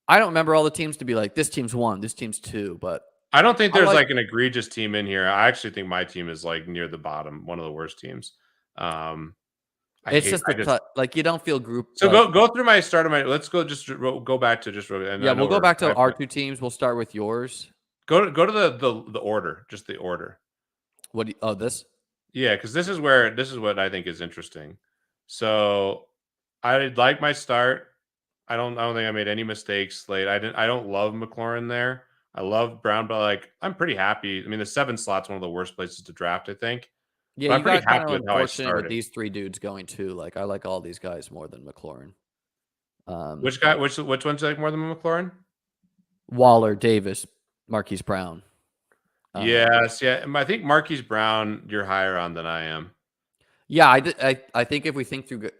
[SPEAKER 1] I don't remember all the teams to be like this team's 1, this team's 2, but
[SPEAKER 2] I don't think
[SPEAKER 1] I
[SPEAKER 2] there's
[SPEAKER 1] like
[SPEAKER 2] like an egregious team in here. I actually think my team is like near the bottom, one of the worst teams. Um,
[SPEAKER 1] it's just
[SPEAKER 2] I just
[SPEAKER 1] like you don't feel group
[SPEAKER 2] so
[SPEAKER 1] like
[SPEAKER 2] go through my start of my. Let's go just go back to just and
[SPEAKER 1] yeah,
[SPEAKER 2] I
[SPEAKER 1] we'll
[SPEAKER 2] know
[SPEAKER 1] go
[SPEAKER 2] we're
[SPEAKER 1] back to
[SPEAKER 2] five,
[SPEAKER 1] our
[SPEAKER 2] but
[SPEAKER 1] 2 teams. We'll start with yours.
[SPEAKER 2] go to the order, just the order.
[SPEAKER 1] What do you, oh, this?
[SPEAKER 2] Yeah, because this is what I think is interesting. So I like my start. I don't think I made any mistakes late. I don't love McLaurin there. I love Brown, but like I'm pretty happy. I mean, the 7 slot's one of the worst places to draft, I think.
[SPEAKER 1] Yeah,
[SPEAKER 2] But I'm
[SPEAKER 1] you
[SPEAKER 2] pretty
[SPEAKER 1] got kind
[SPEAKER 2] happy
[SPEAKER 1] of
[SPEAKER 2] with how I
[SPEAKER 1] unfortunate with
[SPEAKER 2] started.
[SPEAKER 1] these 3 dudes going too. Like I like all these guys more than McLaurin.
[SPEAKER 2] Which guy?
[SPEAKER 1] But
[SPEAKER 2] Which one's like more than McLaurin?
[SPEAKER 1] Waller, Davis, Marquise Brown. Um,
[SPEAKER 2] Yes, yeah. I think Marquise Brown, you're higher on than I am.
[SPEAKER 1] yeah, I think if we think through,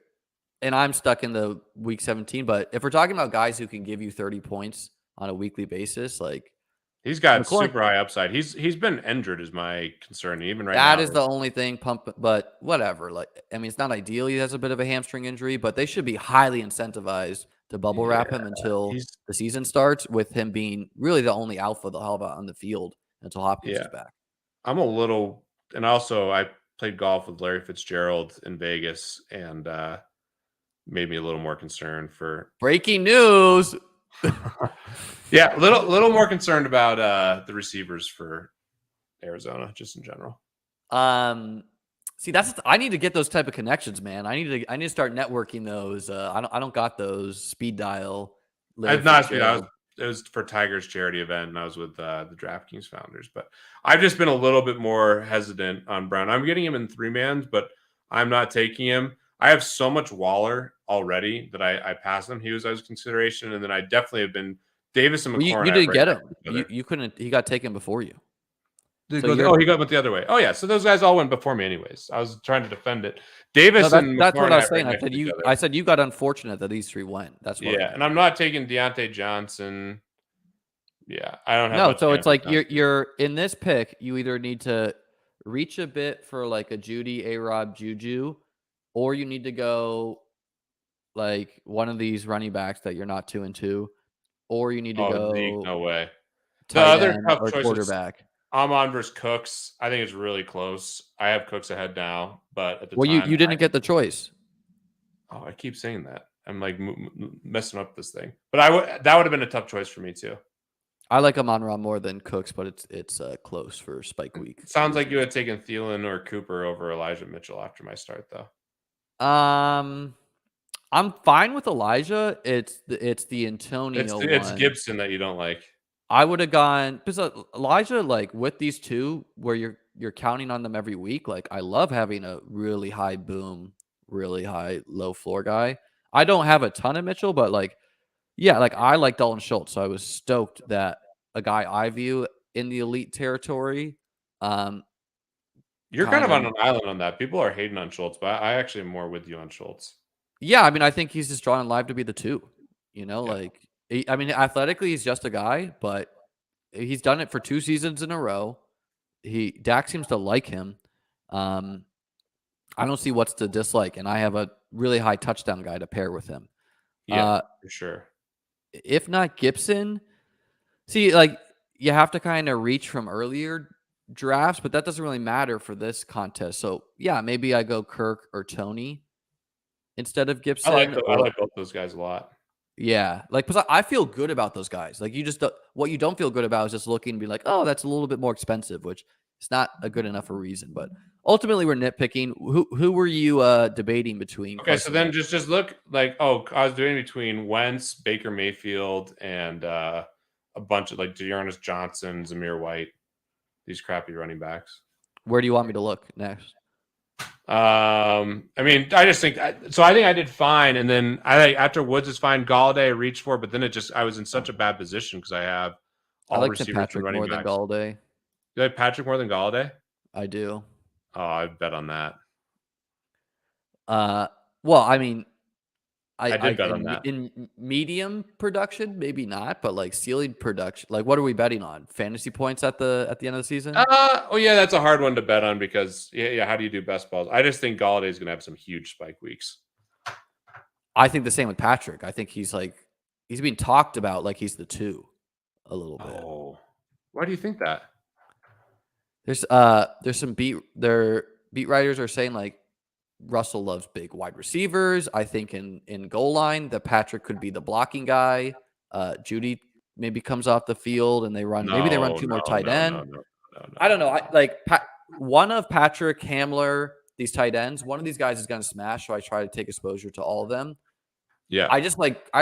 [SPEAKER 1] and I'm stuck in the week 17, but if we're talking about guys who can give you 30 points on a weekly basis, like
[SPEAKER 2] He's got
[SPEAKER 1] McLaurin,
[SPEAKER 2] super high upside. He's been injured is my concern. Even right
[SPEAKER 1] that
[SPEAKER 2] now,
[SPEAKER 1] is the only thing pump, but whatever. Like, I mean, it's not ideal. He has a bit of a hamstring injury, but they should be highly incentivized to bubble
[SPEAKER 2] yeah,
[SPEAKER 1] wrap him until
[SPEAKER 2] he's
[SPEAKER 1] the season starts, with him being really the only alpha they'll have on the field until Hopkins
[SPEAKER 2] yeah.
[SPEAKER 1] is back.
[SPEAKER 2] I'm a little, and also I played golf with Larry Fitzgerald in Vegas, and made me a little more concerned for.
[SPEAKER 1] Breaking news.
[SPEAKER 2] Yeah, little more concerned about the receivers for Arizona, just in general.
[SPEAKER 1] Um, See, I need to get those type of connections, man. I need to start networking those. I don't got those speed dial. Larry
[SPEAKER 2] Not I was
[SPEAKER 1] Fitzgerald.
[SPEAKER 2] it was for Tigers charity event, and I was with the DraftKings founders. But I've just been a little bit more hesitant on Brown. I'm getting him in 3-mans, but I'm not taking him. I have so much Waller already that I pass him. He was as consideration, and then I definitely have been Davis and
[SPEAKER 1] Well,
[SPEAKER 2] McLaurin.
[SPEAKER 1] you
[SPEAKER 2] I have
[SPEAKER 1] didn't
[SPEAKER 2] right
[SPEAKER 1] get
[SPEAKER 2] next
[SPEAKER 1] him.
[SPEAKER 2] to each other.
[SPEAKER 1] You couldn't. He got taken before you.
[SPEAKER 2] Did
[SPEAKER 1] So
[SPEAKER 2] it go?
[SPEAKER 1] you're
[SPEAKER 2] Oh, he went the other way. Oh yeah, so those guys all went before me, anyways. I was trying to defend it.
[SPEAKER 1] no.
[SPEAKER 2] Davis and
[SPEAKER 1] That's what
[SPEAKER 2] McLaurin
[SPEAKER 1] I
[SPEAKER 2] I
[SPEAKER 1] was
[SPEAKER 2] have right
[SPEAKER 1] saying. I
[SPEAKER 2] next
[SPEAKER 1] said
[SPEAKER 2] to each
[SPEAKER 1] you.
[SPEAKER 2] other.
[SPEAKER 1] I said you got unfortunate that these 3 went. That's what I
[SPEAKER 2] Yeah,
[SPEAKER 1] meant.
[SPEAKER 2] and I'm not taking Deontay Johnson. Yeah, I don't have
[SPEAKER 1] No,
[SPEAKER 2] much
[SPEAKER 1] so it's
[SPEAKER 2] Deontay
[SPEAKER 1] like
[SPEAKER 2] Johnson.
[SPEAKER 1] you're in this pick. You either need to reach a bit for like a Judy, A-Rob, Juju, or you need to go like one of these running backs that you're not 2 and 2, or you need to
[SPEAKER 2] Oh, Zeke,
[SPEAKER 1] go
[SPEAKER 2] no way. The
[SPEAKER 1] tight
[SPEAKER 2] other
[SPEAKER 1] end
[SPEAKER 2] tough
[SPEAKER 1] or
[SPEAKER 2] choices,
[SPEAKER 1] quarterback.
[SPEAKER 2] Amon versus Cooks. I think it's really close. I have Cooks ahead now, but at the
[SPEAKER 1] Well,
[SPEAKER 2] time,
[SPEAKER 1] you didn't get the choice.
[SPEAKER 2] I keep saying that. I'm like messing up this thing. But that would have been a tough choice for me too.
[SPEAKER 1] I like Amon-Ra more than Cooks, but it's close for Spike Week
[SPEAKER 2] It sounds like you
[SPEAKER 1] reasons.
[SPEAKER 2] had taken Thielen or Cooper over Elijah Mitchell after my start, though.
[SPEAKER 1] Um, I'm fine with Elijah. It's the Antonio
[SPEAKER 2] It's
[SPEAKER 1] one.
[SPEAKER 2] Gibson that you don't like.
[SPEAKER 1] I would have gone because Elijah, like with these 2, where you're counting on them every week. Like I love having a really high boom, really high low floor guy. I don't have a ton of Mitchell, but like yeah, like I like Dalton Schultz, so I was stoked that a guy I view in the elite territory, um,
[SPEAKER 2] You're kind
[SPEAKER 1] kind
[SPEAKER 2] of
[SPEAKER 1] of
[SPEAKER 2] on an island on that. People are hating on Schultz, but I actually am more with you on Schultz.
[SPEAKER 1] yeah. I mean, I think he's just drawn live to be the 2.
[SPEAKER 2] Yeah.
[SPEAKER 1] Like I mean, athletically he's just a guy, but he's done it for 2 seasons in a row. Dak seems to like him. Um, I don't see what's to dislike, and I have a really high touchdown guy to pair with him.
[SPEAKER 2] Yeah, for sure.
[SPEAKER 1] If not Gibson, see, like you have to kind of reach from earlier drafts, but that doesn't really matter for this contest. So yeah, maybe I go Kirk or Tony instead of Gibson,
[SPEAKER 2] I
[SPEAKER 1] or
[SPEAKER 2] like both those guys a lot.
[SPEAKER 1] yeah, like because I feel good about those guys. Like you just what you don't feel good about is just looking and be like, oh, that's a little bit more expensive, which it's not a good enough a reason. But ultimately, we're nitpicking. Who were you debating between?
[SPEAKER 2] Okay, so
[SPEAKER 1] Carson
[SPEAKER 2] then
[SPEAKER 1] Wentz?
[SPEAKER 2] just look like I was doing between Wentz, Baker Mayfield, and a bunch of like Dearness Johnson, Zamir White, these crappy running backs.
[SPEAKER 1] Where do you want me to look next?
[SPEAKER 2] I mean, I just think so. I think I did fine, and then after Woods is fine. Galladay I reached for, but then I was in such a bad position because I have
[SPEAKER 1] I
[SPEAKER 2] all
[SPEAKER 1] like Tim
[SPEAKER 2] receivers and
[SPEAKER 1] Patrick
[SPEAKER 2] running
[SPEAKER 1] more than
[SPEAKER 2] backs.
[SPEAKER 1] Galladay.
[SPEAKER 2] You like Patrick more than Galladay?
[SPEAKER 1] I do.
[SPEAKER 2] Oh, I bet on that.
[SPEAKER 1] Well, I mean,
[SPEAKER 2] I
[SPEAKER 1] I
[SPEAKER 2] did bet on that.
[SPEAKER 1] in medium production, maybe not, but like ceiling production, like what are we betting on? Fantasy points at the end of the season?
[SPEAKER 2] Oh yeah, that's a hard one to bet on because yeah. How do you do best balls? I just think Galladay is going to have some huge spike weeks.
[SPEAKER 1] I think the same with Patrick. I think he's being talked about like he's the 2 a little bit.
[SPEAKER 2] Oh, why do you think that?
[SPEAKER 1] There's some beat writers are saying like Russell loves big wide receivers. I think in goal line that Patrick could be the blocking guy. Judy maybe comes off the field and they run 2 more tight end.
[SPEAKER 2] No.
[SPEAKER 1] I don't know. One of Patrick, Hamler, these tight ends, one of these guys is going to smash. So I try to take exposure to all of them.
[SPEAKER 2] Yeah,
[SPEAKER 1] I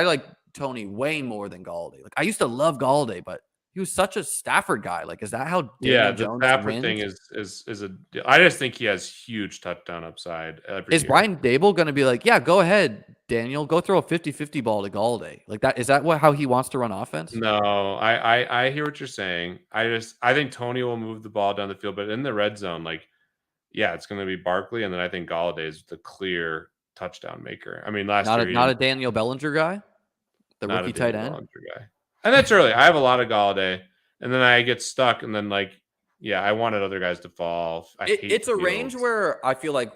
[SPEAKER 1] like Tony way more than Galladay. Like I used to love Galladay, but he was such a Stafford guy. Like, is that how Daniel
[SPEAKER 2] the
[SPEAKER 1] Jones
[SPEAKER 2] Stafford
[SPEAKER 1] wins?
[SPEAKER 2] thing is a. I just think he has huge touchdown upside every
[SPEAKER 1] Is
[SPEAKER 2] year.
[SPEAKER 1] Brian Dable going to be like, yeah, go ahead, Daniel, go throw a 50-50 ball to Galladay? Like that, is that how he wants to run offense?
[SPEAKER 2] No, I hear what you're saying. I think Tony will move the ball down the field, but in the red zone, like, yeah, it's going to be Barkley, and then I think Galladay is the clear touchdown maker. I mean, last year
[SPEAKER 1] Not a Daniel Bellinger guy, the
[SPEAKER 2] not a
[SPEAKER 1] rookie tight
[SPEAKER 2] Daniel
[SPEAKER 1] end.
[SPEAKER 2] Bellinger guy, and that's early. I have a lot of Galladay, and then I get stuck, and then like, yeah, I wanted other guys to fall.
[SPEAKER 1] It's a range where I feel like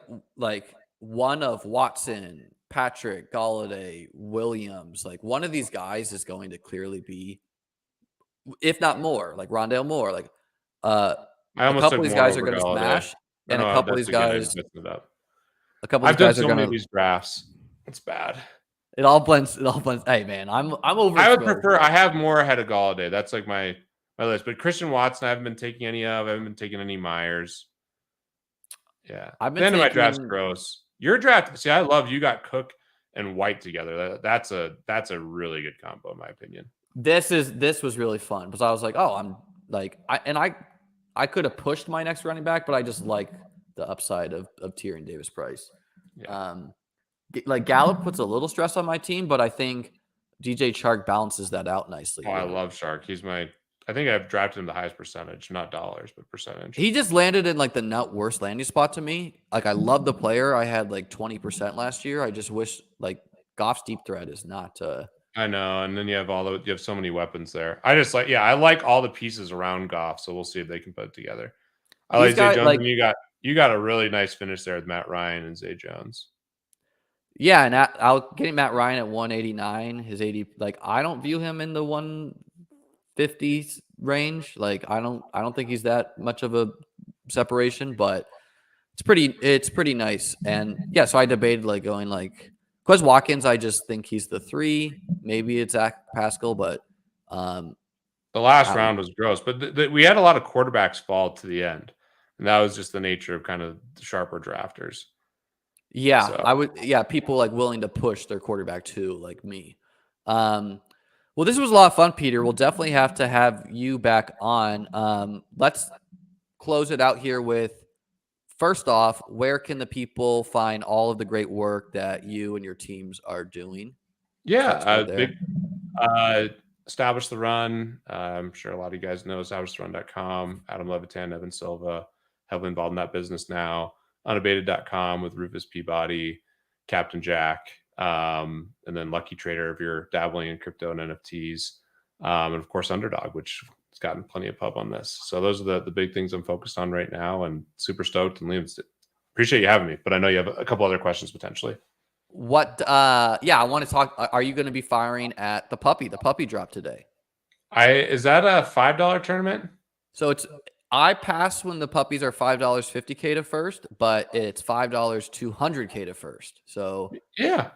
[SPEAKER 1] one of Watson, Patrick, Galladay, Williams, like one of these guys is going to clearly be, if not more, like Rondale Moore, like
[SPEAKER 2] I
[SPEAKER 1] a
[SPEAKER 2] almost
[SPEAKER 1] couple
[SPEAKER 2] took
[SPEAKER 1] of these
[SPEAKER 2] more
[SPEAKER 1] guys are
[SPEAKER 2] over
[SPEAKER 1] going to
[SPEAKER 2] Galladay.
[SPEAKER 1] smash,
[SPEAKER 2] Or
[SPEAKER 1] and
[SPEAKER 2] no,
[SPEAKER 1] a couple of
[SPEAKER 2] that's
[SPEAKER 1] these
[SPEAKER 2] again, I
[SPEAKER 1] guys,
[SPEAKER 2] messed it up.
[SPEAKER 1] a couple of
[SPEAKER 2] I've
[SPEAKER 1] these
[SPEAKER 2] done
[SPEAKER 1] guys are
[SPEAKER 2] so many
[SPEAKER 1] going
[SPEAKER 2] of
[SPEAKER 1] to.
[SPEAKER 2] these drafts. It's bad.
[SPEAKER 1] It all blends. It all blends. Hey man, I'm over.
[SPEAKER 2] I would prefer. I have more ahead of Galladay. That's like my list. But Christian Watson, I haven't been taking any of. I haven't been taking any Myers. Yeah,
[SPEAKER 1] I've
[SPEAKER 2] the
[SPEAKER 1] been
[SPEAKER 2] end of my draft's
[SPEAKER 1] taking.
[SPEAKER 2] gross. Your draft. See, I love you got Cook and White together. That's a really good combo in my opinion.
[SPEAKER 1] This was really fun because I was like, oh, I'm like, I could have pushed my next running back, but I just like the upside of Tyrion Davis Price.
[SPEAKER 2] Yeah.
[SPEAKER 1] Like Gallup puts a little stress on my team, but I think DJ Chark balances that out nicely.
[SPEAKER 2] Oh, I love Shark. He's my. I think I've drafted him the highest percentage, not dollars, but percentage.
[SPEAKER 1] He just landed in like the not worst landing spot to me. Like I love the player. I had like 20% last year. I just wish like Goff's deep threat is not.
[SPEAKER 2] I know, and then you have so many weapons there. I just I like all the pieces around Goff, so we'll see if they can put it together. I like Zay Jones, and you got a really nice finish there with Matt Ryan and Zay Jones.
[SPEAKER 1] Yeah, and I'll getting Matt Ryan at 189, his 80. Like I don't view him in the 150s range. Like I don't think he's that much of a separation, but it's pretty nice. And yeah, so I debated like going like Quez Watkins. I just think he's the 3. Maybe it's Zach Pascal, but
[SPEAKER 2] the last round was gross. But we had a lot of quarterbacks fall to the end, and that was just the nature of kind of the sharper drafters.
[SPEAKER 1] Yeah, so. I would. Yeah, people like willing to push their quarterback too, like me. Well, this was a lot of fun, Peter. We'll definitely have to have you back on. Let's close it out here with, first off, where can the people find all of the great work that you and your teams are doing?
[SPEAKER 2] Yeah, Establish the Run. I'm sure a lot of you guys know EstablishTheRun.com. Adam Levitan, Evan Silva, heavily involved in that business now. Unabated.com with Rufus Peabody, Captain Jack, and then Lucky Trader if you're dabbling in crypto and NFTs, and of course Underdog, which has gotten plenty of pub on this. So those are the big things I'm focused on right now, and super stoked. And Liam, appreciate you having me, but I know you have a couple other questions potentially.
[SPEAKER 1] Yeah, I want to talk. Are you going to be firing at the puppy drop today?
[SPEAKER 2] Is that a $5 tournament?
[SPEAKER 1] So I pass when the puppies are $5 50K to first, but it's $5 200K to first. So
[SPEAKER 2] yeah,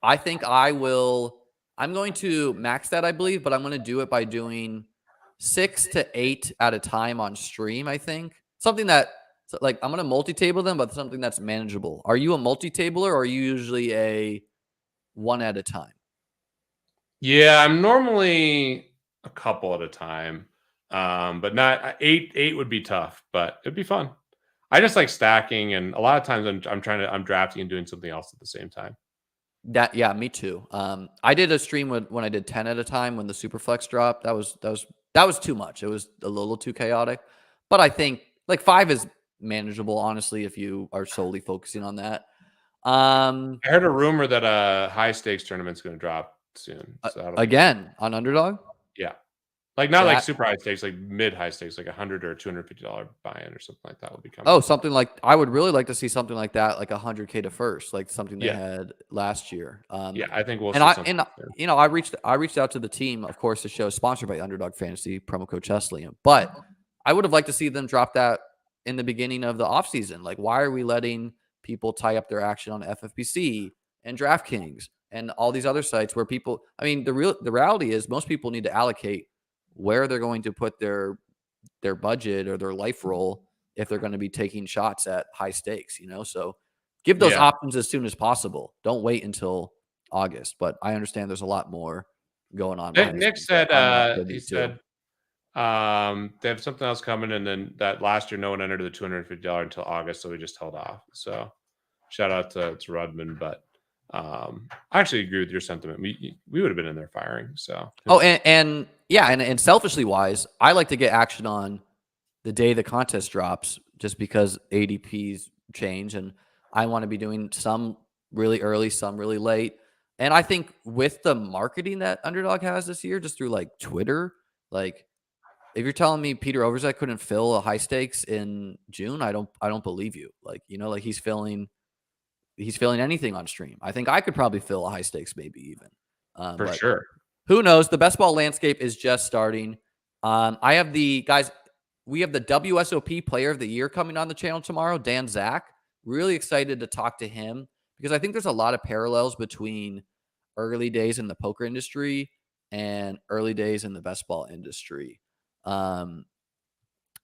[SPEAKER 1] I think I'm going to max that, I believe, but I'm going to do it by doing 6 to 8 at a time on stream. I think something that like I'm going to multi-table them, but something that's manageable. Are you a multi-tabler or are you usually a one at a time?
[SPEAKER 2] Yeah, I'm normally a couple at a time. But not 8 would be tough, but it'd be fun. I just like stacking, and a lot of times I'm drafting and doing something else at the same time.
[SPEAKER 1] Yeah, me too. I did a stream when I did 10 at a time when the Superflex dropped. That was too much. It was a little too chaotic. But I think like 5 is manageable, honestly, if you are solely focusing on that.
[SPEAKER 2] I heard a rumor that a high stakes tournament's going to drop soon. So
[SPEAKER 1] Again, on Underdog?
[SPEAKER 2] yeah, like not like
[SPEAKER 1] That
[SPEAKER 2] super high stakes, like mid high stakes, like $100 or $250 buy-in or something like that will be coming.
[SPEAKER 1] Oh, something like I would really like to see something like that, like 100K to first, like something they had last year.
[SPEAKER 2] Yeah, I think we'll
[SPEAKER 1] and
[SPEAKER 2] see something.
[SPEAKER 1] I reached out to the team. Of course, the show is sponsored by Underdog Fantasy, promo code Chesley. But I would have liked to see them drop that in the beginning of the offseason. Like, why are we letting people tie up their action on FFPC and DraftKings and all these other sites where people? I mean, the reality is most people need to allocate where they're going to put their budget or their life roll if they're going to be taking shots at high stakes, so give those options as soon as possible. Don't wait until August, but I understand there's a lot more going on.
[SPEAKER 2] Nick said, he said, they have something else coming. And then that last year, no one entered the $250 until August. So we just held off. So shout out to Rudman, but I actually agree with your sentiment. We would have been in there firing. So,
[SPEAKER 1] and selfishly wise, I like to get action on the day the contest drops, just because ADPs change, and I want to be doing some really early, some really late. And I think with the marketing that Underdog has this year, just through like Twitter, like if you're telling me Peter Overzet couldn't fill a high stakes in June, I don't believe you. Like, like he's filling anything on stream. I think I could probably fill a high stakes, maybe even.
[SPEAKER 2] For sure.
[SPEAKER 1] Who knows? The best ball landscape is just starting. I have we have the WSOP Player of the Year coming on the channel tomorrow, Dan Zach. Really excited to talk to him because I think there's a lot of parallels between early days in the poker industry and early days in the best ball industry.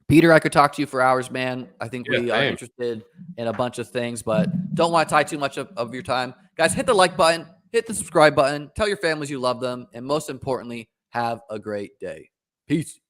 [SPEAKER 1] Peter, I could talk to you for hours, man. I think we are interested in a bunch of things, but don't want to tie too much of your time. Guys, hit the like button, hit the subscribe button, tell your families you love them, and most importantly, have a great day. Peace.